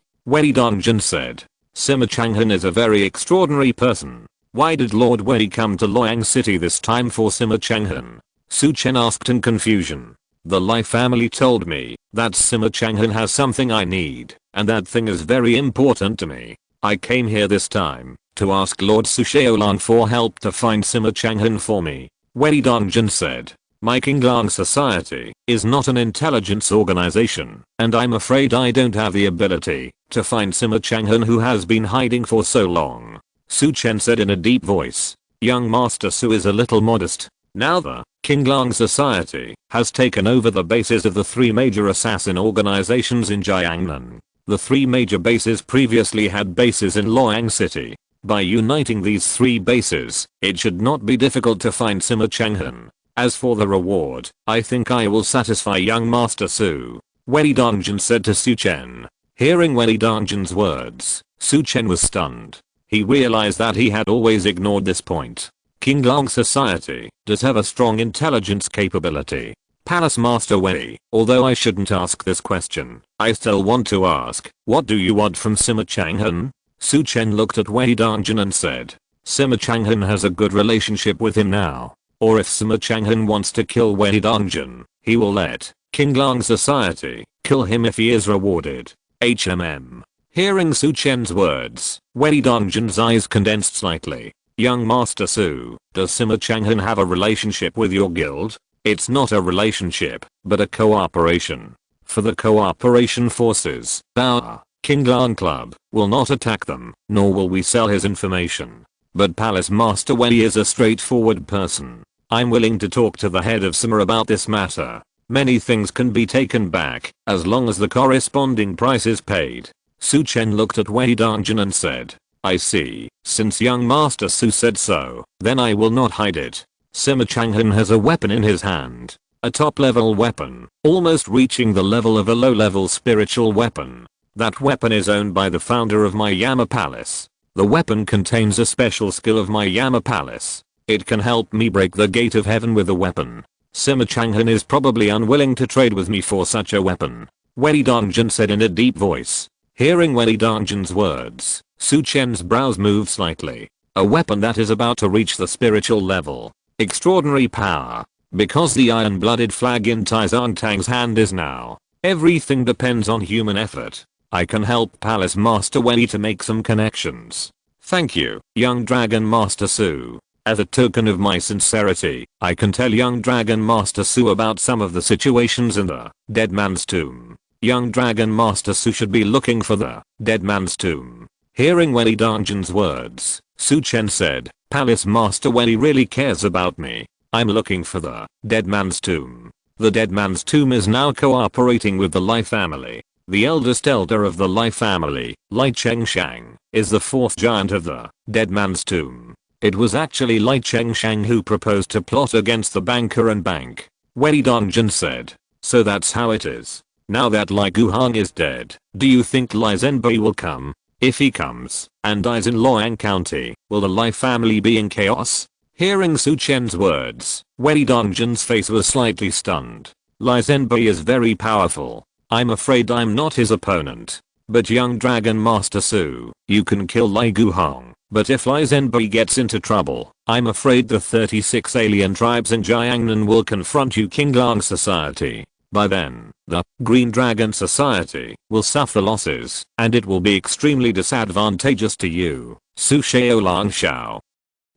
Wei Dongjin said. Sima Changhan is a very extraordinary person. Why did Lord Wei come to Luoyang City this time for Sima Changhan? Su Chen asked in confusion. The Lai family told me that Sima Changhan has something I need, and that thing is very important to me. I came here this time to ask Lord Su Xiaolong for help to find Sima Changhan for me. Wei Dongjin said. My Qinglang Society is not an intelligence organization, and I'm afraid I don't have the ability to find Sima Changhan who has been hiding for so long. Su Chen said in a deep voice. Young Master Su is a little modest. Now the Qinglang Society has taken over the bases of the three major assassin organizations in Jiangnan. The three major bases previously had bases in Luoyang City. By uniting these three bases, it should not be difficult to find Sima Changhan. As for the reward, I think I will satisfy young Master Su. Wei Dongjin said to Su Chen. Hearing Wei Dongjin's words, Su Chen was stunned. He realized that he had always ignored this point. Qinglang Society does have a strong intelligence capability. Palace Master Wei, although I shouldn't ask this question, I still want to ask, what do you want from Sima Changhan? Su Chen looked at Wei Dongjin and said. Sima Changhan has a good relationship with him now. Or if Sima Changhan wants to kill Wei Dongjin, he will let Qinglang Society kill him if he is rewarded. Hearing Su Chen's words, Wei Dongjin's eyes condensed slightly. Young Master Su, does Sima Changhan have a relationship with your guild? It's not a relationship, but a cooperation. For the cooperation forces, our Qinglang Club will not attack them, nor will we sell his information. But Palace Master Wei is a straightforward person. I'm willing to talk to the head of Sima about this matter. Many things can be taken back, as long as the corresponding price is paid. Su Chen looked at Wei Dongjin and said. I see, since young Master Su said so, then I will not hide it. Sima Changhan has a weapon in his hand. A top level weapon, almost reaching the level of a low level spiritual weapon. That weapon is owned by the founder of my Yama Palace. The weapon contains a special skill of my Yama Palace. It can help me break the gate of heaven with the weapon. Sima Changhan is probably unwilling to trade with me for such a weapon. Wei Dongjin said in a deep voice. Hearing Wei Dongjin's words, Su Chen's brows moved slightly. A weapon that is about to reach the spiritual level. Extraordinary power. Because the iron-blooded flag in Tai Zhangtang's hand is now. Everything depends on human effort. I can help Palace Master Wei to make some connections. Thank you, young Dragon Master Su. As a token of my sincerity, I can tell young Dragon Master Su about some of the situations in the Dead Man's Tomb. Young Dragon Master Su should be looking for the dead man's tomb. Hearing Wei Dongjin's words, Su Chen said, Palace Master Wei really cares about me. I'm looking for the dead man's tomb. The dead man's tomb is now cooperating with the Lai family. The eldest elder of the Lai family, Lai Chengshang, is the fourth giant of the dead man's tomb. It was actually Lai Chengshang who proposed to plot against the banker and bank. Wei Dongjin said. So that's how it is. Now that Lai Guhang is dead, do you think Lai Zhenbei will come? If he comes and dies in Luoyang County, will the Lai family be in chaos? Hearing Su Chen's words, Wei Dongjin's face was slightly stunned. Lai Zhenbei is very powerful. I'm afraid I'm not his opponent. But young Dragon Master Su, you can kill Lai Guhang. But if Lai Zhenbei gets into trouble, I'm afraid the 36 alien tribes in Jiangnan will confront you King Lang Society. By then, the Green Dragon Society will suffer losses, and it will be extremely disadvantageous to you, Su Xiaolang Xiao.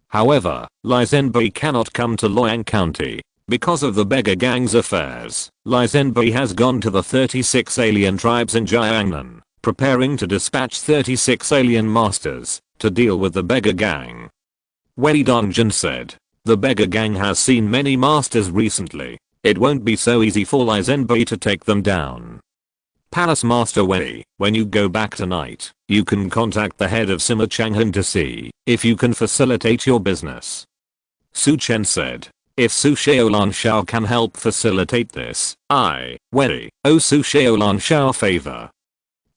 However, Lai Zhenbei cannot come to Luoyang County. Because of the beggar gang's affairs, Lai Zhenbei has gone to the 36 alien tribes in Jiangnan, preparing to dispatch 36 alien masters to deal with the beggar gang. Wei Dongjin said, the beggar gang has seen many masters recently. It won't be so easy for Lai Zhenbei to take them down. Palace Master Wei, when you go back tonight, you can contact the head of Sima Changhan to see if you can facilitate your business. Su Chen said, if Su Xiaolan Xiao can help facilitate this, I, Wei, owe Su Xiaolan Xiao favor.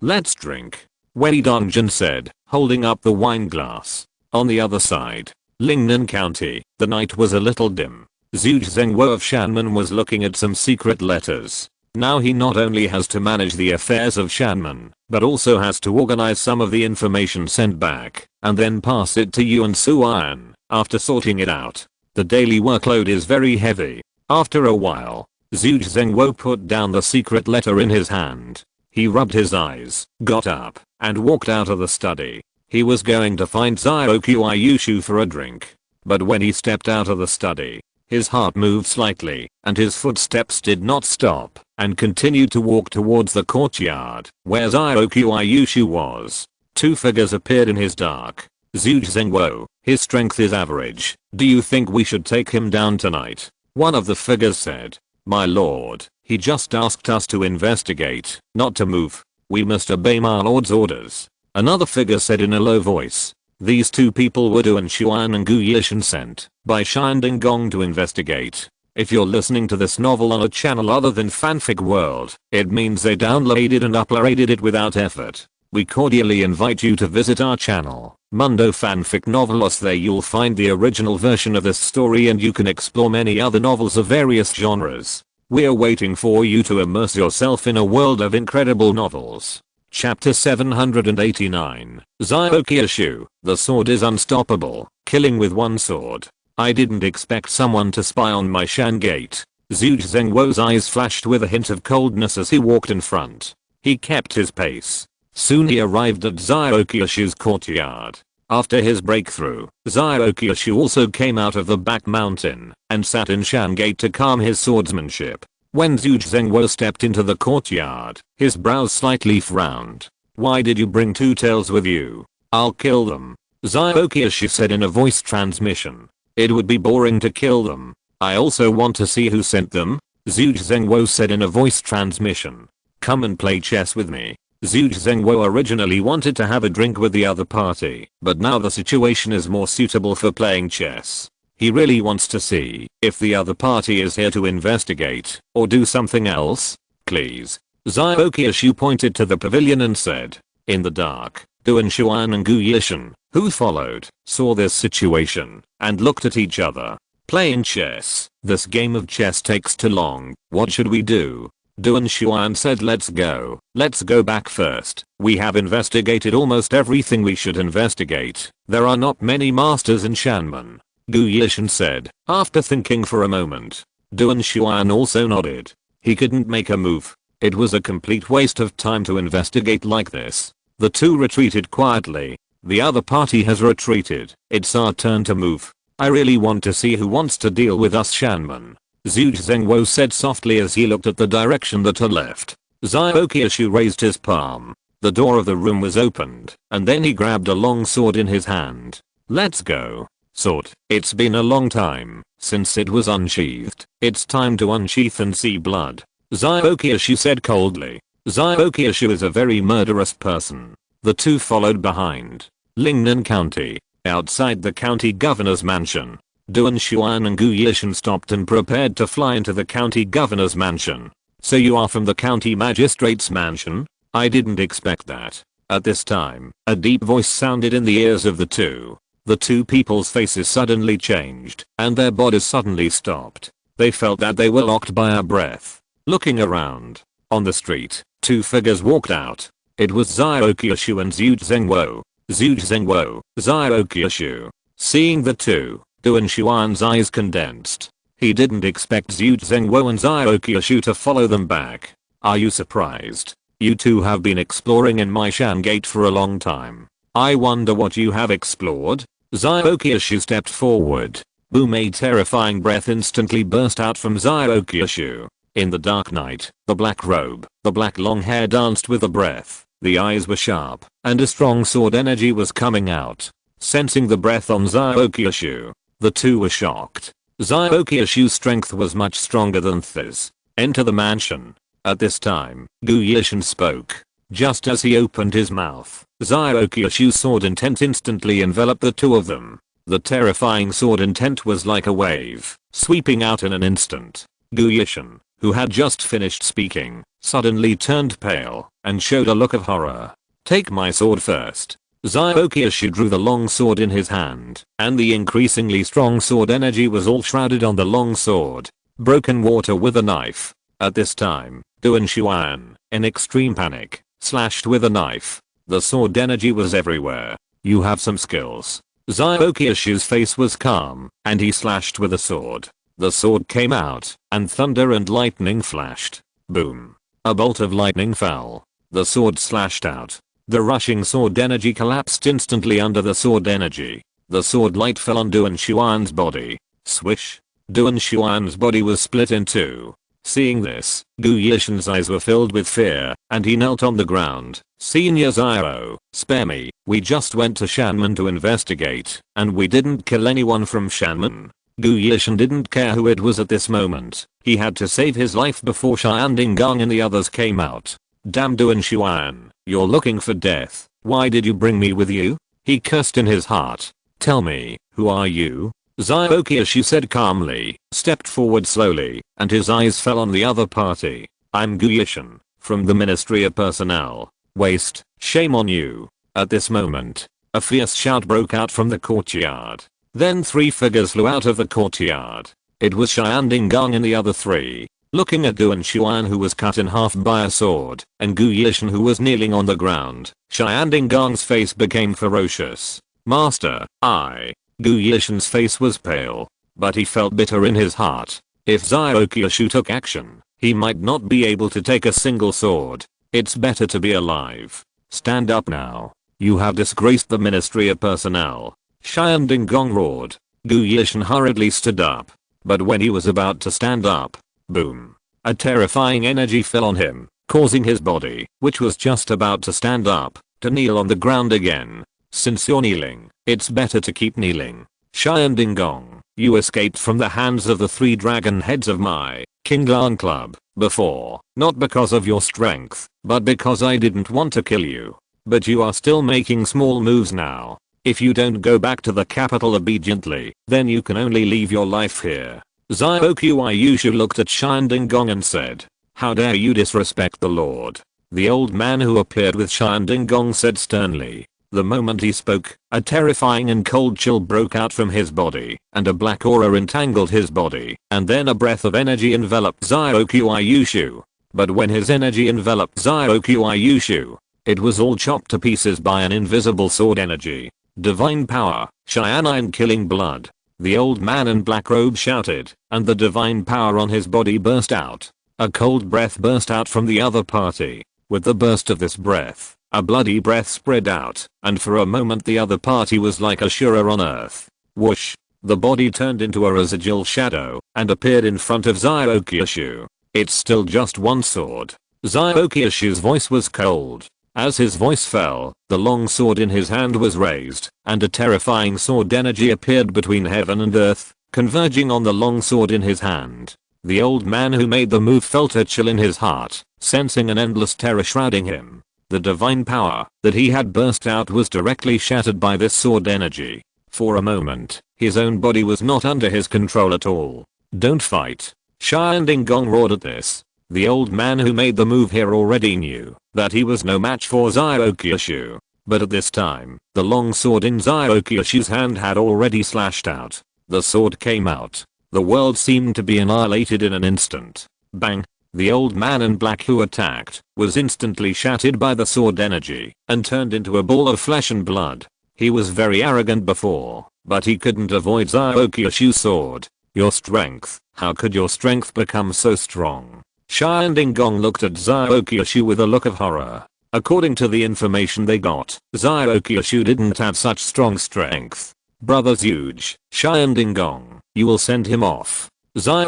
Let's drink, Wei Dongjin said, holding up the wine glass. On the other side, Lingnan County, the night was a little dim. Zhu Zhengwo of Shanmen was looking at some secret letters. Now he not only has to manage the affairs of Shanmen, but also has to organize some of the information sent back, and then pass it to Yuan Suan. After sorting it out, the daily workload is very heavy. After a while, Zhu Zhengwo put down the secret letter in his hand. He rubbed his eyes, got up, and walked out of the study. He was going to find Zhao Qiuyushu for a drink. But when he stepped out of the study, his heart moved slightly, and his footsteps did not stop, and continued to walk towards the courtyard, where Zhao Qiuyushu was. Two figures appeared in his dark. Zhu Zhengwo, his strength is average. Do you think we should take him down tonight? One of the figures said. My lord, he just asked us to investigate, not to move. We must obey my lord's orders. Another figure said in a low voice. These two people were Duan Xuan and Gu Yishan sent by Shanding Gong to investigate. If you're listening to this novel on a channel other than Fanfic World, it means they downloaded and uploaded it without effort. We cordially invite you to visit our channel, Mundo Fanfic Novelos. There you'll find the original version of this story and you can explore many other novels of various genres. We're waiting for you to immerse yourself in a world of incredible novels. Chapter 789, Zhao Qiuyushu, the sword is unstoppable, killing with one sword. I didn't expect someone to spy on my Shan Gate. Zhu Zhengwo's eyes flashed with a hint of coldness as he walked in front. He kept his pace. Soon he arrived at Zhao Qiuyushu's courtyard. After his breakthrough, Zhao Qiuyushu also came out of the back mountain and sat in Shan Gate to calm his swordsmanship. When Zhu Zhengwo stepped into the courtyard, his brows slightly frowned. Why did you bring two tails with you? I'll kill them. Zhao Qiuyushu said in a voice transmission. It would be boring to kill them. I also want to see who sent them. Zhu Zhengwo said in a voice transmission. Come and play chess with me. Zhu Zhengwo originally wanted to have a drink with the other party, but now the situation is more suitable for playing chess. He really wants to see if the other party is here to investigate or do something else. Please. Zhao Qiuyushu pointed to the pavilion and said. In the dark, Duan Xuan and Gu Yishan, who followed, saw this situation and looked at each other. Playing chess. This game of chess takes too long. What should we do? Duan Xuan said let's go back first. We have investigated almost everything we should investigate. There are not many masters in Shanmen. Gu Yishan said, after thinking for a moment. Duan Xuan also nodded. He couldn't make a move. It was a complete waste of time to investigate like this. The two retreated quietly. The other party has retreated. It's our turn to move. I really want to see who wants to deal with us Shanmen. Zhu Zhengwo said softly as he looked at the direction that are left. Zyokyushu raised his palm. The door of the room was opened, and then he grabbed a long sword in his hand. Let's go. Sword. It's been a long time since it was unsheathed. It's time to unsheath and see blood. Zyokyushu said coldly. Zyokyushu is a very murderous person. The two followed behind. Lingnan County. Outside the county governor's mansion. Duan Xuan and Gu Yishan stopped and prepared to fly into the county governor's mansion. So you are from the county magistrate's mansion? I didn't expect that. At this time, a deep voice sounded in the ears of the two. The two people's faces suddenly changed, and their bodies suddenly stopped. They felt that they were locked by a breath. Looking around. On the street, two figures walked out. It was Zyokyushu and Zhu Zhengwo. Zhu Zhengwo, Zyokyushu. Seeing the two, Duan Xuan's eyes condensed. He didn't expect Zhu Zhengwo and Zyokyushu to follow them back. Are you surprised? You two have been exploring in my Shan Gate for a long time. I wonder what you have explored? Zyokyushu stepped forward. Boom! A terrifying breath instantly burst out from Zyokyushu. In the dark night, the black robe, the black long hair danced with the breath. The eyes were sharp, and a strong sword energy was coming out. Sensing the breath on Zyokyushu, the two were shocked. Zyokyushu's strength was much stronger than his. Enter the mansion. At this time, Gu Yishan spoke. Just as he opened his mouth, Zyokyushu's sword intent instantly enveloped the two of them. The terrifying sword intent was like a wave, sweeping out in an instant. Gu Yishan, who had just finished speaking, suddenly turned pale and showed a look of horror. Take my sword first. Zyokyushu drew the long sword in his hand, and the increasingly strong sword energy was all shrouded on the long sword. Broken water with a knife. At this time, Duan Xuan, in extreme panic, slashed with a knife. The sword energy was everywhere. You have some skills. Zyokyushu's face was calm, and he slashed with a sword. The sword came out, and thunder and lightning flashed. Boom. A bolt of lightning fell. The sword slashed out. The rushing sword energy collapsed instantly under the sword energy. The sword light fell on Duan Xuan's body. Swish. Duan Xuan's body was split in two. Seeing this, Gu Yishan's eyes were filled with fear, and he knelt on the ground. Senior Zyo, spare me. We just went to Shanman to investigate, and we didn't kill anyone from Shanman. Gu Yishan didn't care who it was at this moment. He had to save his life before Xianding and the others came out. Damn Duan Xuan, you're looking for death. Why did you bring me with you? He cursed in his heart. Tell me, who are you? Zyokyushu said calmly, stepped forward slowly, and his eyes fell on the other party. I'm Gu Yishan, from the Ministry of Personnel. Waste, shame on you. At this moment, a fierce shout broke out from the courtyard. Then three figures flew out of the courtyard. It was Xianding and the other three. Looking at Duan Xuan, who was cut in half by a sword, and Gu Yishan, who was kneeling on the ground, Xianding face became ferocious. Master, Gu Yishan's face was pale, but he felt bitter in his heart. If Zyokyushu took action, he might not be able to take a single sword. It's better to be alive. Stand up now. You have disgraced the Ministry of Personnel. Xianding roared. Gu Yishan hurriedly stood up. But when he was about to stand up, boom. A terrifying energy fell on him, causing his body, which was just about to stand up, to kneel on the ground again. Since you're kneeling, it's better to keep kneeling. Xianding, you escaped from the hands of the three dragon heads of my Kinglan Club before, not because of your strength, but because I didn't want to kill you. But you are still making small moves now. If you don't go back to the capital obediently, then you can only leave your life here. Zyokyushu looked at Xianding and said, how dare you disrespect the Lord? The old man who appeared with Xianding said sternly. The moment he spoke, a terrifying and cold chill broke out from his body, and a black aura entangled his body, and then a breath of energy enveloped Zyokyushu. But when his energy enveloped Zyokyushu, it was all chopped to pieces by an invisible sword energy. Divine power, Xianine killing blood. The old man in black robe shouted, and the divine power on his body burst out. A cold breath burst out from the other party. With the burst of this breath, a bloody breath spread out, and for a moment the other party was like Ashura on earth. Whoosh! The body turned into a residual shadow, and appeared in front of Zyokyushu. It's still just one sword. Zhao voice was cold. As his voice fell, the long sword in his hand was raised, and a terrifying sword energy appeared between heaven and earth, converging on the long sword in his hand. The old man who made the move felt a chill in his heart, sensing an endless terror shrouding him. The divine power that he had burst out was directly shattered by this sword energy. For a moment, his own body was not under his control at all. "Don't fight." Xianding Gong roared at this. The old man who made the move here already knew that he was no match for Zhao. But at this time, the long sword in Zhao hand had already slashed out. The sword came out. The world seemed to be annihilated in an instant. Bang! The old man in black who attacked was instantly shattered by the sword energy and turned into a ball of flesh and blood. He was very arrogant before, but he couldn't avoid Zhao sword. "Your strength, how could your strength become so strong?" Xianding Gong looked at Zhao with a look of horror. According to the information they got, Zhao didn't have such strong strength. "Brother Zhuge, Xianding Gong, you will send him off." Zhao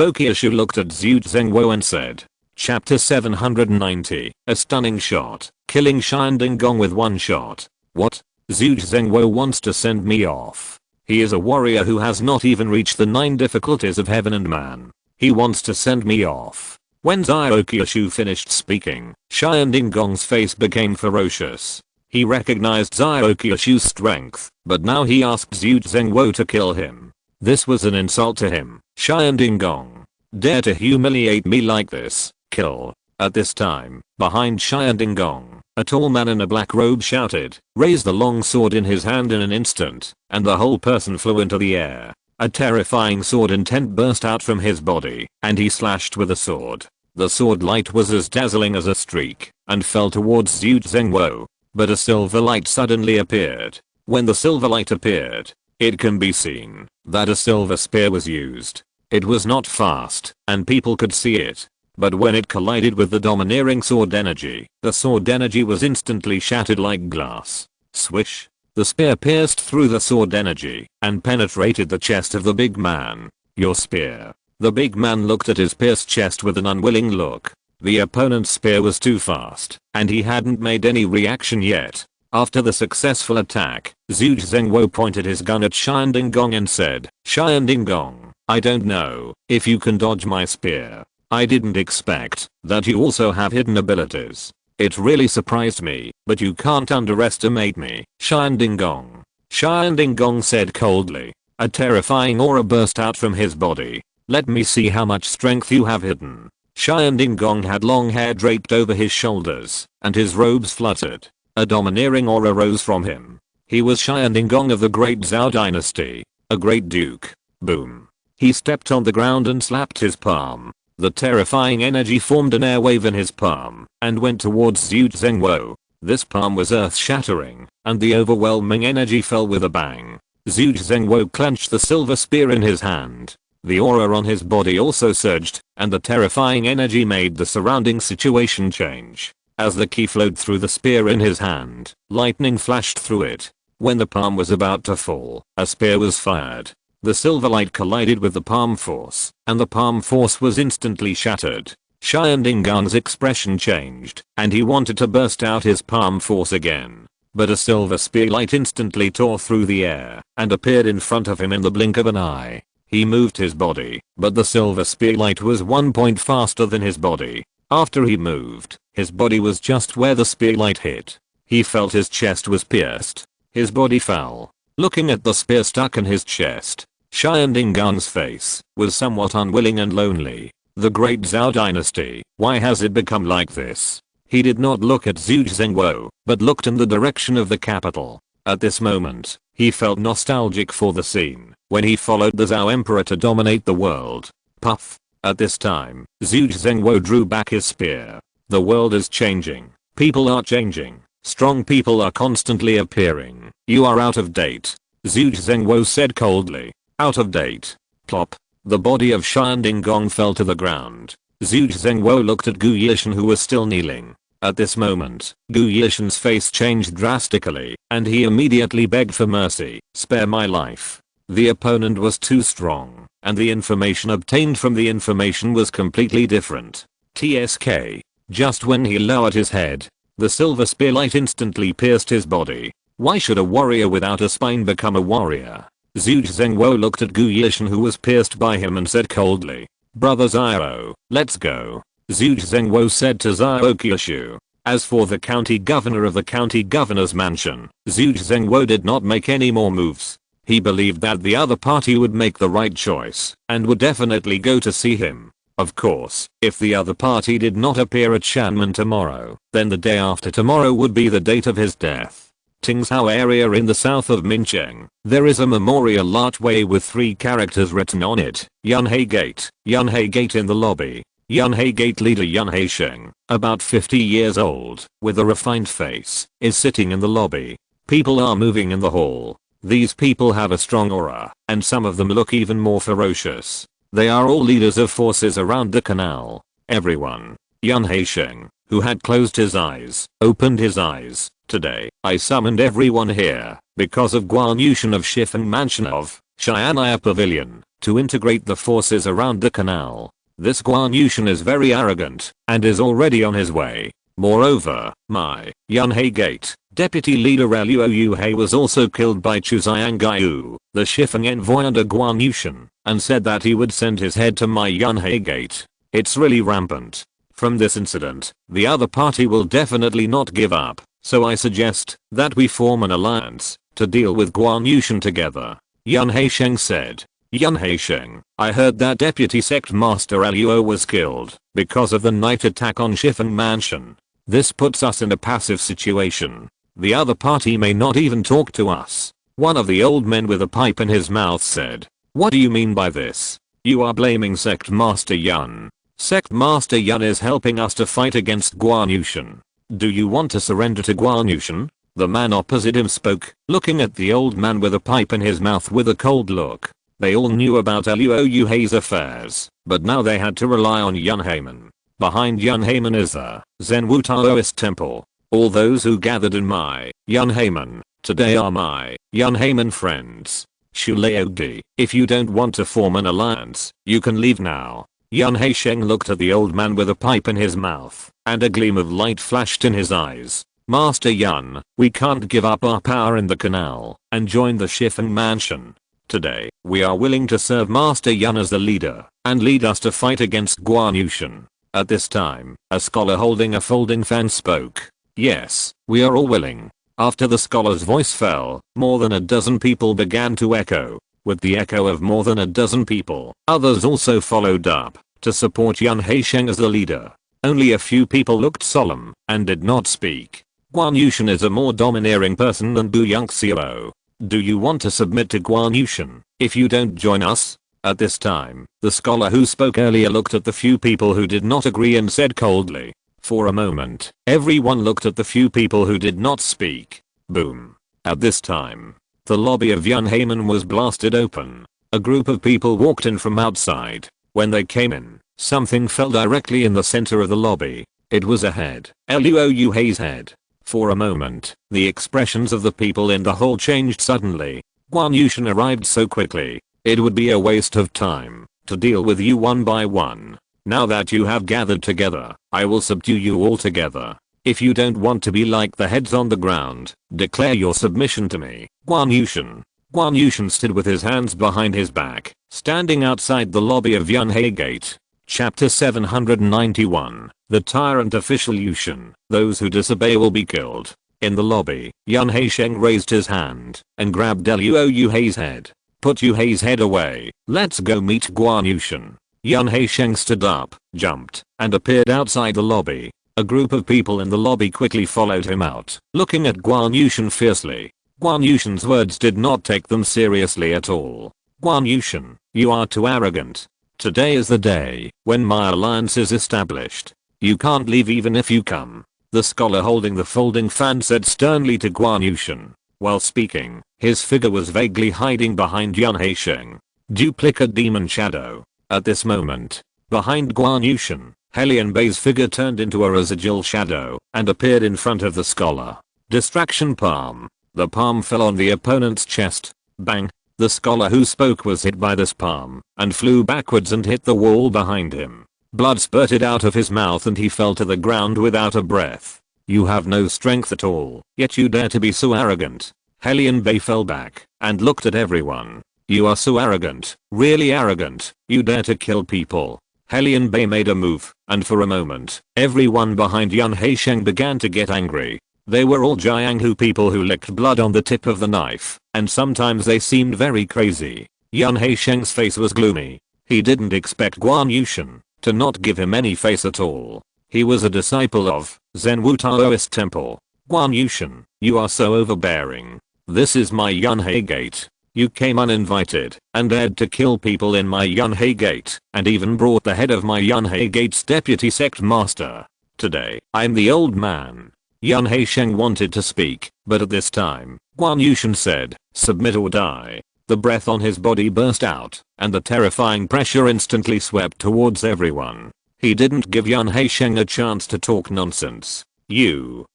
looked at Zhuge Zhengwo and said. Chapter 790, a stunning shot, killing Xianding Gong with one shot. "What? Zhuge Zhengwo wants to send me off. He is a warrior who has not even reached the 9 difficulties of heaven and man. He wants to send me off." When Zhao finished speaking, Xianding Gong's face became ferocious. He recognized Zhao strength, but now he asked Zhuge Zhengwo to kill him. This was an insult to him. "Xianding Gong, dare to humiliate me like this, kill." At this time, behind Xianding Gong, a tall man in a black robe shouted, raised the long sword in his hand in an instant, and the whole person flew into the air. A terrifying sword intent burst out from his body, and he slashed with the sword. The sword light was as dazzling as a streak, and fell towards Zhuge Zhengwo. But a silver light suddenly appeared. When the silver light appeared, it can be seen that a silver spear was used. It was not fast, and people could see it. But when it collided with the domineering sword energy, the sword energy was instantly shattered like glass. Swish! The spear pierced through the sword energy and penetrated the chest of the big man. "Your spear." The big man looked at his pierced chest with an unwilling look. The opponent's spear was too fast, and he hadn't made any reaction yet. After the successful attack, Zhuge Zhengwo pointed his gun at Xianding Gong and said, "Xianding Gong, I don't know if you can dodge my spear. I didn't expect that you also have hidden abilities. It really surprised me, but you can't underestimate me, Xianding Gong." Xianding Gong said coldly. A terrifying aura burst out from his body. "Let me see how much strength you have hidden." Xianding Gong had long hair draped over his shoulders, and his robes fluttered. A domineering aura rose from him. He was Xianding Gong of the Great Zhao dynasty, a great duke. Boom. He stepped on the ground and slapped his palm. The terrifying energy formed an airwave in his palm and went towards Zhuge Zhengwo. This palm was earth-shattering, and the overwhelming energy fell with a bang. Zhuge Zhengwo clenched the silver spear in his hand. The aura on his body also surged, and the terrifying energy made the surrounding situation change. As the key flowed through the spear in his hand, lightning flashed through it. When the palm was about to fall, a spear was fired. The silver light collided with the palm force, and the palm force was instantly shattered. Xianding Gong's expression changed, and he wanted to burst out his palm force again. But a silver spear light instantly tore through the air and appeared in front of him in the blink of an eye. He moved his body, but the silver spear light was 1 point faster than his body. After he moved, his body was just where the spear light hit. He felt his chest was pierced. His body fell. Looking at the spear stuck in his chest, Xianding Gong's face was somewhat unwilling and lonely. The Great Zhao dynasty, why has it become like this? He did not look at Zhuge Zhengwo, but looked in the direction of the capital. At this moment, he felt nostalgic for the scene when he followed the Zhao Emperor to dominate the world. Puff. At this time, Zhuge Zhengwo drew back his spear. The world is changing. People are changing. Strong people are constantly appearing. You are out of date. Zhuge Zhengwo said coldly. Out of date. Plop. The body of Xianding Gong fell to the ground. Zhuge Zhengwo looked at Gu Yishan who was still kneeling. At this moment, Gu Yishan's face changed drastically, and he immediately begged for mercy. Spare my life. The opponent was too strong, and the information obtained from the information was completely different. TSK. Just when he lowered his head, the silver spearlight instantly pierced his body. Why should a warrior without a spine become a warrior? Zhuge Zhengwo looked at Gu Yishan, who was pierced by him, and said coldly, "Brother Zhao, let's go." Zhuge Zhengwo said to Zhao Qiushu. As for the county governor of the county governor's mansion, Zhuge Zhengwo did not make any more moves. He believed that the other party would make the right choice and would definitely go to see him. Of course, if the other party did not appear at Shanmen tomorrow, then the day after tomorrow would be the date of his death. Tingzhou area in the south of Mincheng, there is a memorial archway with 3 characters written on it. Yunhei Gate. Yunhei Gate in the lobby. Yunhei Gate leader Yunhei Sheng, about 50 years old, with a refined face, is sitting in the lobby. People are moving in the hall. These people have a strong aura, and some of them look even more ferocious. They are all leaders of forces around the canal. Everyone. Yunhei Sheng, who had closed his eyes, opened his eyes. Today, I summoned everyone here, because of Guan Yushan of Shifeng Mansion of Xian'ai Pavilion, to integrate the forces around the canal. This Guan Yushan is very arrogant, and is already on his way. Moreover, my Yunhei Gate deputy leader Luo Yuhei was also killed by Chu Xiangaiyu, the Shifeng envoy under Guan Yushan, and said that he would send his head to my Yunhei Gate. It's really rampant. From this incident, the other party will definitely not give up, so I suggest that we form an alliance to deal with Guan Yushan together. Yunhei Sheng said. Yunhei Sheng, I heard that Deputy Sect Master Luo was killed because of the night attack on Shifeng Mansion. This puts us in a passive situation. The other party may not even talk to us. One of the old men with a pipe in his mouth said. What do you mean by this? You are blaming Sect Master Yun. Sect Master Yun is helping us to fight against Guan Yushan. Do you want to surrender to Guan Yushan? The man opposite him spoke, looking at the old man with a pipe in his mouth with a cold look. They all knew about Luo Yuhei's affairs, but now they had to rely on Yunheimen. Behind Yunheimen is the Zenwu Taoist temple. All those who gathered in my Yunheimen today are my Yunheimen friends. Shuleogdi, if you don't want to form an alliance, you can leave now. Yunhei Sheng looked at the old man with a pipe in his mouth, and a gleam of light flashed in his eyes. Master Yun, we can't give up our power in the canal and join the Shifeng Mansion. Today, we are willing to serve Master Yun as the leader and lead us to fight against Guan Yushan. At this time, a scholar holding a folding fan spoke. Yes, we are all willing. After the scholar's voice fell, more than a dozen people began to echo. With the echo of more than a dozen people, others also followed up to support Yunhei Sheng as the leader. Only a few people looked solemn and did not speak. Guan Yushan is a more domineering person than Bu Yongxiao. Do you want to submit to Guan Yushan if you don't join us? At this time, the scholar who spoke earlier looked at the few people who did not agree and said coldly. For a moment, everyone looked at the few people who did not speak. Boom. At this time, the lobby of Yunheimen was blasted open. A group of people walked in from outside. When they came in, something fell directly in the center of the lobby. It was a head. Luo Yuhei's head. For a moment, the expressions of the people in the hall changed suddenly. Guan Yushan arrived so quickly. It would be a waste of time to deal with you one by one. Now that you have gathered together, I will subdue you all together. If you don't want to be like the heads on the ground, declare your submission to me. Guan Yushan. Guan Yushan stood with his hands behind his back, standing outside the lobby of Yunhei Gate. Chapter 791. The Tyrant Official Yushan. Those who disobey will be killed. In the lobby, Yunhei Sheng raised his hand and grabbed Luo Yuhei's head. Put Yuhei's head away. Let's go meet Guan Yushan. Yunhei Sheng stood up, jumped, and appeared outside the lobby. A group of people in the lobby quickly followed him out, looking at Guan Yushan fiercely. Guan Yushan's words did not take them seriously at all. Guan Yushan, you are too arrogant. Today is the day when my alliance is established. You can't leave even if you come. The scholar holding the folding fan said sternly to Guan Yushan. While speaking, his figure was vaguely hiding behind Yunhei Sheng. Duplicate demon shadow. At this moment, behind Guan Yushan, Helian Bei's figure turned into a residual shadow and appeared in front of the scholar. Distraction palm. The palm fell on the opponent's chest. Bang. The scholar who spoke was hit by this palm and flew backwards and hit the wall behind him. Blood spurted out of his mouth and he fell to the ground without a breath. You have no strength at all, yet you dare to be so arrogant. Hellion Bei fell back and looked at everyone. You are so arrogant, really arrogant, you dare to kill people. Hellion Bei made a move, and for a moment, everyone behind Yun Haisheng began to get angry. They were all Jianghu people who licked blood on the tip of the knife, and sometimes they seemed very crazy. Yun Haisheng's face was gloomy. He didn't expect Guan Yushan to not give him any face at all. He was a disciple of Zen Wu Taoist temple. Guan Yushan, you are so overbearing. This is my Yunhei Gate. You came uninvited and dared to kill people in my Yunhei Gate and even brought the head of my Yunhei Gate's deputy sect master. Today, I'm the old man. Yun Haisheng wanted to speak, but at this time, Guan Yushan said, submit or die. The breath on his body burst out, and the terrifying pressure instantly swept towards everyone. He didn't give Yun Haisheng a chance to talk nonsense. Yun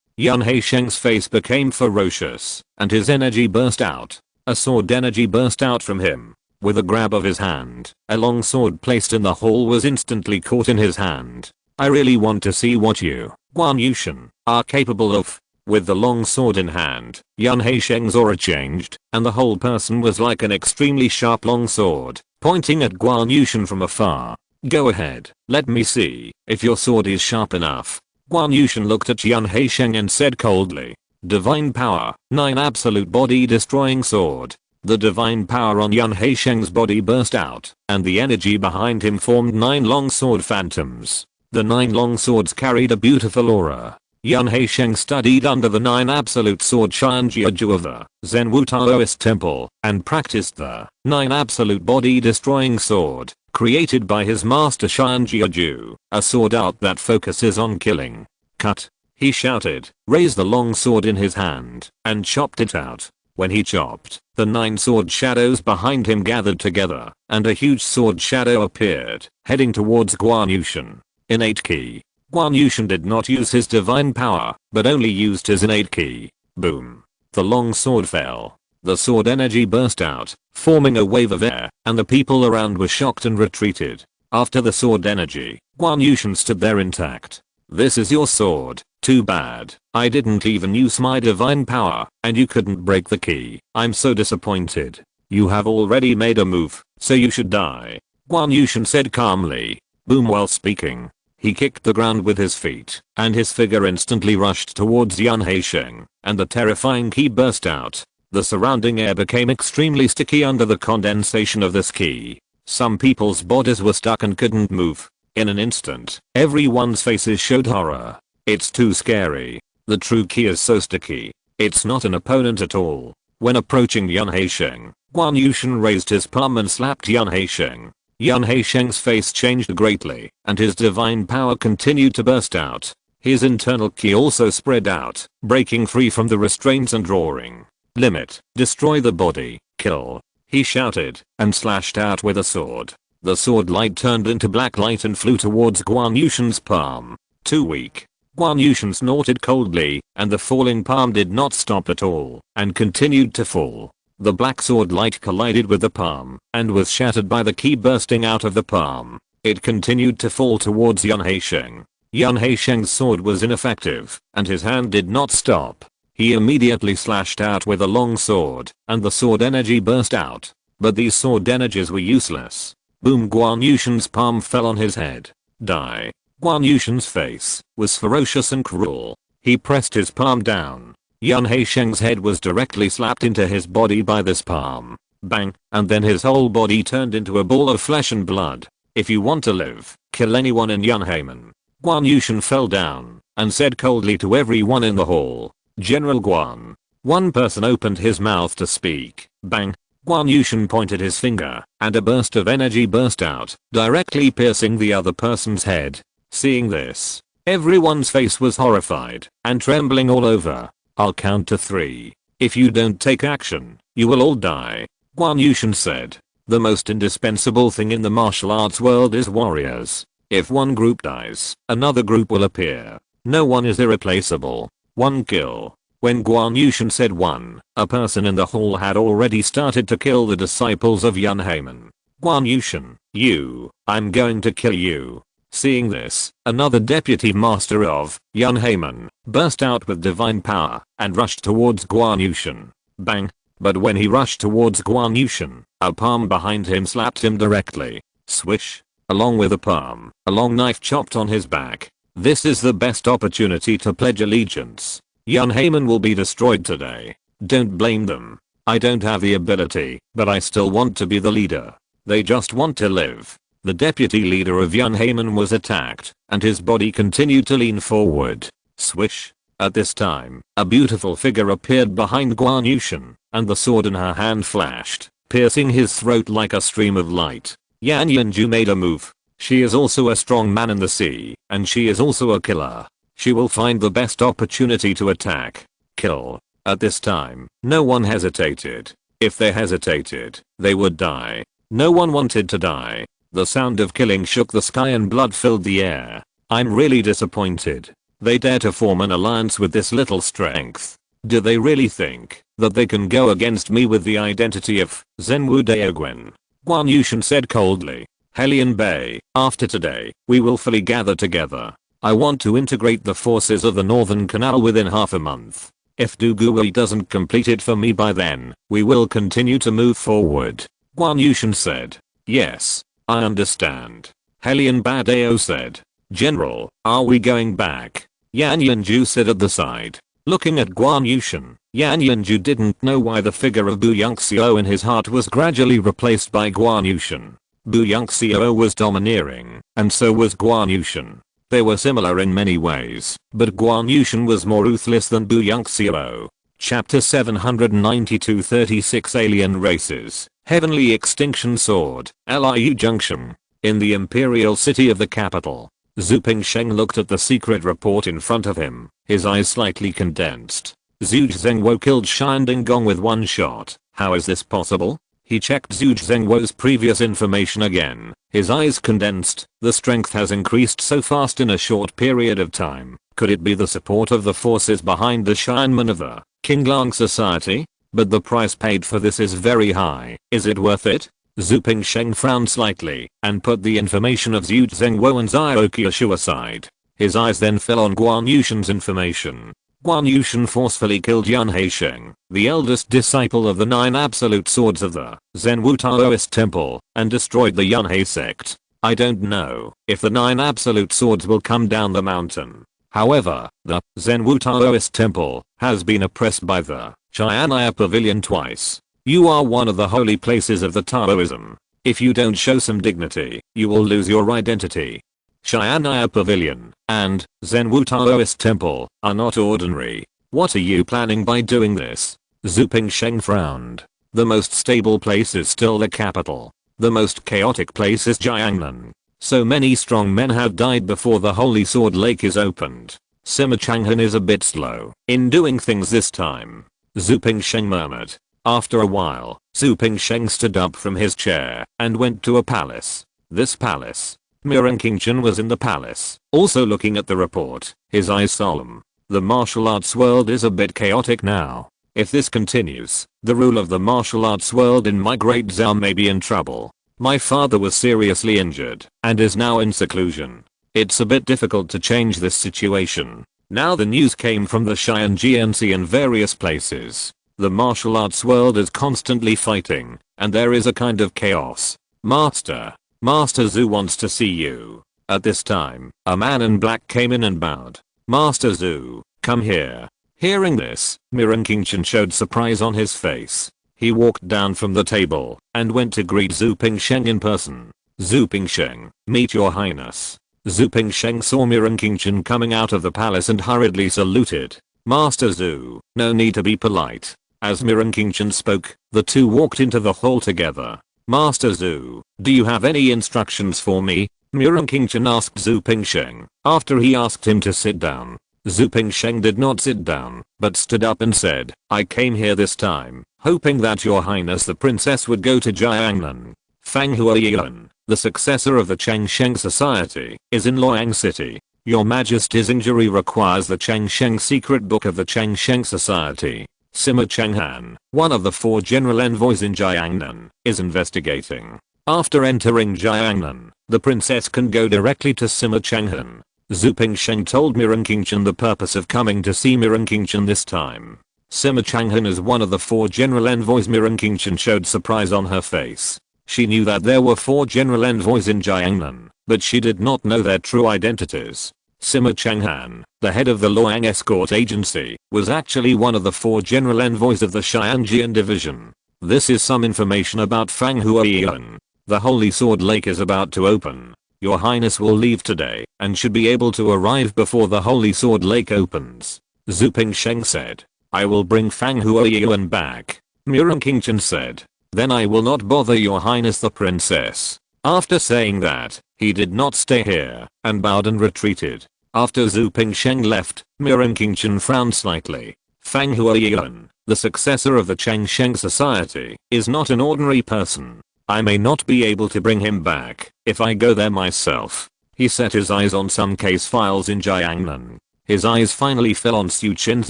Haisheng's face became ferocious, and his energy burst out. A sword energy burst out from him. With a grab of his hand, a long sword placed in the hall was instantly caught in his hand. I really want to see what you, Guan Yushan, are capable of. With the long sword in hand, Yun Haisheng's aura changed, and the whole person was like an extremely sharp long sword, pointing at Guan Yushan from afar. Go ahead, let me see if your sword is sharp enough. Guan Yushan looked at Yun Haisheng and said coldly, Divine Power, 9 absolute body destroying sword. The divine power on Yun Haisheng's body burst out, and the energy behind him formed 9 long sword phantoms. The 9 long swords carried a beautiful aura. Yun Haisheng studied under the 9 absolute sword Shanjiaju of the Zen Wu Taoist temple and practiced the 9 absolute body destroying sword created by his master Shanjiaju, a sword art that focuses on killing. Cut! He shouted, raised the long sword in his hand and chopped it out. When he chopped, the 9 sword shadows behind him gathered together and a huge sword shadow appeared, heading towards Guan Yushan. Innate Ki. Guan Yushan did not use his divine power, but only used his innate ki. Boom. The long sword fell. The sword energy burst out, forming a wave of air, and the people around were shocked and retreated. After the sword energy, Guan Yushan stood there intact. This is your sword, too bad. I didn't even use my divine power, and you couldn't break the key. I'm so disappointed. You have already made a move, so you should die. Guan Yushan said calmly. Boom. While speaking, he kicked the ground with his feet, and his figure instantly rushed towards Yun Haisheng, and the terrifying ki burst out. The surrounding air became extremely sticky under the condensation of this ki. Some people's bodies were stuck and couldn't move. In an instant, everyone's faces showed horror. It's too scary. The true ki is so sticky. It's not an opponent at all. When approaching Yun Haisheng, Guan Yushan raised his palm and slapped Yun Haisheng. Yun Haisheng's face changed greatly, and his divine power continued to burst out. His internal ki also spread out, breaking free from the restraints and roaring. Limit, destroy the body, kill. He shouted, and slashed out with a sword. The sword light turned into black light and flew towards Guan Yushan's palm. Too weak. Guan Yushan snorted coldly, and the falling palm did not stop at all, and continued to fall. The black sword light collided with the palm, and was shattered by the ki bursting out of the palm. It continued to fall towards Yun Haisheng. Yun Haisheng's sword was ineffective, and his hand did not stop. He immediately slashed out with a long sword, and the sword energy burst out. But these sword energies were useless. Boom. Guan Yushan's palm fell on his head. Die. Guan Yushan's face was ferocious and cruel. He pressed his palm down. Yun Haisheng's head was directly slapped into his body by this palm. Bang, and then his whole body turned into a ball of flesh and blood. If you want to live, kill anyone in Yunheimen. Guan Yushan fell down and said coldly to everyone in the hall, General Guan. One person opened his mouth to speak. Bang. Guan Yushan pointed his finger, and a burst of energy burst out, directly piercing the other person's head. Seeing this, everyone's face was horrified and trembling all over. I'll count to 3. If you don't take action, you will all die. Guan Yushan said. The most indispensable thing in the martial arts world is warriors. If one group dies, another group will appear. No one is irreplaceable. One kill. When Guan Yushan said one, a person in the hall had already started to kill the disciples of Yunheimen. Guan Yushan, I'm going to kill you. Seeing this, another deputy master of Yunheimen burst out with divine power and rushed towards Guan Yushin. Bang! But when he rushed towards Guan Yushin, a palm behind him slapped him directly. Swish! Along with a palm, a long knife chopped on his back. This is the best opportunity to pledge allegiance. Yunheimen will be destroyed today. Don't blame them. I don't have the ability, but I still want to be the leader. They just want to live. The deputy leader of Yunheimen was attacked, and his body continued to lean forward. Swish! At this time, a beautiful figure appeared behind Guan Yushin, and the sword in her hand flashed, piercing his throat like a stream of light. Yan Yanju made a move. She is also a strong man in the sea, and she is also a killer. She will find the best opportunity to attack. Kill. At this time, no one hesitated. If they hesitated, they would die. No one wanted to die. The sound of killing shook the sky and blood filled the air. I'm really disappointed. They dare to form an alliance with this little strength. Do they really think that they can go against me with the identity of Zhenwu Daogwen? Guan Yushin said coldly. Hellion Bay, after today, we will fully gather together. I want to integrate the forces of the Northern Canal within half a month. If Dugui doesn't complete it for me by then, we will continue to move forward. Guan Yushin said. Yes, I understand. Hellion Badao said. General, are we going back? Yan Yanju said at the side. Looking at Guan Yushin, Yan Yanju didn't know why the figure of Bu Yongxiao in his heart was gradually replaced by Guan Yushin. Bu Yongxiao was domineering, and so was Guan Yushin. They were similar in many ways, but Guan Yushin was more ruthless than Bu Yongxiao. Chapter 792 36 Alien Races, Heavenly Extinction Sword, Liu Junction. In the imperial city of the capital, Zhu Pingsheng looked at the secret report in front of him, his eyes slightly condensed. Zhu Zhengwo killed Shan Dinggong with one shot. How is this possible? He checked Zhu Zhengwo's previous information again. His eyes condensed. The strength has increased so fast in a short period of time. Could it be the support of the forces behind the Shinemen of the Qinglang Society? But the price paid for this is very high. Is it worth it? Zhu Pingsheng frowned slightly and put the information of Zhu Zhengwo and Zhao Qiushu aside. His eyes then fell on Guan Yushin's information. Guan Yushin forcefully killed Yun Haisheng, the eldest disciple of the 9 absolute swords of the Zhenwu Taoist temple, and destroyed the Yunhei sect. I don't know if the 9 absolute swords will come down the mountain. However, the Zhenwu Taoist temple has been oppressed by the Chaianaya Pavilion twice. You are one of the holy places of the Taoism. If you don't show some dignity, you will lose your identity. Chaianaya Pavilion and Zhenwu Taoist Temple are not ordinary. What are you planning by doing this? Zhu Pingsheng frowned. The most stable place is still the capital. The most chaotic place is Jiangnan. So many strong men have died before the Holy Sword Lake is opened. Sima Changhan is a bit slow in doing things this time. Zhu Pingsheng murmured. After a while, Zhu Pingsheng stood up from his chair and went to a palace. This palace. Mirren Qingchen was in the palace, also looking at the report, his eyes solemn. The martial arts world is a bit chaotic now. If this continues, the rule of the martial arts world in my great Zhao may be in trouble. My father was seriously injured and is now in seclusion. It's a bit difficult to change this situation. Now the news came from the Xi'an GNC and various places. The martial arts world is constantly fighting, and there is a kind of chaos. Master Zhu wants to see you. At this time, a man in black came in and bowed. Master Zhu, come here. Hearing this, Mirren Qingchen showed surprise on his face. He walked down from the table and went to greet Zhu Pingsheng in person. Zhu Pingsheng, meet your highness. Zhu Pingsheng saw Mirren Qingchen coming out of the palace and hurriedly saluted. Master Zhu, no need to be polite. As Mirren Qingchen spoke, the two walked into the hall together. Master Zhu, do you have any instructions for me? Mirren Qingchen asked Zhu Pingsheng, after he asked him to sit down. Zhu Pingsheng did not sit down, but stood up and said, I came here this time, hoping that your highness the princess would go to Jiangnan. Fang Huayilan, the successor of the Changsheng society, is in Luoyang city. Your majesty's injury requires the Changsheng secret book of the Changsheng society. Sima Changhan, one of the 4 general envoys in Jiangnan, is investigating. After entering Jiangnan, the princess can go directly to Sima Changhan. Zhu Pingsheng told Mirren Qingchen the purpose of coming to see Mirren Qingchen this time. Sima Changhan is one of the 4 general envoys. Mirren Qingchen showed surprise on her face. She knew that there were 4 general envoys in Jiangnan, but she did not know their true identities. Sima Changhan, the head of the Luoyang escort agency, was actually one of the 4 general envoys of the Xianjian division. This is some information about Fang Huoyuan. The Holy Sword Lake is about to open. Your Highness will leave today and should be able to arrive before the Holy Sword Lake opens. Zhu Pingsheng said. I will bring Fang Huoyuan back. Mirren Qingchen said. Then I will not bother your highness the princess. After saying that, he did not stay here and bowed and retreated. After Zhu Pingsheng left, Mirren Qingchen frowned slightly. Fang Huoyuan, the successor of the Changsheng society, is not an ordinary person. I may not be able to bring him back if I go there myself. He set his eyes on some case files in Jiangnan. His eyes finally fell on Su Chen's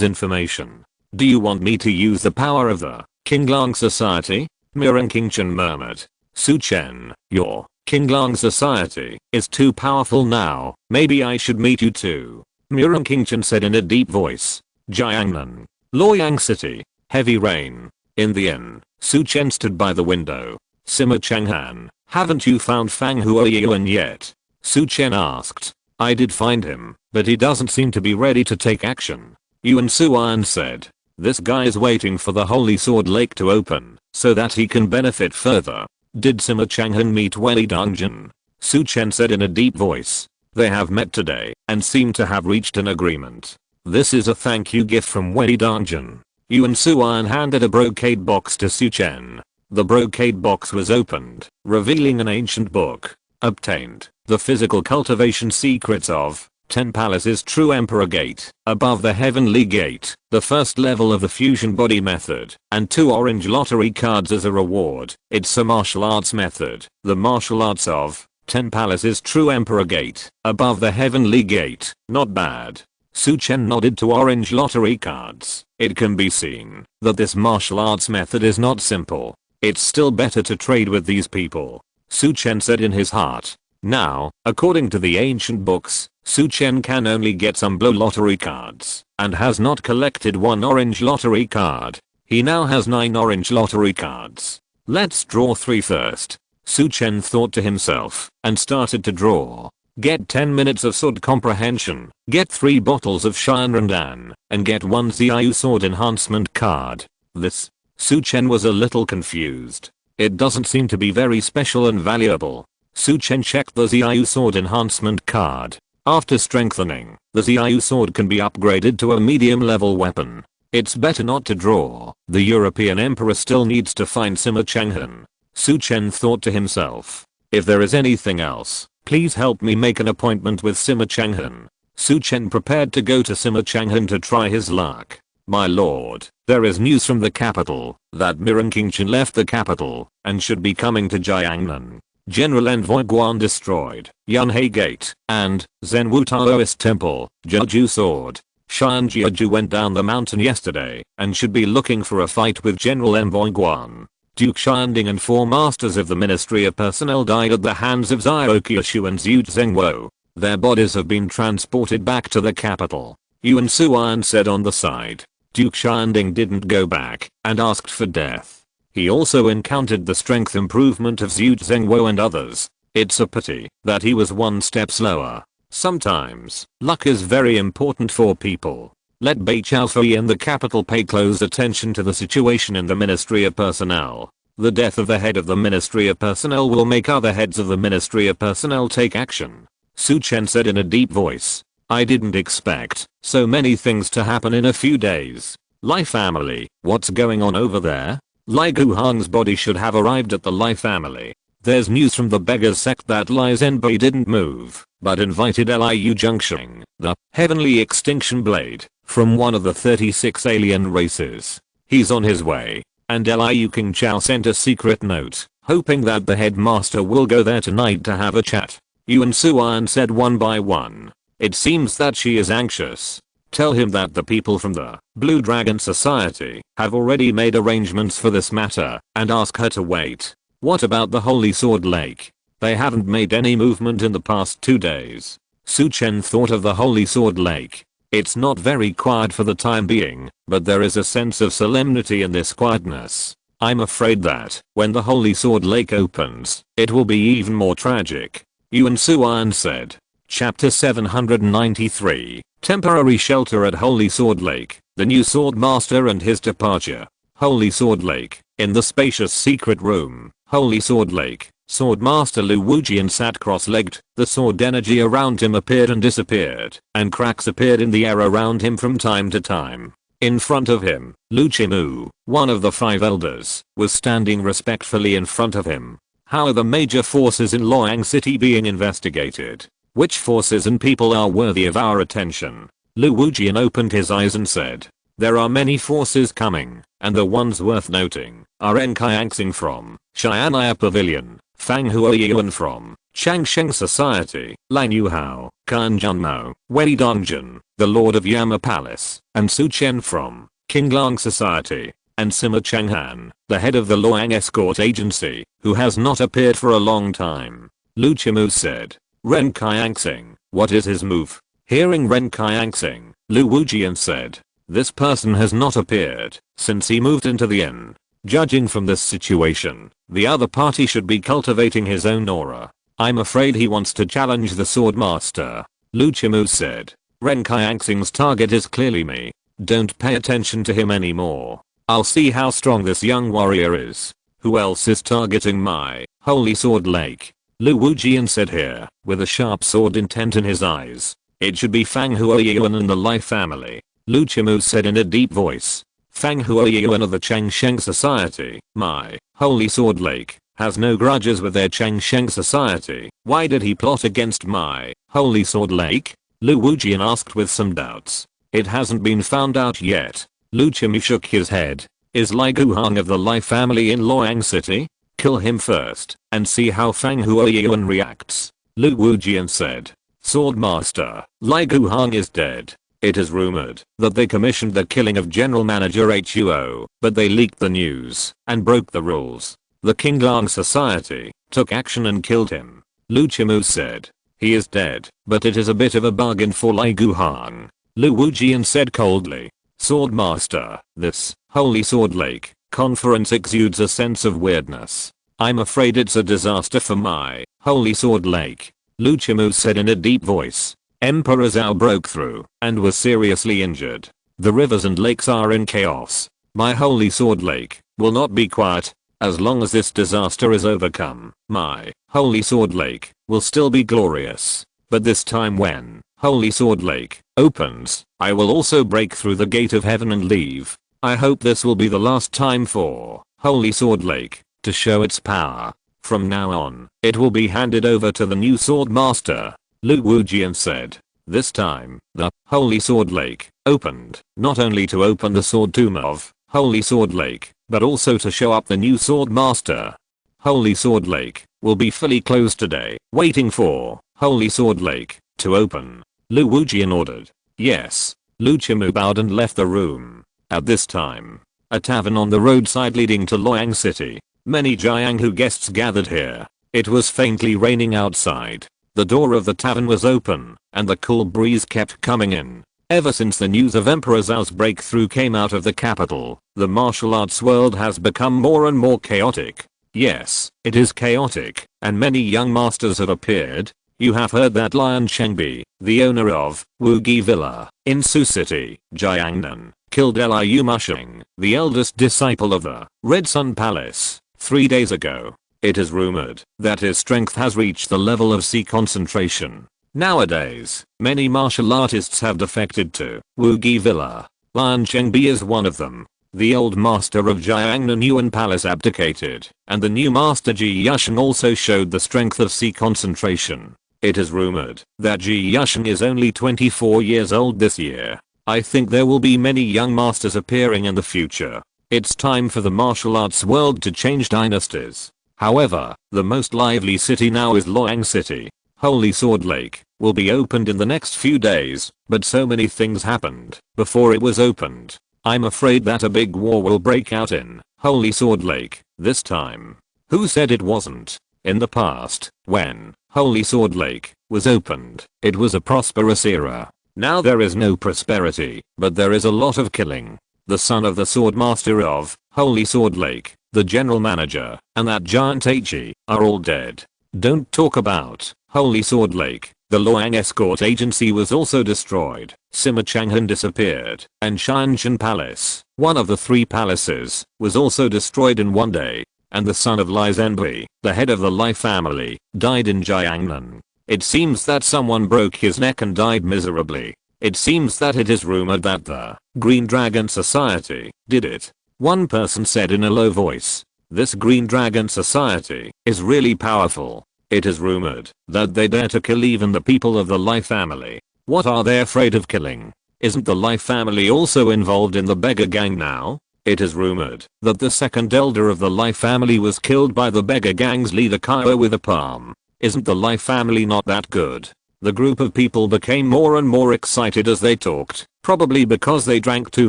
information. Do you want me to use the power of the Qinglang society? Mirren Qingchen murmured. Su Chen, your Qinglang society is too powerful now. Maybe I should meet you too. Mirren Qingchen said in a deep voice. Jiangnan, Luoyang City, heavy rain. In the inn, Su Chen stood by the window. Sima Changhan, haven't you found Fang Huoyuan yet? Su Chen asked. I did find him, but he doesn't seem to be ready to take action. Yuan Suan said. This guy is waiting for the Holy Sword Lake to open, so that he can benefit further. Did Sima Changhan meet Wei Dongjin? Su Chen said in a deep voice. They have met today, and seem to have reached an agreement. This is a thank you gift from Wei Dongjin. Yuan Suan handed a brocade box to Su Chen. The brocade box was opened, revealing an ancient book. Obtained, the physical cultivation secrets of 10 Palaces True Emperor Gate, above the Heavenly Gate, the first level of the fusion body method, and 2 orange lottery cards as a reward. It's a martial arts method, the martial arts of 10 Palaces True Emperor Gate, above the Heavenly Gate. Not bad. Su Chen nodded to orange lottery cards. It can be seen that this martial arts method is not simple. It's still better to trade with these people. Su Chen said in his heart. Now, according to the ancient books, Su Chen can only get some blue lottery cards, and has not collected 1 orange lottery card. He now has 9 orange lottery cards. Let's draw 3 first. Su Chen thought to himself, and started to draw. Get 10 minutes of sword comprehension, get 3 bottles of Shanrandan, and get 1 Xiaoyu sword enhancement card. This. Su Chen was a little confused. It doesn't seem to be very special and valuable. Su Chen checked the Xiaoyu sword enhancement card. After strengthening, the Xiaoyu sword can be upgraded to a medium level weapon. It's better not to draw. The European emperor still needs to find Sima Changhan. Su Chen thought to himself. If there is anything else, please help me make an appointment with Sima Changhan. Su Chen prepared to go to Sima Changhan to try his luck. My lord, there is news from the capital that Mirren Qingchen left the capital and should be coming to Jiangnan. General Envoy Guan destroyed Yunhei Gate and Zhenwu Taoist Temple. Jeju Sword. Shan Jiaju went down the mountain yesterday and should be looking for a fight with General Envoy Guan. Duke Shanding and 4 masters of the Ministry of Personnel died at the hands of Zhao Qiushu and Zhu Zhengwo. Their bodies have been transported back to the capital. Yuan Suan said on the side. Duke Shanding didn't go back and asked for death. He also encountered the strength improvement of Zhu Zhengwo and others. It's a pity that he was 1 step slower. Sometimes, luck is very important for people. Let Bei Chaofei in the capital pay close attention to the situation in the Ministry of Personnel. The death of the head of the Ministry of Personnel will make other heads of the Ministry of Personnel take action. Su Chen said in a deep voice. I didn't expect so many things to happen in a few days. Lai family, what's going on over there? Lai Guhang's body should have arrived at the Lai family. There's news from the beggars sect that Lai Zhenbei didn't move, but invited Liu Zhengxing, the heavenly extinction blade, from one of the 36 alien races. He's on his way, and Liu Qingchao sent a secret note, hoping that the headmaster will go there tonight to have a chat. Yuan Suan said one by one. It seems that she is anxious. Tell him that the people from the Blue Dragon Society have already made arrangements for this matter, and ask her to wait. What about the Holy Sword Lake? They haven't made any movement in the past 2 days. Chen thought of the Holy Sword Lake. It's not very quiet for the time being, but there is a sense of solemnity in this quietness. I'm afraid that, when the Holy Sword Lake opens, it will be even more tragic. Yuan Suan said. Chapter 793, Temporary Shelter at Holy Sword Lake, the new Sword Master and his departure. Holy Sword Lake, in the spacious secret room, Holy Sword Lake, Sword Master Lu Wujian sat cross-legged, the sword energy around him appeared and disappeared, and cracks appeared in the air around him from time to time. In front of him, Lu Chimu, one of the 5 elders, was standing respectfully in front of him. How are the major forces in Luoyang City being investigated? Which forces and people are worthy of our attention? Lu Wujian opened his eyes and said, there are many forces coming, and the ones worth noting are Enkiangsing from Xian'ai Pavilion, Fang Huoyuan from Changsheng Society, Lang Yuhao, Kan Junmo, Wei Dongjin, the Lord of Yama Palace, and Su Chen from Qinglang Society, and Sima Changhan, the head of the Luoyang Escort Agency, who has not appeared for a long time. Lu Chimu said. Ren Qianxing, what is his move? Hearing Ren Qianxing, Lu Wujian said. This person has not appeared since he moved into the inn. Judging from this situation, the other party should be cultivating his own aura. I'm afraid he wants to challenge the Sword Master. Lu Chimu said. Ren Qianxing's target is clearly me. Don't pay attention to him anymore. I'll see how strong this young warrior is. Who else is targeting my Holy Sword Lake? Lu Wujian said here, with a sharp sword intent in his eyes. It should be Fang Huoyuan and the Lai family. Lu Chimu said in a deep voice. Fang Huoyuan of the Changsheng Society, my Holy Sword Lake, has no grudges with their Changsheng Society. Why did he plot against my Holy Sword Lake? Lu Wujian asked with some doubts. It hasn't been found out yet. Lu Chimu shook his head. Is Lai Guhang of the Lai family in Luoyang City? Kill him first, and see how Fang Huoyuan reacts. Lu Wujian said. Sword Master, Lai Guhang is dead. It is rumored that they commissioned the killing of General Manager Huo, but they leaked the news and broke the rules. The Qinglang Society took action and killed him. Lu Chimu said. He is dead, but it is a bit of a bargain for Lai Guhang. Lu Wujian said coldly. Sword Master, this Holy Sword Lake conference exudes a sense of weirdness. I'm afraid it's a disaster for my Holy Sword Lake. Lu Chimu said in a deep voice. Emperor Zhao broke through and was seriously injured. The rivers and lakes are in chaos. My Holy Sword Lake will not be quiet as long as this disaster is overcome. My Holy Sword Lake will still be glorious. But this time when Holy Sword Lake opens, I will also break through the gate of heaven and leave. I hope this will be the last time for Holy Sword Lake to show its power. From now on, it will be handed over to the new Sword Master. Lu Wujian said. This time, the Holy Sword Lake opened, not only to open the sword tomb of Holy Sword Lake, but also to show up the new Sword Master. Holy Sword Lake will be fully closed today, waiting for Holy Sword Lake to open. Lu Wujian ordered. Yes. Lu Chimu bowed and left the room. At this time, a tavern on the roadside leading to Luoyang City. Many Jianghu guests gathered here. It was faintly raining outside. The door of the tavern was open, and the cool breeze kept coming in. Ever since the news of Emperor Zhao's breakthrough came out of the capital, the martial arts world has become more and more chaotic. Yes, it is chaotic, and many young masters have appeared. You have heard that Lion Chengbi, the owner of Wugi Villa in Su City, Jiangnan, killed Liu Musheng, the eldest disciple of the Red Sun Palace, 3 days ago. It is rumored that his strength has reached the level of sea concentration. Nowadays, many martial artists have defected to Wugi Villa. Lion Chengbi is one of them. The old master of Jiangnan Yuan Palace abdicated, and the new master Ji Yusheng also showed the strength of sea concentration. It is rumored that Ji Yusheng is only 24 years old this year. I think there will be many young masters appearing in the future. It's time for the martial arts world to change dynasties. However, the most lively city now is Luoyang City. Holy Sword Lake will be opened in the next few days, but so many things happened before it was opened. I'm afraid that a big war will break out in Holy Sword Lake this time. Who said it wasn't? In the past, when Holy Sword Lake was opened, it was a prosperous era. Now there is no prosperity, but there is a lot of killing. The son of the sword master of Holy Sword Lake, the general manager, and that giant H.E. are all dead. Don't talk about Holy Sword Lake. The Luoyang escort agency was also destroyed. Sima Changhan disappeared, and Xianshan Palace, one of the 3 palaces, was also destroyed in one day. And the son of Lai Zhenbei, the head of the Lai family, died in Jiangnan. It seems that someone broke his neck and died miserably. It seems that it is rumored that the Green Dragon Society did it. One person said in a low voice, "This Green Dragon Society is really powerful. It is rumored that they dare to kill even the people of the Lai family. What are they afraid of killing? Isn't the Lai family also involved in the beggar gang now? It is rumored that the second elder of the Lai family was killed by the beggar gang's leader Kaiwa with a palm. Isn't the Lai family not that good?" The group of people became more and more excited as they talked, probably because they drank too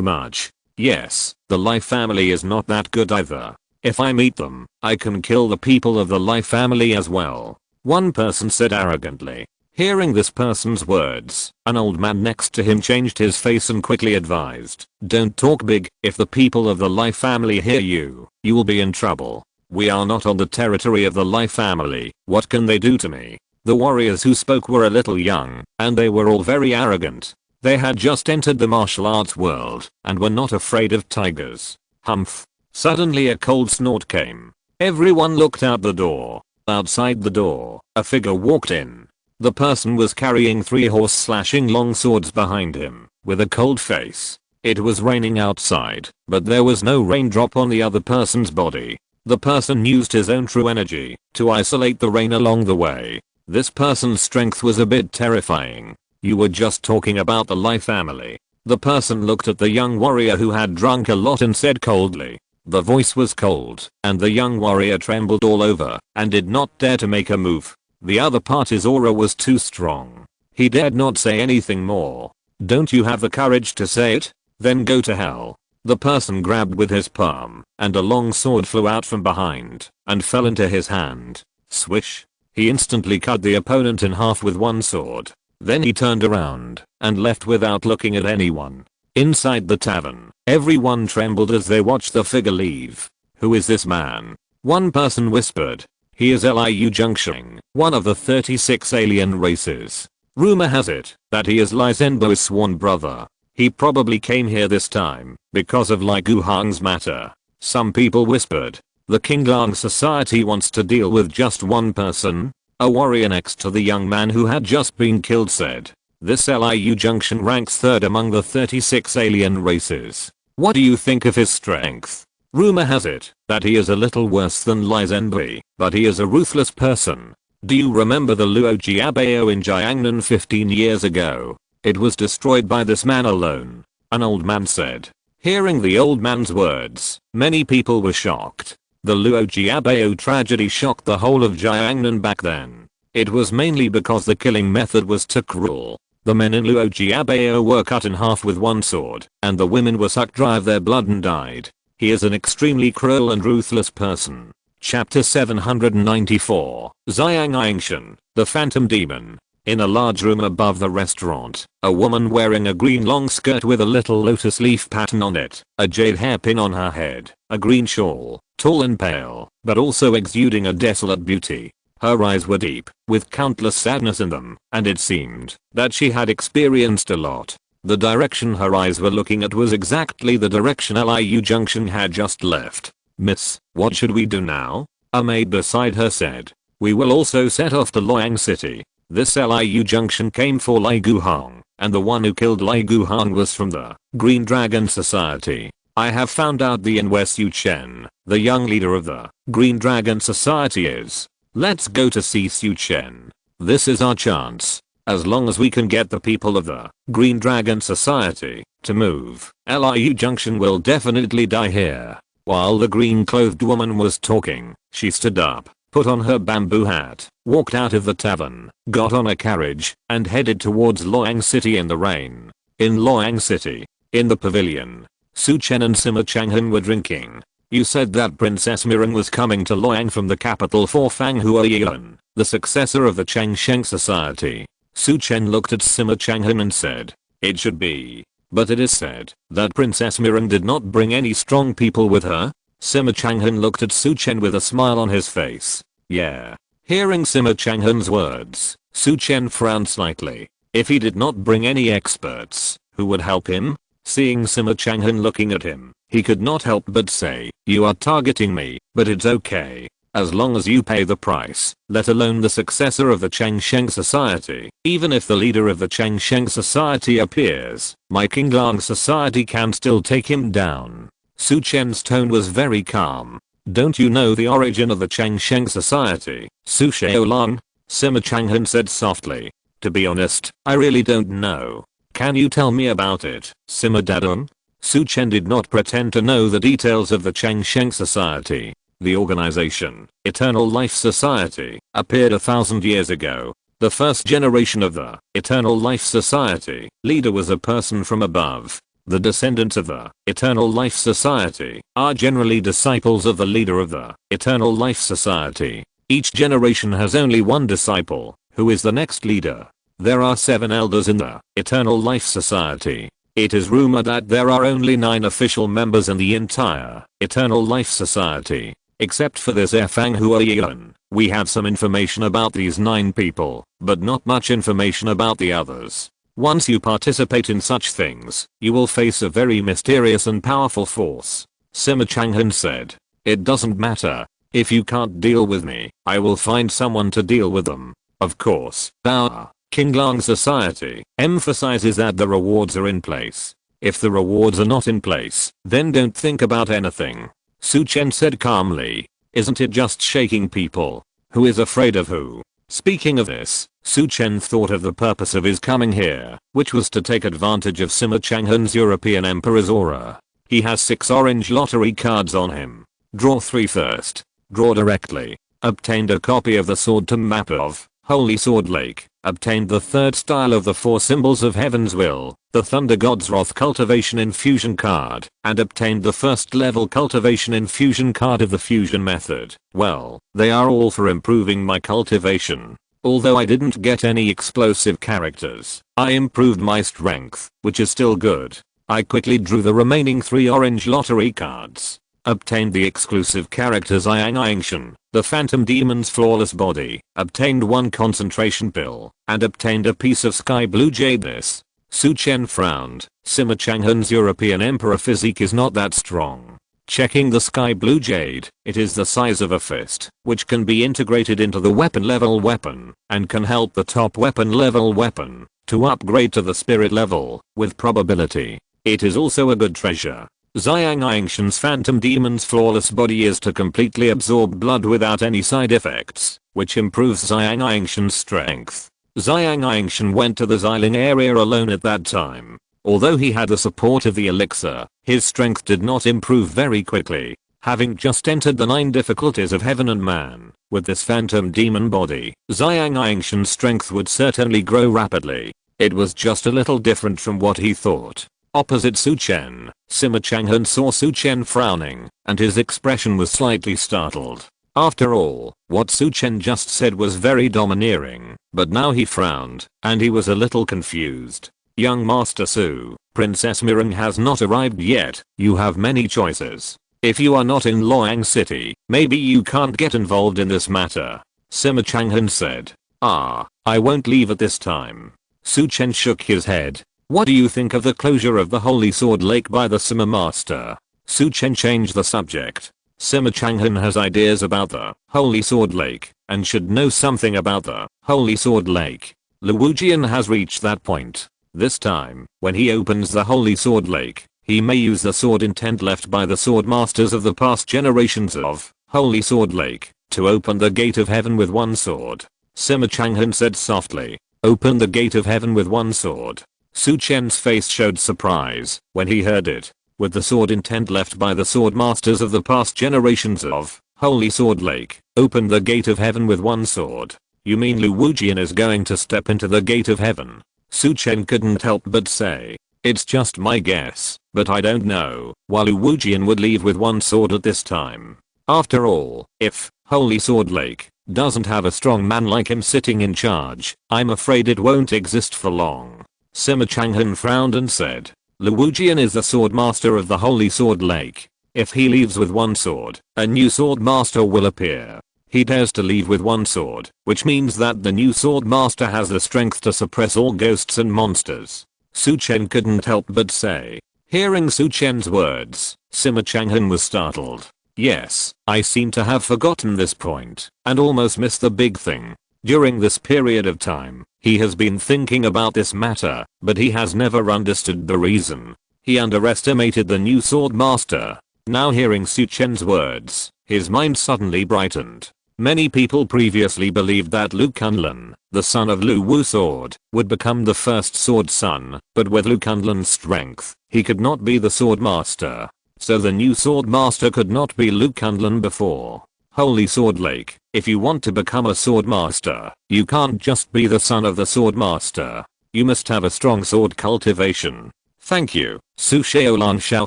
much. Yes, the Lai family is not that good either. If I meet them, I can kill the people of the Lai family as well. One person said arrogantly. Hearing this person's words, an old man next to him changed his face and quickly advised, "Don't talk big. If the people of the Lai family hear you, you will be in trouble. We are not on the territory of the Lai family. What can they do to me?" The warriors who spoke were a little young, and they were all very arrogant. They had just entered the martial arts world, and were not afraid of tigers. Humph. Suddenly a cold snort came. Everyone looked out the door. Outside the door, a figure walked in. The person was carrying 3 horse-slashing long swords behind him, with a cold face. It was raining outside, but there was no raindrop on the other person's body. The person used his own true energy to isolate the rain along the way. This person's strength was a bit terrifying. "You were just talking about the Lai family." The person looked at the young warrior who had drunk a lot and said coldly. The voice was cold, and the young warrior trembled all over and did not dare to make a move. The other party's aura was too strong. He dared not say anything more. "Don't you have the courage to say it? Then go to hell." The person grabbed with his palm, and a long sword flew out from behind and fell into his hand. Swish. He instantly cut the opponent in half with one sword. Then he turned around and left without looking at anyone. Inside the tavern, everyone trembled as they watched the figure leave. "Who is this man?" one person whispered. "He is Liu Zhengxing, one of the 36 alien races. Rumor has it that he is Lai Zhenbei's sworn brother. He probably came here this time because of Lai Guhang's matter." Some people whispered. "The Qinglang Society wants to deal with just one person?" A warrior next to the young man who had just been killed said. "This Liu Zhengxing ranks 3rd among the 36 alien races. What do you think of his strength? Rumor has it that he is a little worse than Lai Zhenbei, but he is a ruthless person. Do you remember the Luo Jiabao in Jiangnan 15 years ago? It was destroyed by this man alone," an old man said. Hearing the old man's words, many people were shocked. The Luo Jiabao tragedy shocked the whole of Jiangnan back then. It was mainly because the killing method was too cruel. The men in Luo Jiabao were cut in half with one sword, and the women were sucked dry of their blood and died. He is an extremely cruel and ruthless person. Chapter 794, Xiang Angshan, the Phantom Demon. In a large room above the restaurant, a woman wearing a green long skirt with a little lotus leaf pattern on it, a jade hairpin on her head, a green shawl, tall and pale, but also exuding a desolate beauty. Her eyes were deep, with countless sadness in them, and it seemed that she had experienced a lot. The direction her eyes were looking at was exactly the direction Liu Zhengxing had just left. "Miss, what should we do now?" a maid beside her said. "We will also set off to Luoyang City. This Liu Zhengxing came for Lai Guhang, and the one who killed Lai Guhang was from the Green Dragon Society. I have found out the Invincible Chen, the young leader of the Green Dragon Society is. Let's go to see Chen. This is our chance. As long as we can get the people of the Green Dragon Society to move, Liu Zhengxing will definitely die here." While the green-clothed woman was talking, she stood up, put on her bamboo hat, walked out of the tavern, got on a carriage, and headed towards Luoyang City in the rain. In Luoyang City, in the pavilion, Su Chen and Sima Changhan were drinking. You said that Princess Mireng was coming to Luoyang from the capital for Fanghuayan, the successor of the Changsheng society. Su Chen looked at Sima Changhan and said, it should be. But it is said that Princess Mireng did not bring any strong people with her. Sima Changhan looked at Su Chen with a smile on his face. Yeah. Hearing Sima Changhan's words, Su Chen frowned slightly. If he did not bring any experts, who would help him? Seeing Sima Changhan looking at him, he could not help but say, you are targeting me, but it's okay. As long as you pay the price, let alone the successor of the Changsheng society. Even if the leader of the Changsheng society appears, my Qinglang society can still take him down. Su Chen's tone was very calm. Don't you know the origin of the Changsheng society, Su Xiaolong? Sima Changhan said softly. To be honest, I really don't know. Can you tell me about it, Sima Dadun? Su Chen did not pretend to know the details of the Changsheng society. The organization, Eternal Life Society, appeared 1,000 years ago. The first generation of the Eternal Life Society leader was a person from above. The descendants of the Eternal Life Society are generally disciples of the leader of the Eternal Life Society. Each generation has only one disciple, who is the next leader. There are 7 elders in the Eternal Life Society. It is rumored that there are only 9 official members in the entire Eternal Life Society. Except for this Fang Huayan, we have some information about these 9 people, but not much information about the others. Once you participate in such things, you will face a very mysterious and powerful force. Sima Changhan said. It doesn't matter. If you can't deal with me, I will find someone to deal with them. Of course, our Qinglang society emphasizes that the rewards are in place. If the rewards are not in place, then don't think about anything. Su Chen said calmly. Isn't it just shaking people? Who is afraid of who? Speaking of this, Su Chen thought of the purpose of his coming here, which was to take advantage of Sima Changhan's European Emperor's aura. He has 6 orange lottery cards on him. Draw 3 first. Draw directly. Obtained a copy of the sword to map of Holy Sword Lake. Obtained the 3rd style of the 4 symbols of Heaven's Will, the Thunder God's Wrath Cultivation Infusion card, and obtained the 1st level Cultivation Infusion card of the Fusion method. Well, they are all for improving my cultivation. Although I didn't get any explosive characters, I improved my strength, which is still good. I quickly drew the remaining 3 orange lottery cards. Obtained the exclusive characters Yang, the Phantom Demon's flawless body, obtained 1 concentration pill, and obtained a piece of sky blue jade. This. Su Chen frowned. Sima Changhan's European Emperor physique is not that strong. Checking the sky blue jade, it is the size of a fist, which can be integrated into the weapon level weapon, and can help the top weapon level weapon to upgrade to the spirit level, with probability. It is also a good treasure. Zhang Angshan's Phantom Demon's flawless body is to completely absorb blood without any side effects, which improves Zhang Angshan's strength. Zhang Angshan went to the Xiling area alone at that time. Although he had the support of the elixir, his strength did not improve very quickly. Having just entered the 9 difficulties of heaven and man, with this Phantom Demon body, Zhang Angshan's strength would certainly grow rapidly. It was just a little different from what he thought. Opposite Su Chen, Sima Changhan saw Su Chen frowning, and his expression was slightly startled. After all, what Su Chen just said was very domineering, but now he frowned, and he was a little confused. Young Master Su, Princess Mireng has not arrived yet. You have many choices. If you are not in Luoyang City, maybe you can't get involved in this matter. Sima Changhan said. I won't leave at this time. Su Chen shook his head. What do you think of the closure of the Holy Sword Lake by the Sima Master? Su Chen changed the subject. Sima Changhan has ideas about the Holy Sword Lake, and should know something about the Holy Sword Lake. Lu Wujian has reached that point. This time, when he opens the Holy Sword Lake, he may use the sword intent left by the sword masters of the past generations of Holy Sword Lake, to open the gate of heaven with 1 sword. Sima Changhan said softly. Open the gate of heaven with 1 sword. Su Chen's face showed surprise when he heard it. With the sword intent left by the sword masters of the past generations of Holy Sword Lake, open the gate of heaven with 1 sword. You mean Lu Wujian is going to step into the gate of heaven? Su Chen couldn't help but say. It's just my guess, but I don't know why Lu Wujian would leave with one sword at this time. After all, if Holy Sword Lake doesn't have a strong man like him sitting in charge, I'm afraid it won't exist for long. Sima Changhan frowned and said, Lu Wujian is the sword master of the Holy Sword Lake. If he leaves with one sword, a new sword master will appear. He dares to leave with one sword, which means that the new sword master has the strength to suppress all ghosts and monsters. Su Chen couldn't help but say. Hearing Su Chen's words, Sima Changhan was startled. Yes, I seem to have forgotten this point, and almost missed the big thing. During this period of time, he has been thinking about this matter, but he has never understood the reason. He underestimated the new sword master. Now hearing Su Chen's words, his mind suddenly brightened. Many people previously believed that Lu Kunlun, the son of Lu Wu Sword, would become the first sword son, but with Lu Kunlun's strength, he could not be the sword master. So the new sword master could not be Lu Kunlun before. Holy Sword Lake, if you want to become a sword master, you can't just be the son of the sword master. You must have a strong sword cultivation. Thank you, Su Shaolan Shao,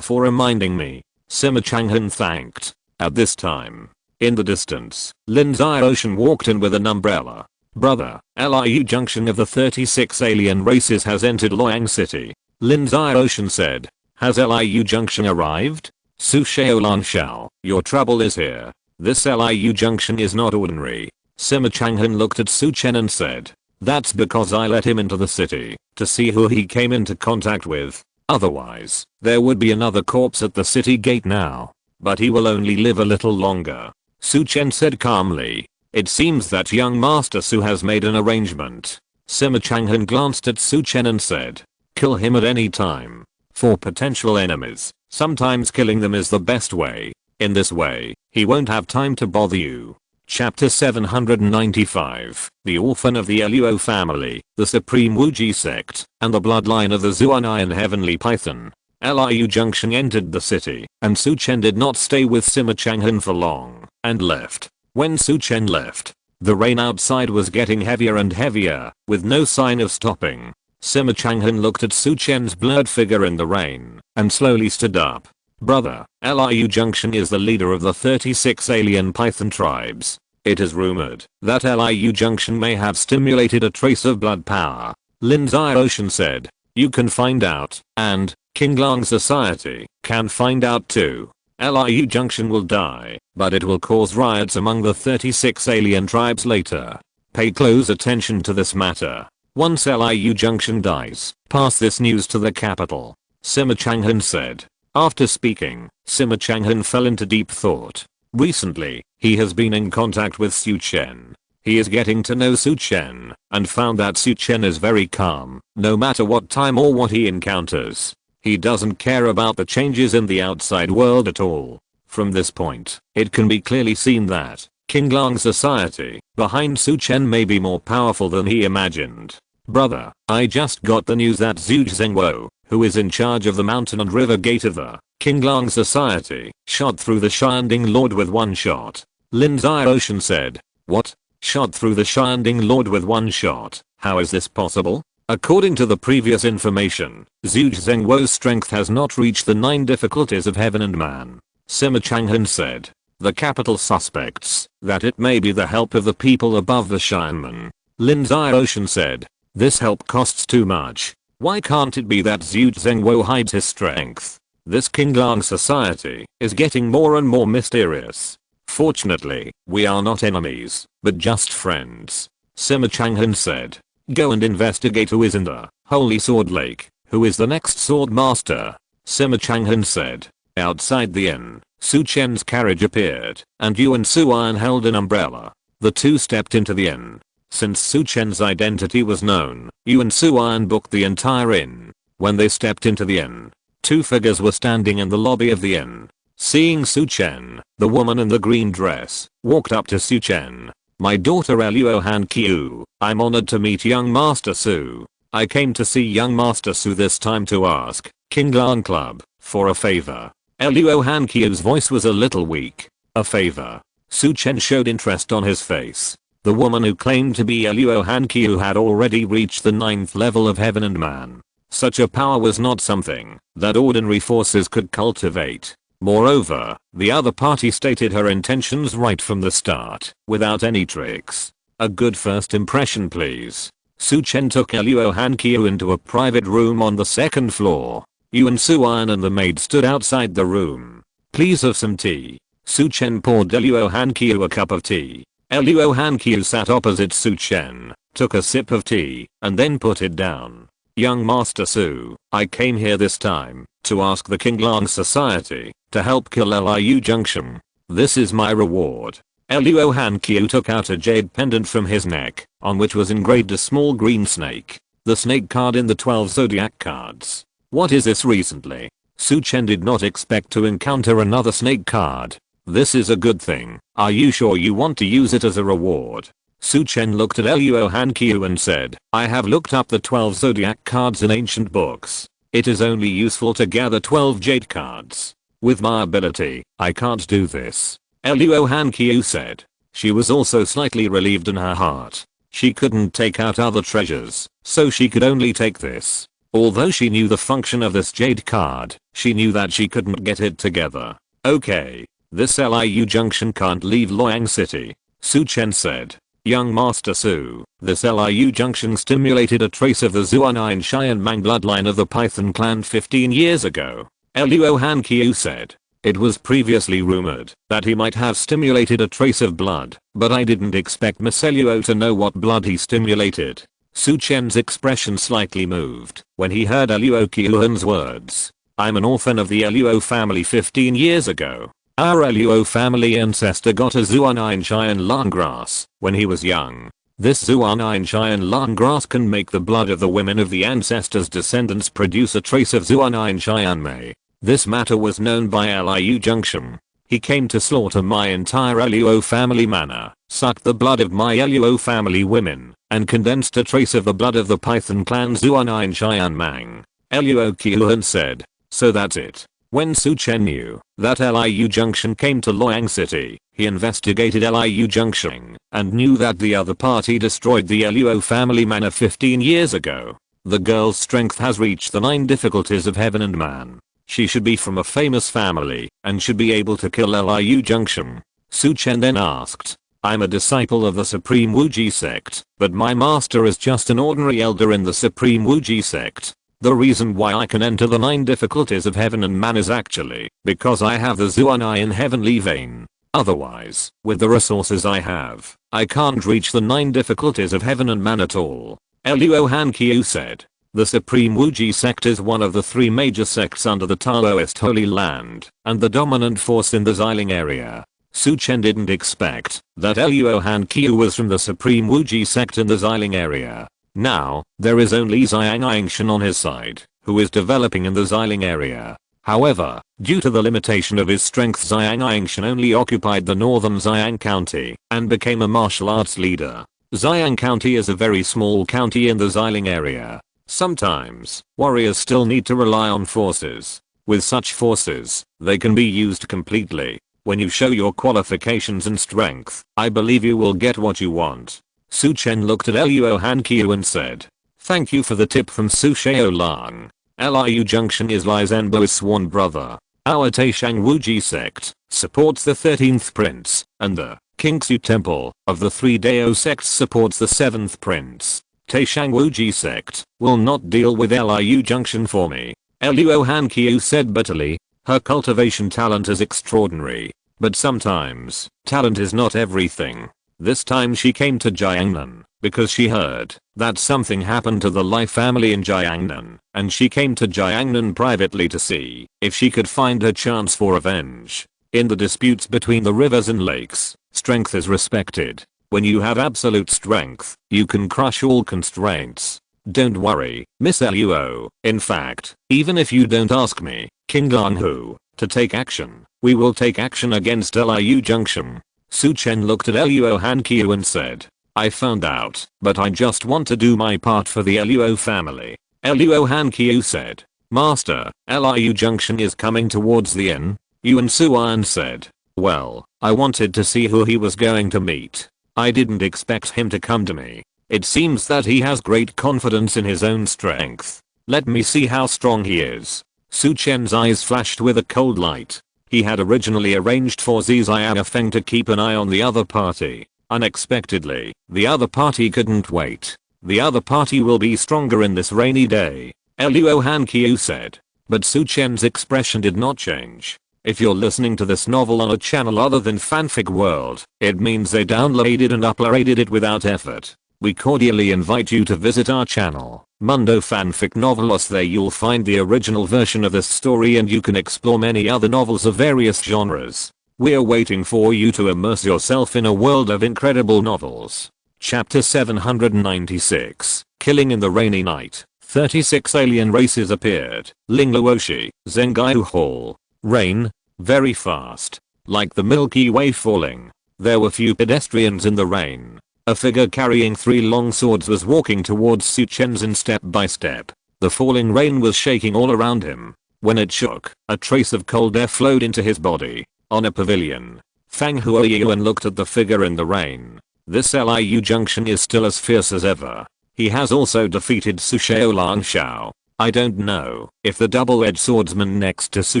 for reminding me. Sima Changhan thanked. At this time, in the distance, Lin Ziaoshan walked in with an umbrella. Brother, Liu Junction of the 36 alien races has entered Luoyang City. Lin Ziaoshan said. Has Liu Junction arrived? Su Shaolan Shao, your trouble is here. This Liu Junction is not ordinary. Sima Changhan looked at Su Chen and said. That's because I let him into the city to see who he came into contact with. Otherwise, there would be another corpse at the city gate now. But he will only live a little longer. Su Chen said calmly. It seems that young Master Su has made an arrangement. Sima Changhan glanced at Su Chen and said. Kill him at any time. For potential enemies, sometimes killing them is the best way. In this way, he won't have time to bother you. Chapter 795, The Orphan of the Luo Family, the Supreme Wuji Sect, and the Bloodline of the Zuan Heavenly Python. Liu Junction entered the city, and Su Chen did not stay with Sima Changhan for long, and left. When Su Chen left, the rain outside was getting heavier and heavier, with no sign of stopping. Sima Changhan looked at Su Chen's blurred figure in the rain, and slowly stood up. Brother, Liu Junction is the leader of the 36 alien Python tribes. It is rumored that Liu Junction may have stimulated a trace of blood power. Lin Ziaoshan said. You can find out, and Qinglang Society can find out too. Liu Junction will die, but it will cause riots among the 36 alien tribes later. Pay close attention to this matter. Once Liu Junction dies, pass this news to the capital. Sima Changhan said. After speaking, Sima Changhan fell into deep thought. Recently, he has been in contact with Su Chen. He is getting to know Su Chen, and found that Su Chen is very calm, no matter what time or what he encounters. He doesn't care about the changes in the outside world at all. From this point, it can be clearly seen that Qinglang Society behind Su Chen may be more powerful than he imagined. Brother, I just got the news that Zhu Zhengwo, who is in charge of the mountain and river gate of the Qinglang Society, shot through the Shianding Lord with one shot. Lin Ziaoshan said. What? Shot through the Shianding Lord with one shot? How is this possible? According to the previous information, Zhu Zhengwo's strength has not reached the 9 difficulties of heaven and man. Sima Changhan said. The capital suspects that it may be the help of the people above the Shianmen. Lin Ziaoshan said. This help costs too much. Why can't it be that Zhu Zhengwo hides his strength? This Qinglang Society is getting more and more mysterious. Fortunately, we are not enemies, but just friends. Sima Changhan said. Go and investigate who is in the Holy Sword Lake, who is the next sword master. Sima Changhan said. Outside the inn, Su Chen's carriage appeared, and Yuan Suan held an umbrella. The two stepped into the inn. Since Su Chen's identity was known, Yuan Suan booked the entire inn. When they stepped into the inn, 2 figures were standing in the lobby of the inn. Seeing Su Chen, the woman in the green dress walked up to Su Chen. My daughter Luo Han Qiu, I'm honored to meet young Master Su. I came to see young Master Su this time to ask Qinglang Club for a favor. Luo Han Qiu's voice was a little weak. A favor? Su Chen showed interest on his face. The woman who claimed to be Luo Han Qiu had already reached the 9th level of heaven and man. Such a power was not something that ordinary forces could cultivate. Moreover, the other party stated her intentions right from the start, without any tricks. A good first impression please. Su Chen took Luo Hankyu into a private room on the second floor. Yuan Suan and the maid stood outside the room. Please have some tea. Su Chen poured Luo Hankyu a cup of tea. Luo Hankyu sat opposite Su Chen, took a sip of tea, and then put it down. Young Master Su, I came here this time to ask the Qinglang Society to help kill Liu Junction. This is my reward. Luo Hankyu took out a jade pendant from his neck, on which was engraved a small green snake. The snake card in the 12 zodiac cards. What is this recently? Su Chen did not expect to encounter another snake card. This is a good thing. Are you sure you want to use it as a reward? Su Chen looked at Luo Hankyu and said, I have looked up the 12 zodiac cards in ancient books. It is only useful to gather 12 jade cards. With my ability, I can't do this. Luo Hankyu said. She was also slightly relieved in her heart. She couldn't take out other treasures, so she could only take this. Although she knew the function of this jade card, she knew that she couldn't get it together. Okay. This Liu Junction can't leave Luoyang City. Su Chen said. Young Master Su, this Liu Junction stimulated a trace of the Zuanai Xian Mang bloodline of the Python clan 15 years ago. Luo Hankyu said. It was previously rumored that he might have stimulated a trace of blood, but I didn't expect Luo to know what blood he stimulated. Su Chen's expression slightly moved when he heard Luo Qiuhun's words. I'm an orphan of the Luo family 15 years ago. Our Luo family ancestor got a Zuanai Xian Lan grass when he was young. This Zuanai Xian Lan grass can make the blood of the women of the ancestors' descendants produce a trace of Zuanai Xian Mei. This matter was known by Liu Junction. He came to slaughter my entire Luo family manor, sucked the blood of my Luo family women, and condensed a trace of the blood of the Python clan Zuanai Xian Mang. Luo Qiuhun said. So that's it. When Su Chen knew that Liu Junction came to Luoyang City, he investigated Liu Junction and knew that the other party destroyed the Luo family manor 15 years ago. The girl's strength has reached the 9 difficulties of heaven and man. She should be from a famous family and should be able to kill Liu Junction. Su Chen then asked, I'm a disciple of the Supreme Wuji sect, but my master is just an ordinary elder in the Supreme Wuji sect. The reason why I can enter the 9 difficulties of heaven and man is actually because I have the Zuanai in heavenly vein. Otherwise, with the resources I have, I can't reach the 9 difficulties of heaven and man at all. Luo Hankyu said. The Supreme Wuji sect is one of the 3 major sects under the Taoist Holy Land and the dominant force in the Xiling area. Su Chen didn't expect that Luo Hankyu was from the Supreme Wuji sect in the Xiling area. Now, there is only Xiang Angshan on his side, who is developing in the Xiling area. However, due to the limitation of his strength, Xiang Angshan only occupied the northern Xiang County and became a martial arts leader. Xiang County is a very small county in the Xiling area. Sometimes, warriors still need to rely on forces. With such forces, they can be used completely. When you show your qualifications and strength, I believe you will get what you want. Su Chen looked at Luo Hankyu and said. Thank you for the tip from Su Xiaolang. Liu Junction is Li Zhenbo's sworn brother. Our Taishang Wuji sect supports the 13th prince, and the Qingxu Temple of the 3 Dao sects supports the 7th prince. Taishang Wuji sect will not deal with Liu Junction for me. Luo Hankyu said bitterly. Her cultivation talent is extraordinary, but sometimes, talent is not everything. This time she came to Jiangnan because she heard that something happened to the Lai family in Jiangnan, and she came to Jiangnan privately to see if she could find her chance for revenge. In the disputes between the rivers and lakes, strength is respected. When you have absolute strength, you can crush all constraints. Don't worry, Miss Luo. In fact, even if you don't ask me, King Lang Hu, to take action, we will take action against Liu Junction. Su Chen looked at Luo Hankyu and said. I found out, but I just want to do my part for the Luo family. Luo Hankyu said. Master, Liu Junction is coming towards the inn. Yuan Suan said. Well, I wanted to see who he was going to meet. I didn't expect him to come to me. It seems that he has great confidence in his own strength. Let me see how strong he is. Su Chen's eyes flashed with a cold light. He had originally arranged for Ziziana Feng to keep an eye on the other party. Unexpectedly, the other party couldn't wait. The other party will be stronger in this rainy day, Luo Han Qiu said. But Su Chen's expression did not change. If you're listening to this novel on a channel other than Fanfic World, it means they downloaded and uploaded it without effort. We cordially invite you to visit our channel, Mundo Fanfic Novelos. There you'll find the original version of this story and you can explore many other novels of various genres. We're waiting for you to immerse yourself in a world of incredible novels. Chapter 796, Killing in the Rainy Night. 36 alien races appeared. Lingluoshi, Zengaiu Hall. Rain. Very fast. Like the Milky Way falling. There were few pedestrians in the rain. A figure carrying 3 long swords was walking towards Su Chen's step by step. The falling rain was shaking all around him. When it shook, a trace of cold air flowed into his body. On a pavilion, Fang Huoyuan looked at the figure in the rain. This Liu Junction is still as fierce as ever. He has also defeated Su Xiaolangshao. I don't know if the double-edged swordsman next to Su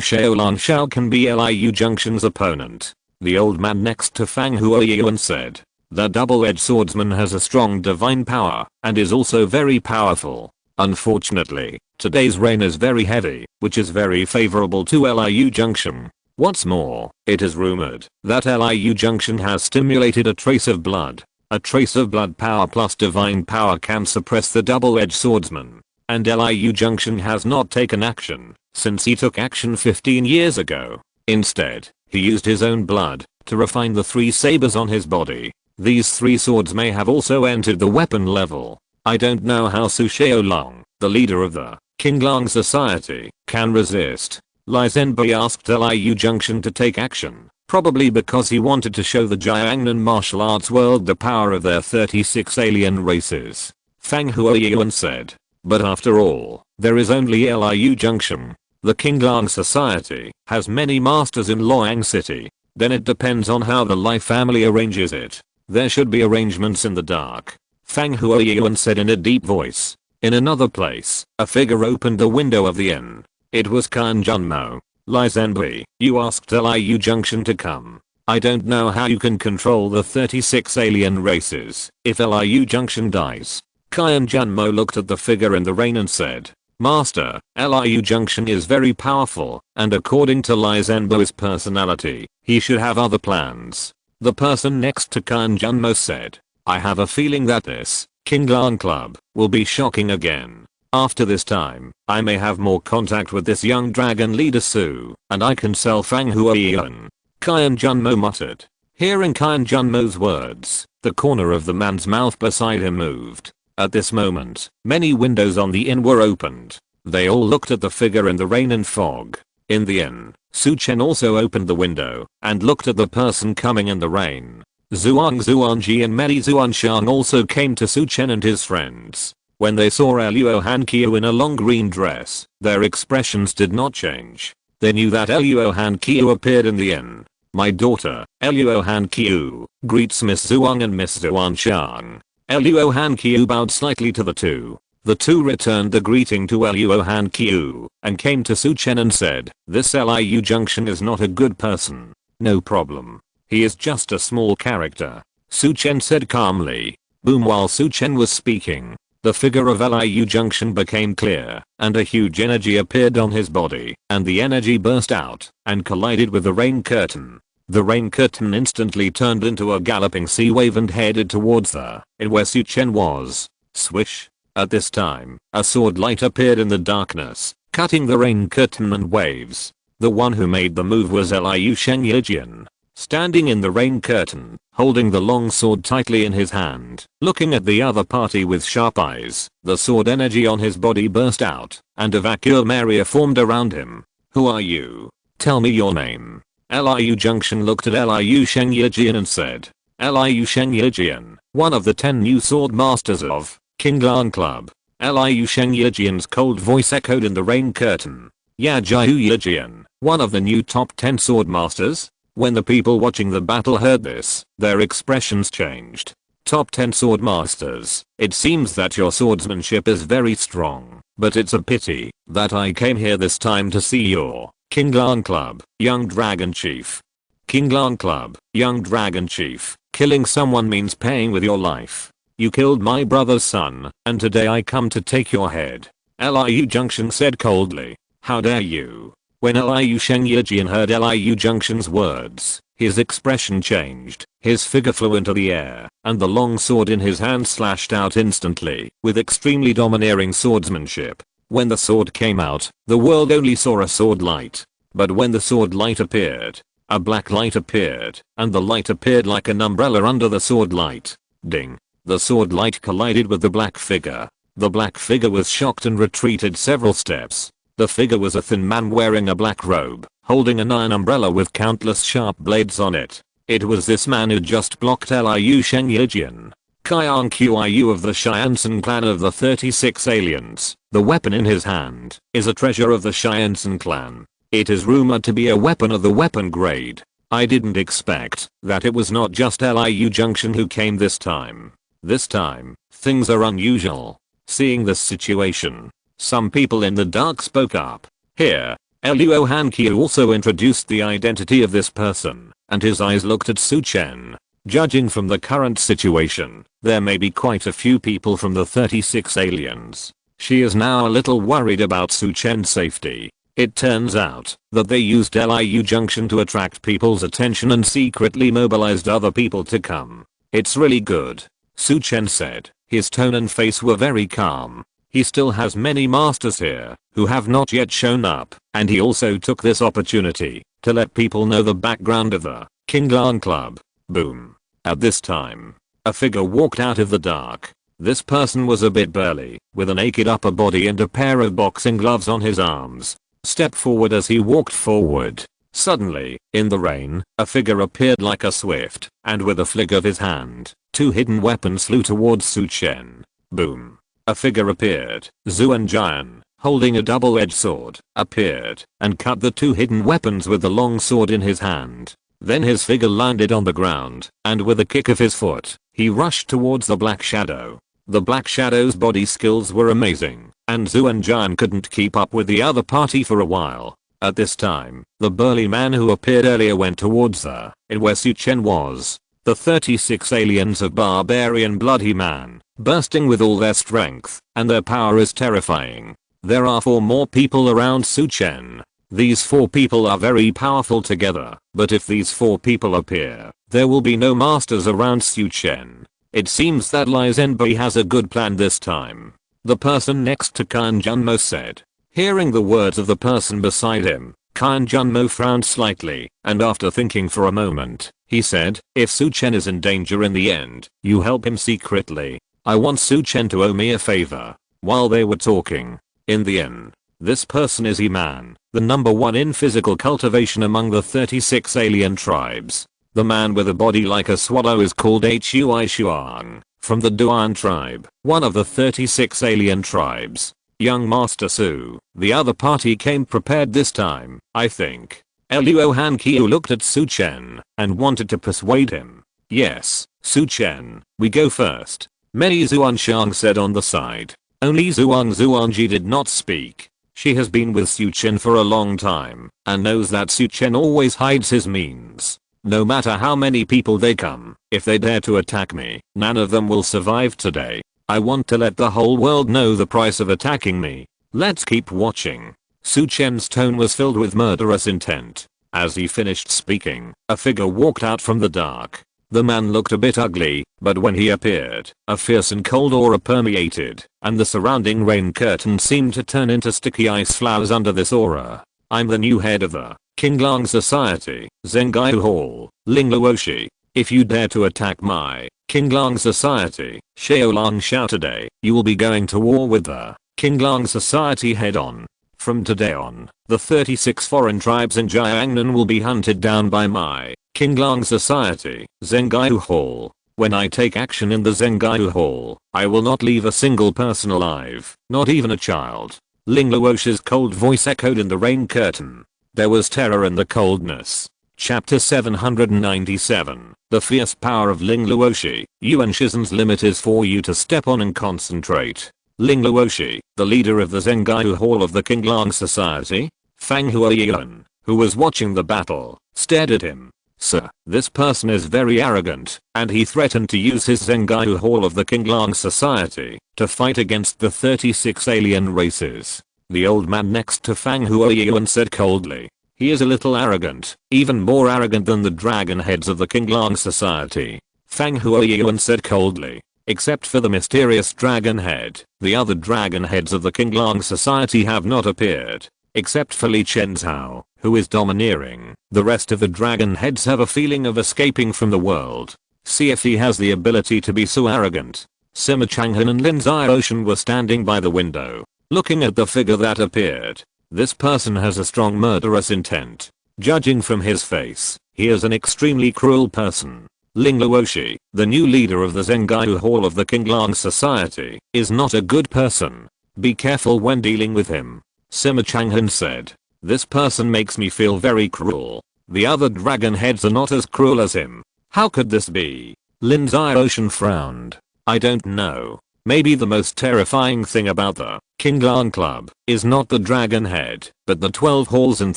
Xiaolangshao can be Liu Junction's opponent. The old man next to Fang Huoyuan said. The double-edged swordsman has a strong divine power and is also very powerful. Unfortunately, today's rain is very heavy, which is very favorable to Liu Junction. What's more, it is rumored that Liu Junction has stimulated a trace of blood. A trace of blood power plus divine power can suppress the double-edged swordsman. And Liu Junction has not taken action since he took action 15 years ago. Instead, he used his own blood to refine the 3 sabers on his body. These 3 swords may have also entered the weapon level. I don't know how Su Xiaolong, the leader of the Qinglang Society, can resist. Lai Zhenbei asked Liu Junction to take action, probably because he wanted to show the Jiangnan martial arts world the power of their 36 alien races. Fang Huoyuan said. But after all, there is only Liu Junction. The Qinglang Society has many masters in Luoyang City. Then it depends on how the Lai family arranges it. There should be arrangements in the dark. Fang Huoyuan said in a deep voice. In another place, a figure opened the window of the inn. It was Kan Junmo. Lai Zhenbei, you asked Liu Junction to come. I don't know how you can control the 36 alien races if Liu Junction dies. Kan Junmo looked at the figure in the rain and said, Master, Liu Junction is very powerful, and according to Lai Zhenbei's personality, he should have other plans. The person next to Kan Junmo said, I have a feeling that this Qinglang Club will be shocking again. After this time, I may have more contact with this young dragon leader Su, and I can sell Fang Huoyuan. Kan Junmo muttered. Hearing Kan Junmo's words, the corner of the man's mouth beside him moved. At this moment, many windows on the inn were opened. They all looked at the figure in the rain and fog. In the inn, Su Chen also opened the window and looked at the person coming in the rain. Zhuang Zuanji and many Zuanshang also came to Su Chen and his friends. When they saw Luo Han Qiu in a long green dress, their expressions did not change. They knew that Luo Han Qiu appeared in the inn. My daughter, Luo Han Qiu, greets Miss Zhuang and Miss Zuanshang. Luo Han Qiu bowed slightly to the two. The two returned the greeting to Luo Han Qiu and came to Su Chen and said, this Liu Junction is not a good person. No problem. He is just a small character. Su Chen said calmly. Boom. While Su Chen was speaking, the figure of Liu Junction became clear, and a huge energy appeared on his body, and the energy burst out and collided with the rain curtain. The rain curtain instantly turned into a galloping sea wave and headed towards the inn where Su Chen was. Swish. At this time, a sword light appeared in the darkness, cutting the rain curtain and waves. The one who made the move was Liu Shengyijian. Standing in the rain curtain, holding the long sword tightly in his hand, looking at the other party with sharp eyes, the sword energy on his body burst out, and a vacuum area formed around him. Who are you? Tell me your name. Liu Junction looked at Liu Shengyijian and said, Liu Shengyijian, one of the 10 new sword masters of Qinglang Club. Liu Shengyijian's cold voice echoed in the rain curtain. Ya Jiu Yijian, one of the new top 10 sword masters? When the people watching the battle heard this, their expressions changed. Top 10 sword masters, it seems that your swordsmanship is very strong. But it's a pity that I came here this time to see your King Lang Club, young dragon chief. King Lang Club, young dragon chief. Killing someone means paying with your life. You killed my brother's son, and today I come to take your head. Liu Junction said coldly. How dare you? When Liu Shengyijian heard Liu Junction's words, his expression changed, his figure flew into the air, and the long sword in his hand slashed out instantly, with extremely domineering swordsmanship. When the sword came out, the world only saw a sword light. But when the sword light appeared, a black light appeared, and the light appeared like an umbrella under the sword light. Ding. The sword light collided with the black figure. The black figure was shocked and retreated several steps. The figure was a thin man wearing a black robe, holding an iron umbrella with countless sharp blades on it. It was this man who just blocked Liu Shengyijian. Qiang Qiu of the Xianxin clan of the 36 aliens. The weapon in his hand is a treasure of the Xianxin clan. It is rumored to be a weapon of the weapon grade. I didn't expect that it was not just Liu Junction who came this time. This time, things are unusual. Seeing this situation, some people in the dark spoke up. Here, Luo Hanqiu also introduced the identity of this person, and his eyes looked at Su Chen. Judging from the current situation, there may be quite a few people from the 36 aliens. She is now a little worried about Su Chen's safety. It turns out that they used Liu Junction to attract people's attention and secretly mobilized other people to come. It's really good, Su Chen said. His tone and face were very calm. He still has many masters here who have not yet shown up, and he also took this opportunity to let people know the background of the King Lang Club. Boom. At this time, a figure walked out of the dark. This person was a bit burly, with a naked upper body and a pair of boxing gloves on his arms. Step forward as he walked forward. Suddenly, in the rain, a figure appeared like a swift, and with a flick of his hand, two hidden weapons flew towards Su Chen. Boom. A figure appeared. Zuan Jian, holding a double-edged sword, appeared, and cut the two hidden weapons with the long sword in his hand. Then his figure landed on the ground, and with a kick of his foot, he rushed towards the Black Shadow. The Black Shadow's body skills were amazing, and Zuan Jian couldn't keep up with the other party for a while. At this time, the burly man who appeared earlier went towards her, in where Su Chen was. The 36 aliens of barbarian bloody man, bursting with all their strength, and their power is terrifying. There are 4 more people around Su Chen. These 4 people are very powerful together, but if these 4 people appear, there will be no masters around Su Chen. It seems that Lai Zhenbai has a good plan this time. The person next to Qian Junmo said. Hearing the words of the person beside him, Qian Junmo frowned slightly, and after thinking for a moment, he said, if Su Chen is in danger in the end, you help him secretly. I want Su Chen to owe me a favor. While they were talking, in the inn, this person is E-Man, the number 1 in physical cultivation among the 36 alien tribes. The man with a body like a swallow is called Hui Shuang, from the Duan tribe, one of the 36 alien tribes. Young Master Su, the other party came prepared this time, I think. Luo Hanqiu looked at Su Chen and wanted to persuade him. Yes, Su Chen, we go first. Many Zuanshang said on the side. Only Zuangji did not speak. She has been with Su Chen for a long time and knows that Su Chen always hides his means. No matter how many people they come, if they dare to attack me, none of them will survive today. I want to let the whole world know the price of attacking me. Let's keep watching. Su Chen's tone was filled with murderous intent. As he finished speaking, a figure walked out from the dark. The man looked a bit ugly, but when he appeared, a fierce and cold aura permeated, and the surrounding rain curtain seemed to turn into sticky ice flowers under this aura. I'm the new head of the King Lang Society, Zengaiu Hall, Ling Luoshi. If you dare to attack my King Lang Society, Xiaolang Xiao today, you will be going to war with the King Lang Society head on. From today on, the 36 foreign tribes in Jiangnan will be hunted down by my King Lang Society, Zengaiu Hall. When I take action in the Zengaiu Hall, I will not leave a single person alive, not even a child. Ling Luoshi's cold voice echoed in the rain curtain. There was terror in the coldness. Chapter 797. The fierce power of Ling Luoshi. Yuan Shizen's limit is for you to step on and concentrate. Ling Luoshi, the leader of the Zengaiu Hall of the Qinglang Society, Fang Huayan, who was watching the battle, stared at him. Sir, this person is very arrogant, and he threatened to use his Zengaiu Hall of the Qinglang Society to fight against the 36 alien races. The old man next to Fang Huayan said coldly. He is a little arrogant, even more arrogant than the dragon heads of the Qinglang Society. Fang Huayan said coldly. Except for the mysterious dragon head, the other dragon heads of the Qinglang Society have not appeared. Except for Li Chenzhao, who is domineering, the rest of the dragon heads have a feeling of escaping from the world. See if he has the ability to be so arrogant. Sima Changhan and Lin Ziaoshan were standing by the window, looking at the figure that appeared. This person has a strong murderous intent. Judging from his face, he is an extremely cruel person. Ling Luoshi, the new leader of the Zengaiu Hall of the Qinglang Society, is not a good person. Be careful when dealing with him. Sima Changhan said. This person makes me feel very cruel. The other dragon heads are not as cruel as him. How could this be? Lin Ziaoshan frowned. I don't know. Maybe the most terrifying thing about the Qinglang Club is not the dragon head, but the 12 halls and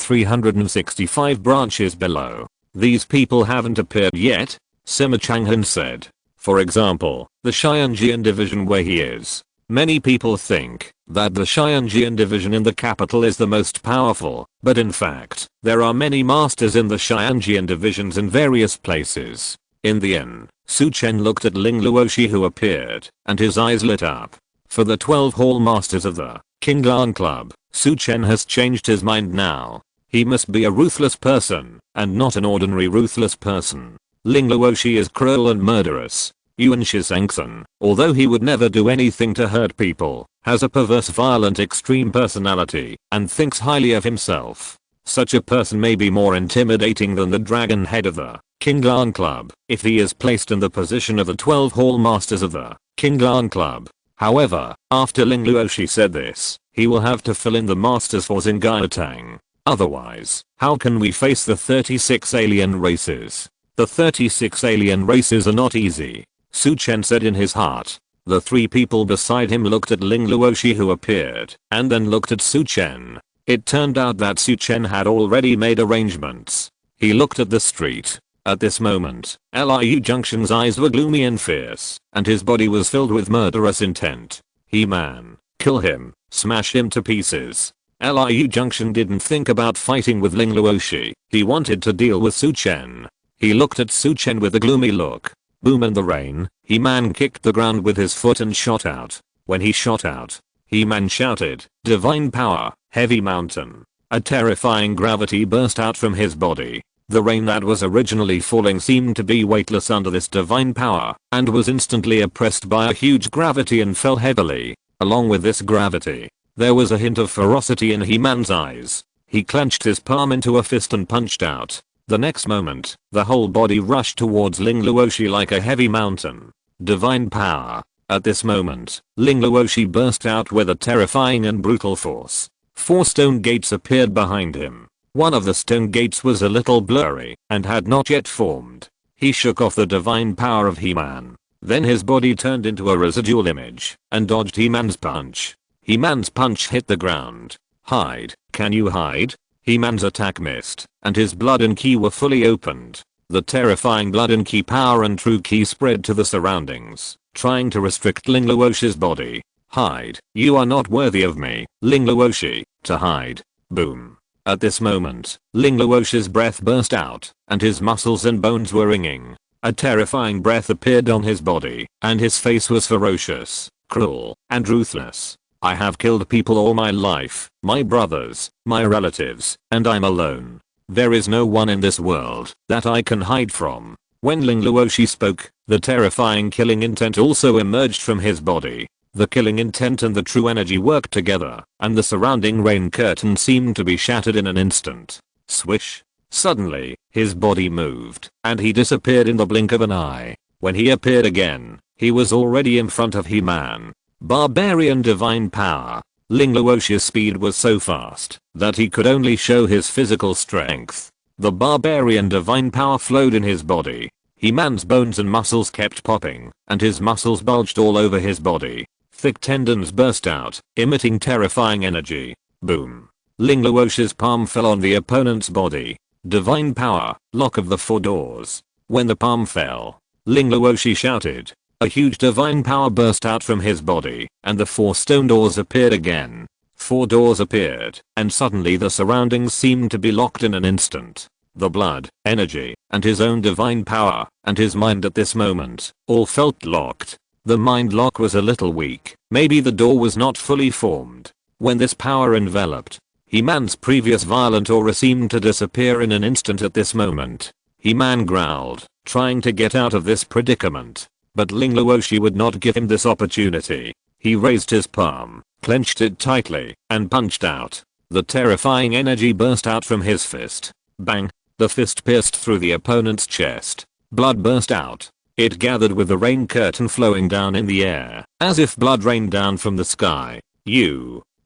365 branches below. These people haven't appeared yet, Sima Changhan said. For example, the Xianjian division where he is. Many people think that the Xianjian division in the capital is the most powerful, but in fact, there are many masters in the Xianjian divisions in various places. In the inn, Su Chen looked at Ling Luoshi who appeared, and his eyes lit up. For the 12 hall masters of the Qinglang Club, Su Chen has changed his mind now. He must be a ruthless person, and not an ordinary ruthless person. Ling Luoshi is cruel and murderous. Yuan Shizangsun, although he would never do anything to hurt people, has a perverse violent extreme personality, and thinks highly of himself. Such a person may be more intimidating than the dragon head of the Qinglang Club, if he is placed in the position of the 12 hall masters of the Qinglang Club. However, after Ling Luoshi said this, he will have to fill in the masters for Zengaiu Tang. Otherwise, how can we face the 36 alien races? The 36 alien races are not easy, Su Chen said in his heart. The three people beside him looked at Ling Luoshi who appeared, and then looked at Su Chen. It turned out that Su Chen had already made arrangements. He looked at the street. At this moment, Liu Junction's eyes were gloomy and fierce, and his body was filled with murderous intent. He-Man, kill him, smash him to pieces. Liu Junction didn't think about fighting with Ling Luoshi, he wanted to deal with Su Chen. He looked at Su Chen with a gloomy look. Boom in the rain, He-Man kicked the ground with his foot and shot out. When he shot out, He-Man shouted, "Divine power, heavy mountain." A terrifying gravity burst out from his body. The rain that was originally falling seemed to be weightless under this divine power, and was instantly oppressed by a huge gravity and fell heavily. Along with this gravity, there was a hint of ferocity in He-Man's eyes. He clenched his palm into a fist and punched out. The next moment, the whole body rushed towards Ling Luoshi like a heavy mountain. Divine power. At this moment, Ling Luoshi burst out with a terrifying and brutal force. 4 stone gates appeared behind him. One of the stone gates was a little blurry and had not yet formed. He shook off the divine power of He-Man. Then his body turned into a residual image and dodged He-Man's punch. He-Man's punch hit the ground. Hide, can you hide? He-Man's attack missed, and his blood and ki were fully opened. The terrifying blood and ki power and true ki spread to the surroundings, trying to restrict Ling Luoshi's body. Hide, you are not worthy of me, Ling Luoshi, to hide. Boom. At this moment, Ling Luoshi's breath burst out, and his muscles and bones were ringing. A terrifying breath appeared on his body, and his face was ferocious, cruel, and ruthless. I have killed people all my life, my brothers, my relatives, and I'm alone. There is no one in this world that I can hide from. When Ling Luoshi spoke, the terrifying killing intent also emerged from his body. The killing intent and the true energy worked together, and the surrounding rain curtain seemed to be shattered in an instant. Swish. Suddenly, his body moved, and he disappeared in the blink of an eye. When he appeared again, he was already in front of He-Man. Barbarian divine power. Ling Luoshi's speed was so fast that he could only show his physical strength. The barbarian divine power flowed in his body. He-Man's bones and muscles kept popping, and his muscles bulged all over his body. Thick tendons burst out, emitting terrifying energy. Boom. Ling Luoxi's palm fell on the opponent's body. Divine power, lock of the 4 doors. When the palm fell, Ling Luoxi shouted. A huge divine power burst out from his body, and the 4 stone doors appeared again. 4 doors appeared, and suddenly the surroundings seemed to be locked in an instant. The blood, energy, and his own divine power, and his mind at this moment, all felt locked. The mind lock was a little weak, maybe the door was not fully formed. When this power enveloped, He-Man's previous violent aura seemed to disappear in an instant at this moment. He-Man growled, trying to get out of this predicament. But Ling Luoxi would not give him this opportunity. He raised his palm, clenched it tightly, and punched out. The terrifying energy burst out from his fist. Bang! The fist pierced through the opponent's chest. Blood burst out. It gathered with the rain curtain flowing down in the air, as if blood rained down from the sky.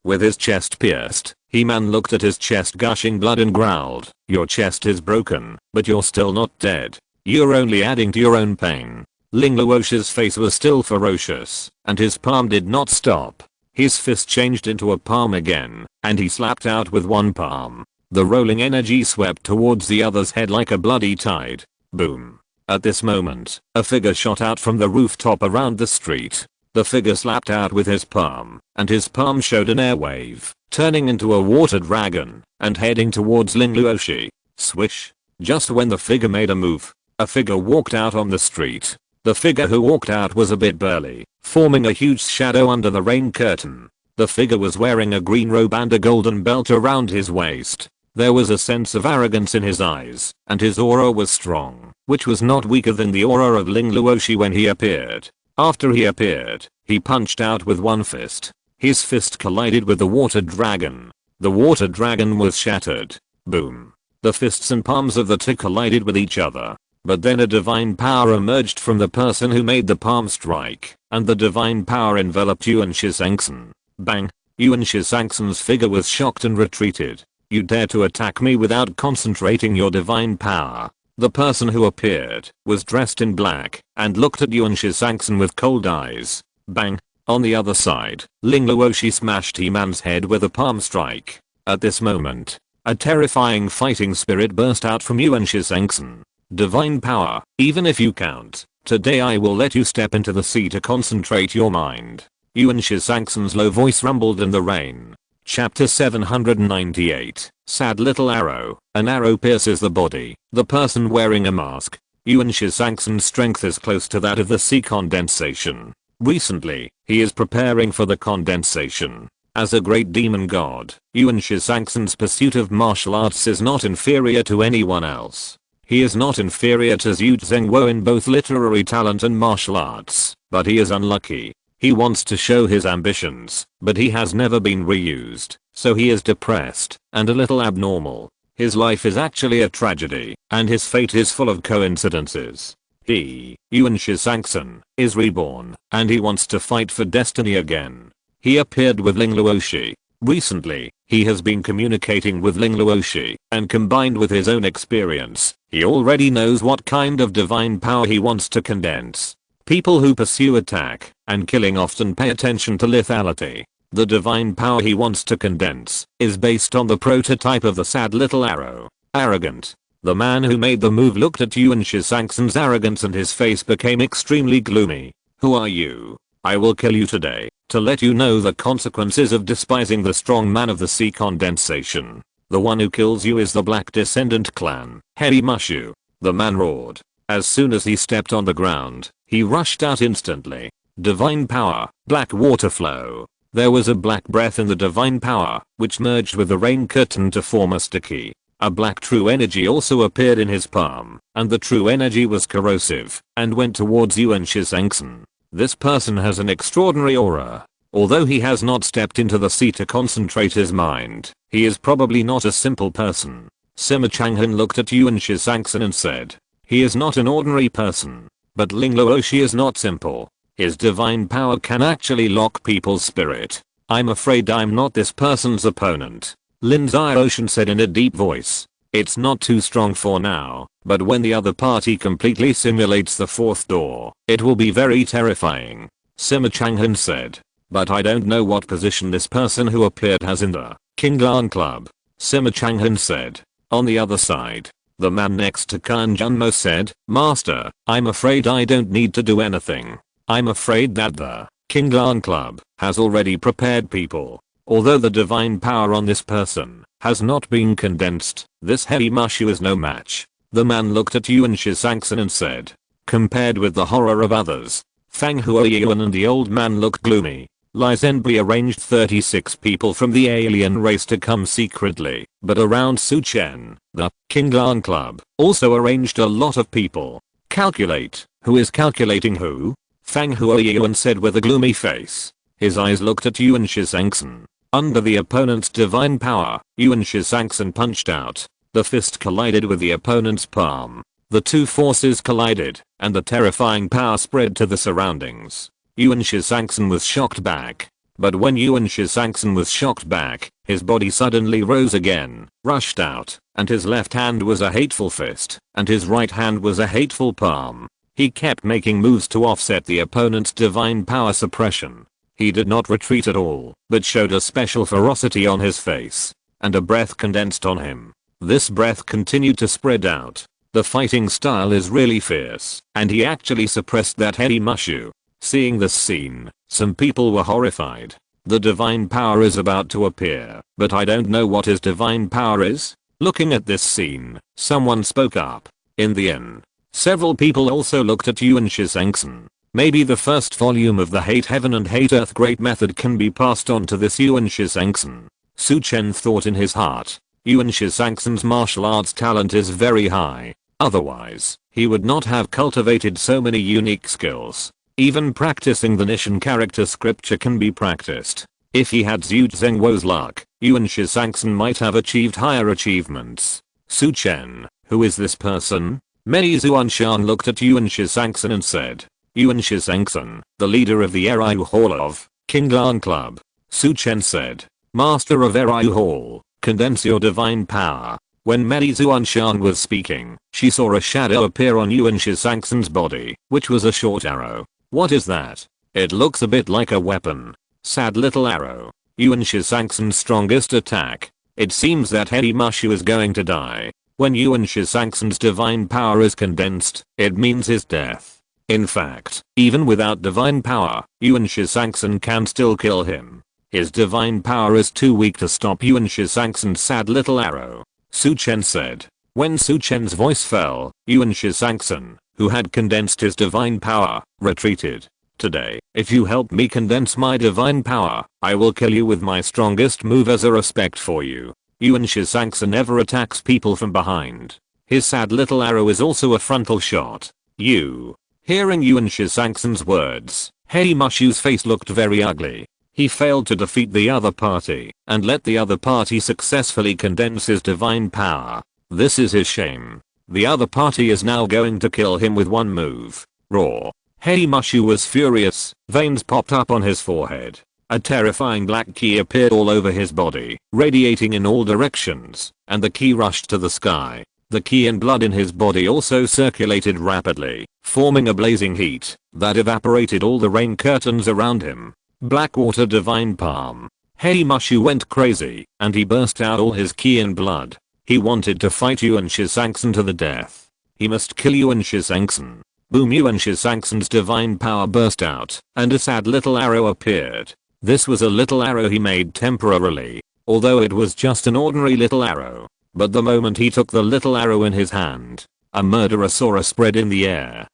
With his chest pierced, He-Man looked at his chest gushing blood and growled, "Your chest is broken, but you're still not dead. You're only adding to your own pain." Ling Luoxi's face was still ferocious, and his palm did not stop. His fist changed into a palm again, and he slapped out with one palm. The rolling energy swept towards the other's head like a bloody tide. Boom. At this moment, a figure shot out from the rooftop around the street. The figure slapped out with his palm, and his palm showed an air wave, turning into a water dragon, and heading towards Ling Luoxi. Swish. Just when the figure made a move, a figure walked out on the street. The figure who walked out was a bit burly, forming a huge shadow under the rain curtain. The figure was wearing a green robe and a golden belt around his waist. There was a sense of arrogance in his eyes, and his aura was strong, which was not weaker than the aura of Ling Luoxi when he appeared. After he appeared, he punched out with one fist. His fist collided with the water dragon. The water dragon was shattered. Boom. The fists and palms of the two collided with each other. But then a divine power emerged from the person who made the palm strike, and the divine power enveloped Yuan Shizangsen. Bang! Yuan Shizangsen's figure was shocked and retreated. "You dare to attack me without concentrating your divine power." The person who appeared was dressed in black and looked at Yuan Shizangsen with cold eyes. Bang! On the other side, Ling Luoxi smashed He-Man's head with a palm strike. At this moment, a terrifying fighting spirit burst out from Yuan Shizangsen. Divine power, even if you count. Today I will let you step into the sea to concentrate your mind. Yuan Shizangsen's low voice rumbled in the rain. Chapter 798. Sad little arrow. An arrow pierces the body. The person wearing a mask. Yuan Shizangsen's strength is close to that of the sea condensation. Recently, he is preparing for the condensation. As a great demon god, Yuan Shizangsen's pursuit of martial arts is not inferior to anyone else. He is not inferior to Zhu Zhengguo in both literary talent and martial arts, but he is unlucky. He wants to show his ambitions, but he has never been reused, so he is depressed and a little abnormal. His life is actually a tragedy, and his fate is full of coincidences. He, Yuan Shizangsen, is reborn, and he wants to fight for destiny again. He appeared with Ling Luoxi. Recently, he has been communicating with Ling Luoxi, and combined with his own experience, he already knows what kind of divine power he wants to condense. People who pursue attack and killing often pay attention to lethality. The divine power he wants to condense is based on the prototype of the sad little arrow. Arrogant. The man who made the move looked at Yuan Shizangsen's arrogance and his face became extremely gloomy. "Who are you? I will kill you today, to let you know the consequences of despising the strong man of the sea condensation. The one who kills you is the Black Descendant clan, Hei Mushu." The man roared. As soon as he stepped on the ground, he rushed out instantly. Divine power, black water flow. There was a black breath in the divine power, which merged with the rain curtain to form a sticky. A black true energy also appeared in his palm, and the true energy was corrosive, and went towards Yuan Shizangsen. This person has an extraordinary aura. Although he has not stepped into the sea to concentrate his mind, he is probably not a simple person. Sima Changhan looked at Yuan Shizangsen and said, "He is not an ordinary person. But Ling Luoxi is not simple. His divine power can actually lock people's spirit. I'm afraid I'm not this person's opponent." Lin Zioshan said in a deep voice. "It's not too strong for now, but when the other party completely simulates the fourth door, it will be very terrifying." Sima Changhan said. but I don't know what position this person who appeared has in the Kinglan Club, Sima Changhan said. On the other side, the man next to Kan Junmo said, Master, I'm afraid I don't need to do anything. I'm afraid that the Kinglan Club has already prepared people. Although the divine power on this person has not been condensed, this heavy mushu is no match. The man looked at Yuan Shizangsan and said, compared with the horror of others, Fang Huoyuan and the old man looked gloomy. Li Zhenbi arranged 36 people from the alien race to come secretly, but around Su Chen, the Kinglan Club also arranged a lot of people. Calculate, who is calculating who? Fang Huoyuan said with a gloomy face. His eyes looked at Yuan Shizangsan. Under the opponent's divine power, Yuan Shizangsan punched out. The fist collided with the opponent's palm. The two forces collided, and the terrifying power spread to the surroundings. Yuan Shizangsan was shocked back. But when Yuan Shizangsan was shocked back, his body suddenly rose again, rushed out, and his left hand was a hateful fist, and his right hand was a hateful palm. He kept making moves to offset the opponent's divine power suppression. He did not retreat at all, but showed a special ferocity on his face, and a breath condensed on him. This breath continued to spread out. The fighting style is really fierce, and he actually suppressed that heady mushu. Seeing this scene, some people were horrified. The divine power is about to appear, but I don't know what his divine power is. Looking at this scene, someone spoke up. In the end, several people also looked at Yuan Shizangsan. Maybe the first volume of the Hate Heaven and Hate Earth Great Method can be passed on to this Yuan Shizangsan. Su Chen thought in his heart. Yuan Shizangsan's martial arts talent is very high. Otherwise, he would not have cultivated so many unique skills. Even practicing the Nishan character scripture can be practiced. If he had Zhu Zhengwo's luck, Yuan Shizangsan might have achieved higher achievements. Su Chen, who is this person? Many Zuanshan looked at Yuan Shizangsan and said, Yuan Shizangsan, the leader of the Eryu Hall of Kinglan Club. Su Chen said, Master of Eryu Hall, condense your divine power. When Mary Zuanshan was speaking, she saw a shadow appear on Yuan Shizangsan's body, which was a short arrow. What is that? It looks a bit like a weapon. Sad little arrow. Yuan Shizangsan's strongest attack. It seems that Heady Mushu is going to die. When Yuan Shizangsan's divine power is condensed, it means his death. In fact, even without divine power, Yuan Shizangsan can still kill him. His divine power is too weak to stop Yuan Shizangsan's sad little arrow. Su Chen said. When Su Chen's voice fell, Yuan Shizangsan, who had condensed his divine power, retreated. Today, if you help me condense my divine power, I will kill you with my strongest move as a respect for you. Yuan Shizangsan never attacks people from behind. His sad little arrow is also a frontal shot. You. Hearing Yuan Shizangsan's words, Heady Mushu's face looked very ugly. He failed to defeat the other party, and let the other party successfully condense his divine power. This is his shame. The other party is now going to kill him with one move. Raw. Heady Mushu was furious, veins popped up on his forehead. A terrifying black ki appeared all over his body, radiating in all directions, and the ki rushed to the sky. The ki and blood in his body also circulated rapidly, forming a blazing heat that evaporated all the rain curtains around him. Blackwater divine palm. Heady Mushu went crazy, and he burst out all his ki and blood. He wanted to fight Yuan Shizangsan to the death. He must kill Yuan Shizangsan. Boom! Yuan Shizangsan's divine power burst out, and a sad little arrow appeared. This was a little arrow he made temporarily, although it was just an ordinary little arrow. But the moment he took the little arrow in his hand, a murderous aura spread in the air.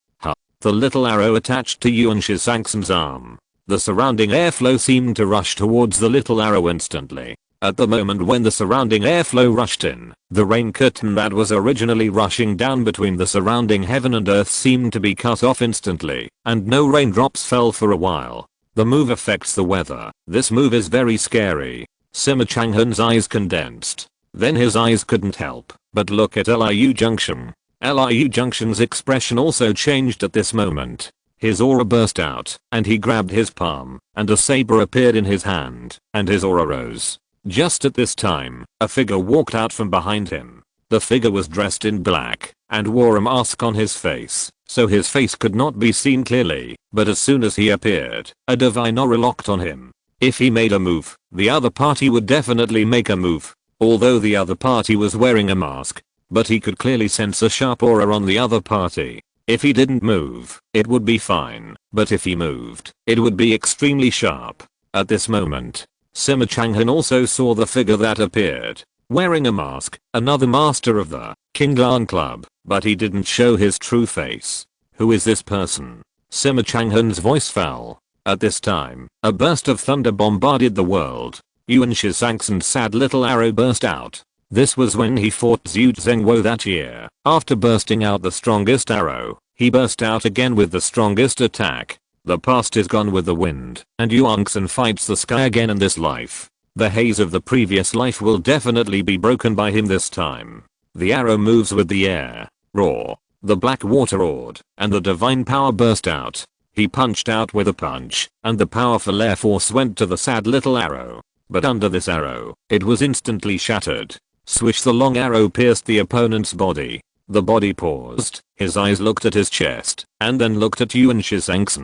The little arrow attached to Yuan Shizangsan's arm. The surrounding airflow seemed to rush towards the little arrow instantly. At the moment when the surrounding airflow rushed in, the rain curtain that was originally rushing down between the surrounding heaven and earth seemed to be cut off instantly, and no raindrops fell for a while. The move affects the weather. This move is very scary. Sima Changhan's eyes condensed. Then his eyes couldn't help but look at Liu Junction. Liu Junction's expression also changed at this moment. His aura burst out, and he grabbed his palm, and a saber appeared in his hand, and his aura rose. Just at this time, a figure walked out from behind him. The figure was dressed in black, and wore a mask on his face, so his face could not be seen clearly, but as soon as he appeared, a divine aura locked on him. If he made a move, the other party would definitely make a move, although the other party was wearing a mask. But he could clearly sense a sharp aura on the other party. If he didn't move, it would be fine, but if he moved, it would be extremely sharp. At this moment, Sima Changhan also saw the figure that appeared, wearing a mask, another master of the Qinglan Club, but he didn't show his true face. Who is this person? Sima Changhan's voice fell. At this time, a burst of thunder bombarded the world. Yuan Shizang's sad little arrow burst out. This was when he fought Zhu Zhengwo that year. After bursting out the strongest arrow, he burst out again with the strongest attack. The past is gone with the wind, and Yuan Xin fights the sky again in this life. The haze of the previous life will definitely be broken by him this time. The arrow moves with the air. Roar. The black water roared, and the divine power burst out. He punched out with a punch, and the powerful air force went to the sad little arrow. But under this arrow, it was instantly shattered. Swish, the long arrow pierced the opponent's body. The body paused, his eyes looked at his chest, and then looked at Yuan Shizang's.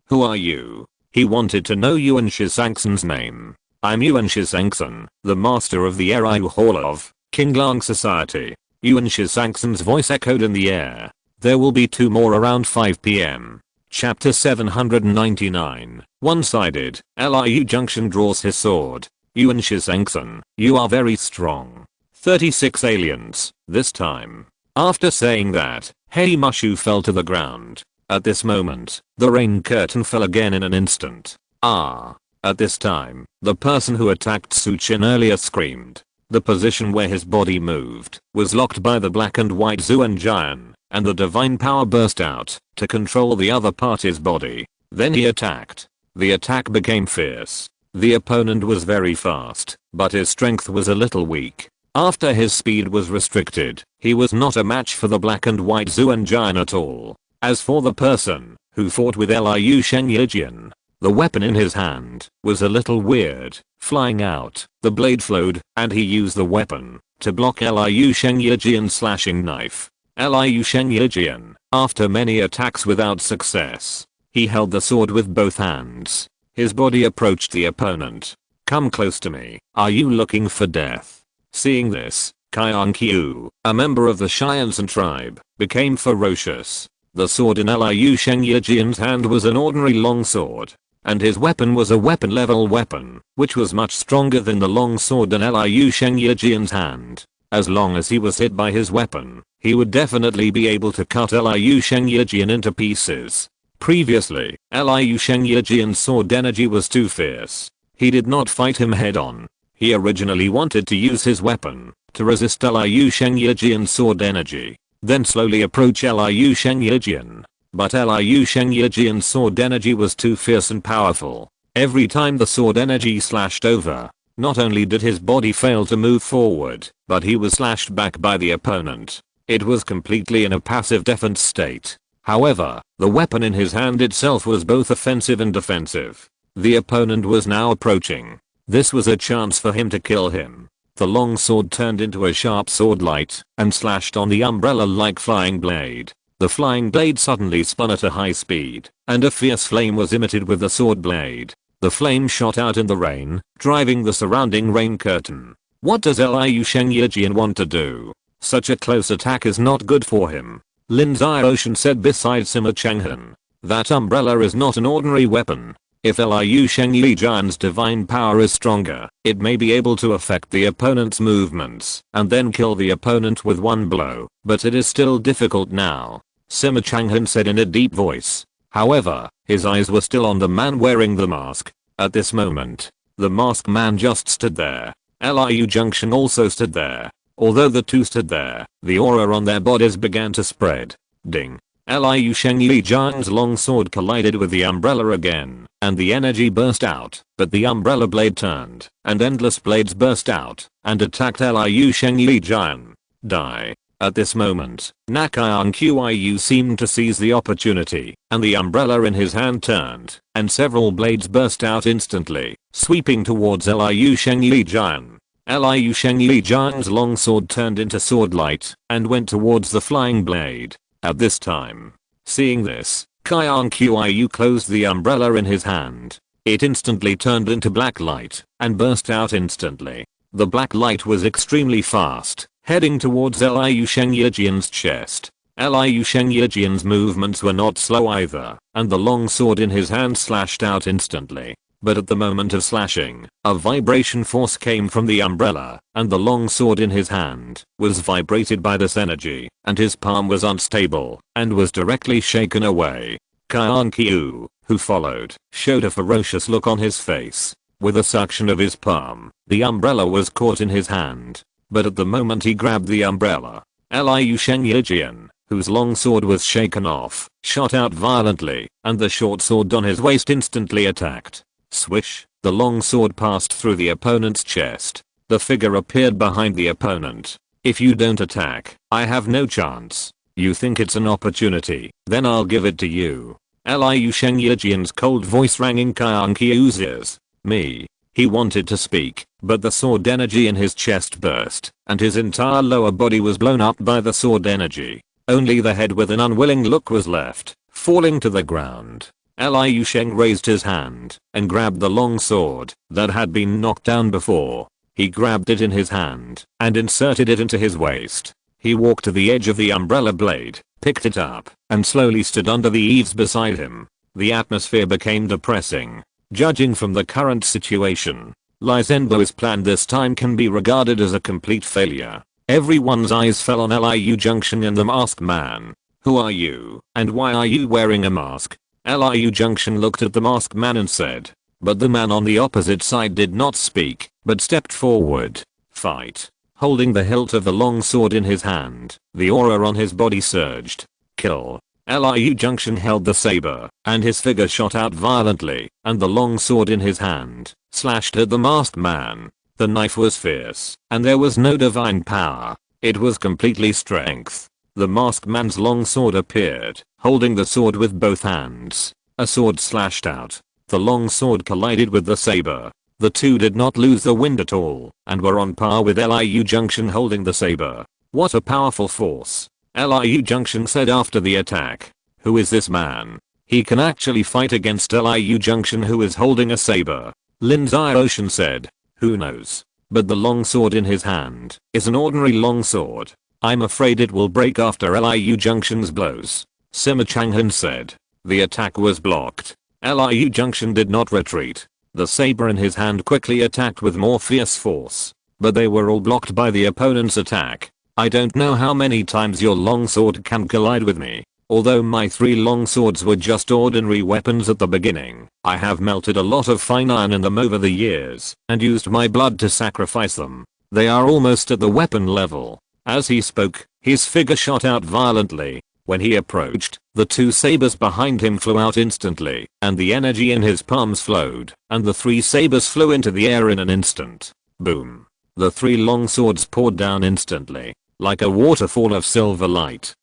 Who are you? He wanted to know Yuan Shizang's name. I'm Yuan Shizang, the master of the Eryu Hall of Qinglang Society. Yuan Shizang's voice echoed in the air. There will be 2 more around 5 PM. Chapter 799. One-sided. Liu Junction draws his sword. Yuan Shizang, you are very strong. 36 aliens, this time. After saying that, Hei Mushu fell to the ground. At this moment, the rain curtain fell again in an instant. Ah. At this time, the person who attacked Su Chen earlier screamed. The position where his body moved was locked by the black and white Zuan Jian, and the divine power burst out to control the other party's body. Then he attacked. The attack became fierce. The opponent was very fast, but his strength was a little weak. After his speed was restricted, he was not a match for the black and white Zuan Jian at all. As for the person who fought with Liu Shengyijian, the weapon in his hand was a little weird, flying out, the blade flowed, and he used the weapon to block Liu Shengyijian's slashing knife. Liu Shengyijian, after many attacks without success, he held the sword with both hands. His body approached the opponent. Come close to me, are you looking for death? Seeing this, Kaiang Qiu, a member of the Xianzhen tribe, became ferocious. The sword in Liu Shengyijian's hand was an ordinary long sword, and his weapon was a weapon-level weapon, which was much stronger than the long sword in Liu Shengyijian's hand. As long as he was hit by his weapon, he would definitely be able to cut Liu Shengyijian into pieces. Previously, Liu Shengyijian's sword energy was too fierce. He did not fight him head-on. He originally wanted to use his weapon to resist Liu Shengyijian's sword energy, then slowly approach Liu Shengyijian. But Liu Shengyijian's sword energy was too fierce and powerful. Every time the sword energy slashed over, not only did his body fail to move forward, but he was slashed back by the opponent. It was completely in a passive defense state. However, the weapon in his hand itself was both offensive and defensive. The opponent was now approaching. This was a chance for him to kill him. The long sword turned into a sharp sword light and slashed on the umbrella-like flying blade. The flying blade suddenly spun at a high speed, and a fierce flame was emitted with the sword blade. The flame shot out in the rain, driving the surrounding rain curtain. What does Liu Shengyijian want to do? Such a close attack is not good for him. Lin Zioshan said beside Sima Changhan. That umbrella is not an ordinary weapon. If Liu Shengyijian's divine power is stronger, it may be able to affect the opponent's movements and then kill the opponent with one blow, but it is still difficult now. Sima Changhan said in a deep voice. However, his eyes were still on the man wearing the mask. At this moment, the masked man just stood there. Liu Junction also stood there. Although the two stood there, the aura on their bodies began to spread. Ding. Liu Shengyijian's long sword collided with the umbrella again, and the energy burst out, but the umbrella blade turned, and endless blades burst out, and attacked Liu Shengyijian. Die. At this moment, Nakaiang Qiu seemed to seize the opportunity, and the umbrella in his hand turned, and several blades burst out instantly, sweeping towards Liu Shengyijian. Liu Shengyijian's long sword turned into sword light, and went towards the flying blade. At this time, Seeing this, Kyan Qiu closed the umbrella in his hand. It instantly turned into black light and burst out instantly. The black light was extremely fast, heading towards Liu Shengyijian's chest. Liu Shengyijian's movements were not slow either, and the long sword in his hand slashed out instantly. But at the moment of slashing, a vibration force came from the umbrella, and the long sword in his hand was vibrated by this energy, and his palm was unstable and was directly shaken away. Kyan Qiu, who followed, showed a ferocious look on his face. With a suction of his palm, the umbrella was caught in his hand. But at the moment he grabbed the umbrella, Liu Shengyijian, whose long sword was shaken off, shot out violently, and the short sword on his waist instantly attacked. Swish, the long sword passed through the opponent's chest. The figure appeared behind the opponent. If you don't attack, I have no chance. You think it's an opportunity, then I'll give it to you. Liu Shengyijian's cold voice rang in Kyan Qiu's ears. Me. He wanted to speak, but the sword energy in his chest burst, and his entire lower body was blown up by the sword energy. Only the head with an unwilling look was left, falling to the ground. Liu Sheng raised his hand and grabbed the long sword that had been knocked down before. He grabbed it in his hand and inserted it into his waist. He walked to the edge of the umbrella blade, picked it up, and slowly stood under the eaves beside him. The atmosphere became depressing. Judging from the current situation, Li Zhenbo's plan this time can be regarded as a complete failure. Everyone's eyes fell on Liu Junction and the masked man. Who are you, and why are you wearing a mask? Liu Junction looked at the masked man and said. But the man on the opposite side did not speak, but stepped forward. Fight. Holding the hilt of the long sword in his hand, the aura on his body surged. Kill. Liu Junction held the saber, and his figure shot out violently, and the long sword in his hand slashed at the masked man. The knife was fierce, and there was no divine power. It was completely strength. The masked man's long sword appeared, holding the sword with both hands. A sword slashed out. The long sword collided with the saber. The two did not lose the wind at all, and were on par with Liu Junction holding the saber. What a powerful force. Liu Junction said after the attack. Who is this man? He can actually fight against Liu Junction who is holding a saber. Lin Zioshan said. Who knows? But the long sword in his hand is an ordinary long sword. I'm afraid it will break after Liu Junction's blows. Sima Changhan said. The attack was blocked. Liu Junction did not retreat. The saber in his hand quickly attacked with more fierce force. But they were all blocked by the opponent's attack. I don't know how many times your long sword can collide with me. Although my 3 long swords were just ordinary weapons at the beginning, I have melted a lot of fine iron in them over the years and used my blood to sacrifice them. They are almost at the weapon level. As he spoke, his figure shot out violently. When he approached, the 2 sabers behind him flew out instantly, and the energy in his palms flowed, and the 3 sabers flew into the air in an instant. Boom. The 3 long swords poured down instantly, like a waterfall of silver light.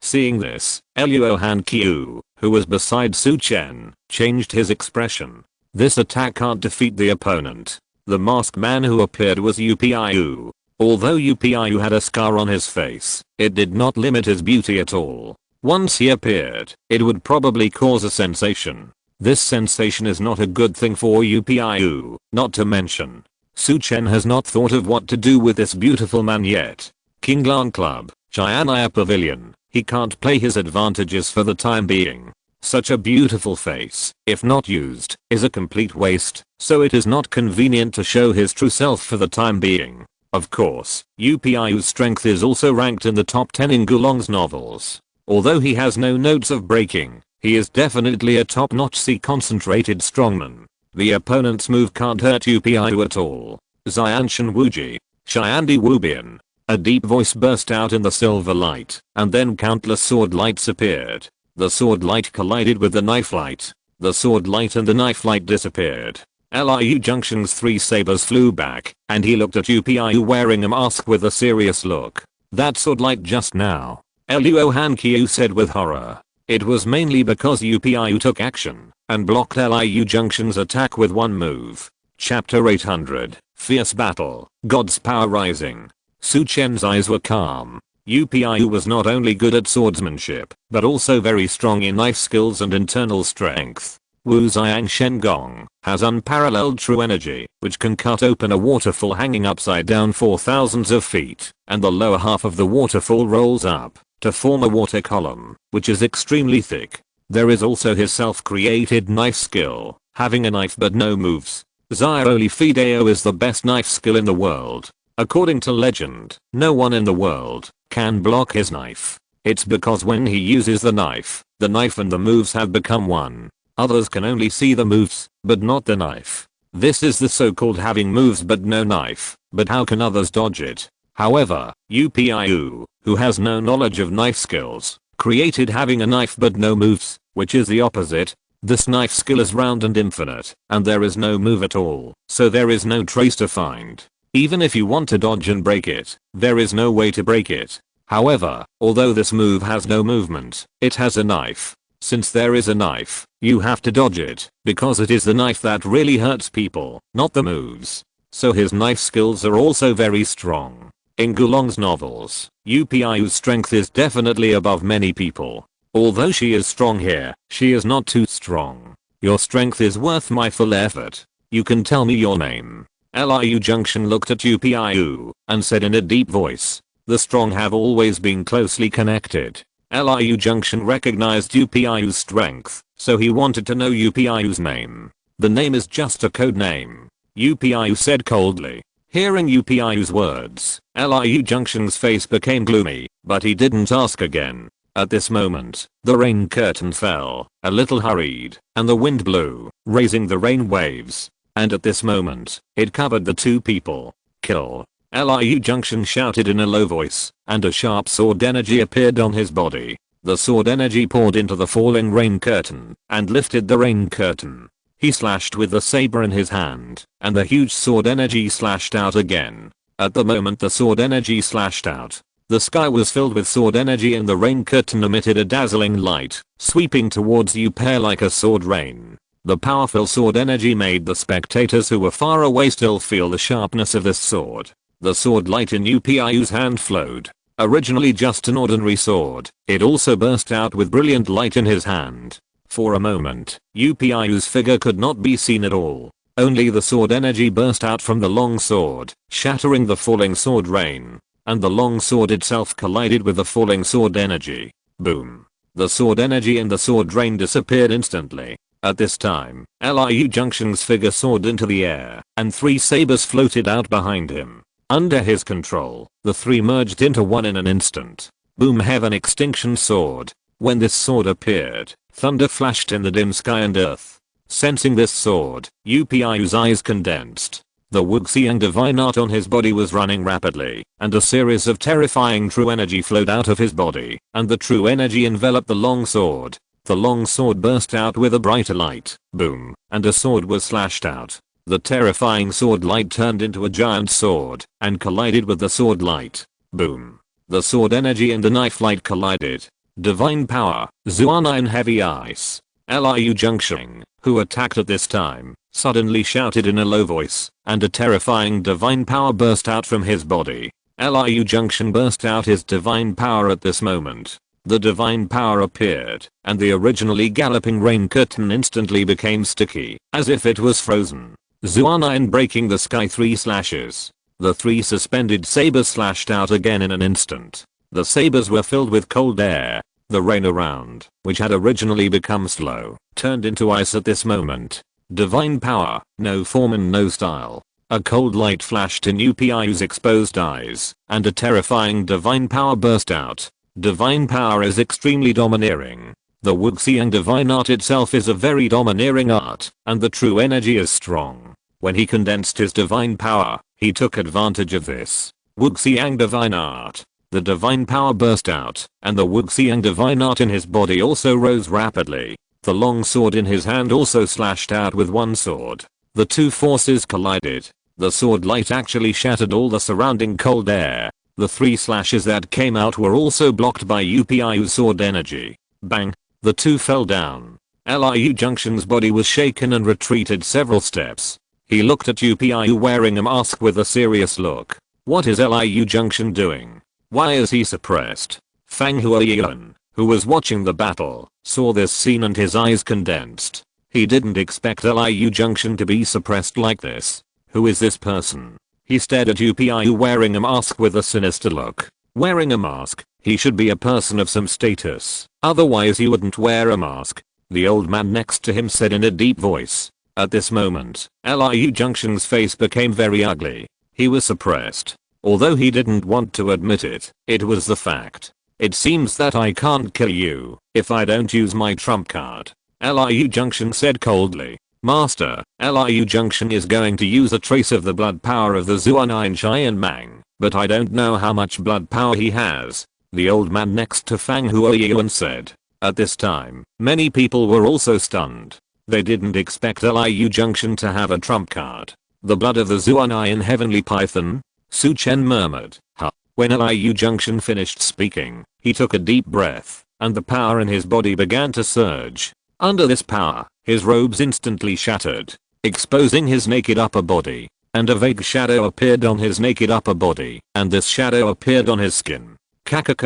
Seeing this, Liu Qiu, who was beside Su Chen, changed his expression. This attack can't defeat the opponent. The masked man who appeared was Piu. Although Piu had a scar on his face, it did not limit his beauty at all. Once he appeared, it would probably cause a sensation. This sensation is not a good thing for Piu, not to mention. Su Chen has not thought of what to do with this beautiful man yet. Kinglan Club, Chianaya Pavilion. He can't play his advantages for the time being. Such a beautiful face, if not used, is a complete waste, so it is not convenient to show his true self for the time being. Of course, Piu's strength is also ranked in the top 10 in Gulong's novels. Although he has no notes of breaking, he is definitely a top-notch concentrated strongman. The opponent's move can't hurt Piu at all. Xianshan Wuji. Xiandi Wubian. A deep voice burst out in the silver light, and then countless sword lights appeared. The sword light collided with the knife light. The sword light and the knife light disappeared. Liu Junction's 3 sabers flew back, and he looked at Piu wearing a mask with a serious look. That sword light just now. Liu Qiu said with horror. It was mainly because Piu took action, and blocked Liu Junction's attack with one move. Chapter 800, Fierce Battle, God's Power Rising. Su Chen's eyes were calm. Yu Piaoyu was not only good at swordsmanship, but also very strong in knife skills and internal strength. Wu Xiang Shen Gong has unparalleled true energy, which can cut open a waterfall hanging upside down for thousands of feet, and the lower half of the waterfall rolls up to form a water column, which is extremely thick. There is also his self-created knife skill, having a knife but no moves. Xiaoli Fideo is the best knife skill in the world. According to legend, no one in the world can block his knife. It's because when he uses the knife and the moves have become one. Others can only see the moves, but not the knife. This is the so-called having moves but no knife, but how can others dodge it? However, Yu Piaoyu, who has no knowledge of knife skills, created having a knife but no moves, which is the opposite. This knife skill is round and infinite, and there is no move at all, so there is no trace to find. Even if you want to dodge and break it, there is no way to break it. However, although this move has no movement, it has a knife. Since there is a knife, you have to dodge it, because it is the knife that really hurts people, not the moves. So his knife skills are also very strong. In Gulong's novels, Yu Piaoyu's strength is definitely above many people. Although she is strong here, she is not too strong. Your strength is worth my full effort. You can tell me your name. Liu Junction looked at Yu Piaoyu and said in a deep voice, the strong have always been closely connected. Liu Junction recognized Yu Piaoyu's strength, so he wanted to know Yu Piaoyu's name. The name is just a code name, Yu Piaoyu said coldly. Hearing Yu Piaoyu's words, Liu Junction's face became gloomy, but he didn't ask again. At this moment, the rain curtain fell, a little hurried, and the wind blew, raising the rain waves. And at this moment, it covered the two people. Kill. Liu Junction shouted in a low voice, and a sharp sword energy appeared on his body. The sword energy poured into the falling rain curtain, and lifted the rain curtain. He slashed with the saber in his hand, and the huge sword energy slashed out again. At the moment the sword energy slashed out, the sky was filled with sword energy and the rain curtain emitted a dazzling light, sweeping towards Yu Pair like a sword rain. The powerful sword energy made the spectators who were far away still feel the sharpness of this sword. The sword light in Yu Piaoyu's hand flowed. Originally just an ordinary sword, it also burst out with brilliant light in his hand. For a moment, Yu Piaoyu's figure could not be seen at all. Only the sword energy burst out from the long sword, shattering the falling sword rain. And the long sword itself collided with the falling sword energy. Boom. The sword energy and the sword rain disappeared instantly. At this time, Liu Junction's figure soared into the air, and 3 sabers floated out behind him. Under his control, the 3 merged into one in an instant. Boom. Heaven Extinction Sword. When this sword appeared, thunder flashed in the dim sky and earth. Sensing this sword, Yu Piaoyu's eyes condensed. The Wuxiang divine art on his body was running rapidly, and a series of terrifying true energy flowed out of his body, and the true energy enveloped the long sword. The long sword burst out with a brighter light. Boom. And a sword was slashed out. The terrifying sword light turned into a giant sword, and collided with the sword light. Boom. The sword energy and the knife light collided. Divine power, Zuana in heavy ice. Liu Junction, who attacked at this time, suddenly shouted in a low voice, and a terrifying divine power burst out from his body. Liu Junction burst out his divine power at this moment. The divine power appeared, and the originally galloping rain curtain instantly became sticky, as if it was frozen. Zuana in breaking the sky 3 slashes. The 3 suspended sabers slashed out again in an instant. The sabers were filled with cold air. The rain around, which had originally become slow, turned into ice at this moment. Divine power, no form and no style. A cold light flashed in Yu Piaoyu's exposed eyes, and a terrifying divine power burst out. Divine power is extremely domineering. The Wuxiang divine art itself is a very domineering art, and the true energy is strong. When he condensed his divine power, he took advantage of this. Wuxiang divine art. The divine power burst out, and the Wuxiang divine art in his body also rose rapidly. The long sword in his hand also slashed out with one sword. The 2 forces collided. The sword light actually shattered all the surrounding cold air. The 3 slashes that came out were also blocked by Yu Piaoyu's sword energy. Bang. The 2 fell down. Liu Junction's body was shaken and retreated several steps. He looked at Yu Piaoyu wearing a mask with a serious look. What is Liu Junction doing? Why is he suppressed? Fang Huayan, who was watching the battle, saw this scene and his eyes condensed. He didn't expect Liu Junction to be suppressed like this. Who is this person? He stared at Piu wearing a mask with a sinister look. Wearing a mask, he should be a person of some status, otherwise he wouldn't wear a mask. The old man next to him said in a deep voice. At this moment, Liu Junction's face became very ugly. He was suppressed. Although he didn't want to admit it, it was the fact. It seems that I can't kill you if I don't use my trump card. Liu Junction said coldly. Master, Liu Junction is going to use a trace of the blood power of the Zuanine Cheyenne Mang, but I don't know how much blood power he has. The old man next to Fang Huayan said. At this time, many people were also stunned. They didn't expect Liu Junction to have a trump card. The blood of the Zuanine Heavenly Python? Su Chen murmured. Huh. When Liu Junction finished speaking, he took a deep breath, and the power in his body began to surge. Under this power, his robes instantly shattered, exposing his naked upper body, and a vague shadow appeared on his naked upper body, and this shadow appeared on his skin. Kaka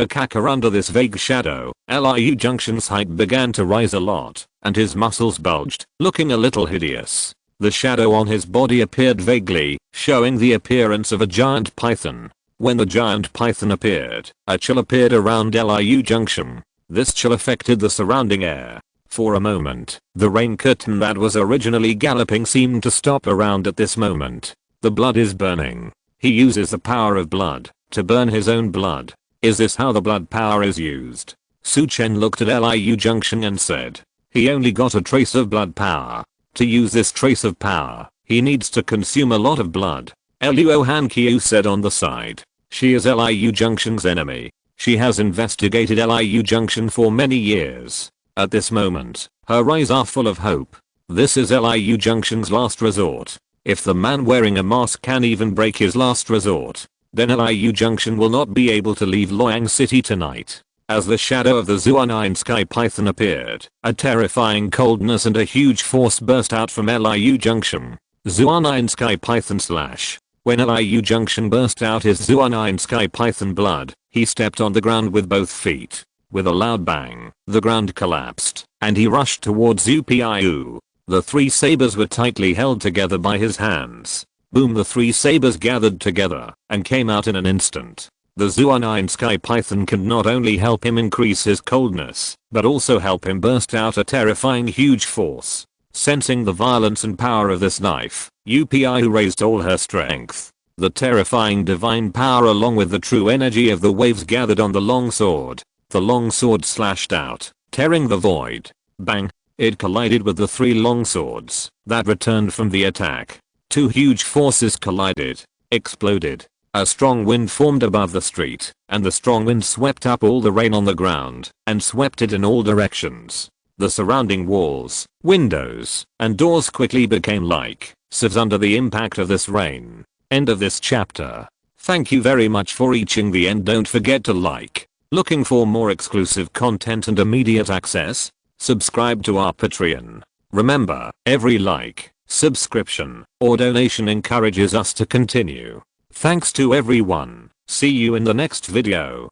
under this vague shadow, Liu Junction's height began to rise a lot, and his muscles bulged, looking a little hideous. The shadow on his body appeared vaguely, showing the appearance of a giant python. When the giant python appeared, a chill appeared around Liu Junction. This chill affected the surrounding air. For a moment, the rain curtain that was originally galloping seemed to stop around at this moment. The blood is burning. He uses the power of blood to burn his own blood. Is this how the blood power is used? Su Chen looked at Liu Junction and said. He only got a trace of blood power. To use this trace of power, he needs to consume a lot of blood. Luo Hankyu said on the side. She is Liu Junction's enemy. She has investigated Liu Junction for many years. At this moment, her eyes are full of hope. This is Liu Junction's last resort. If the man wearing a mask can even break his last resort, then Liu Junction will not be able to leave Luoyang City tonight. As the shadow of the Zuanine Sky Python appeared, a terrifying coldness and a huge force burst out from Liu Junction. Zuanine Sky Python slash. When Liu Junction burst out his Zuanine Sky Python blood, he stepped on the ground with both feet. With a loud bang, the ground collapsed, and he rushed towards Piu. The three sabers were tightly held together by his hands. Boom, the three sabers gathered together and came out in an instant. The Zuanine Sky Python can not only help him increase his coldness, but also help him burst out a terrifying huge force. Sensing the violence and power of this knife, Piu raised all her strength. The terrifying divine power along with the true energy of the waves gathered on the long sword. The long sword slashed out, tearing the void. Bang! It collided with the three long swords that returned from the attack. Two huge forces collided, exploded. A strong wind formed above the street, and the strong wind swept up all the rain on the ground and swept it in all directions. The surrounding walls, windows, and doors quickly became like sieves under the impact of this rain. End of this chapter. Thank you very much for reaching the end. Don't forget to like. Looking for more exclusive content and immediate access? Subscribe to our Patreon. Remember, every like, subscription, or donation encourages us to continue. Thanks to everyone. See you in the next video.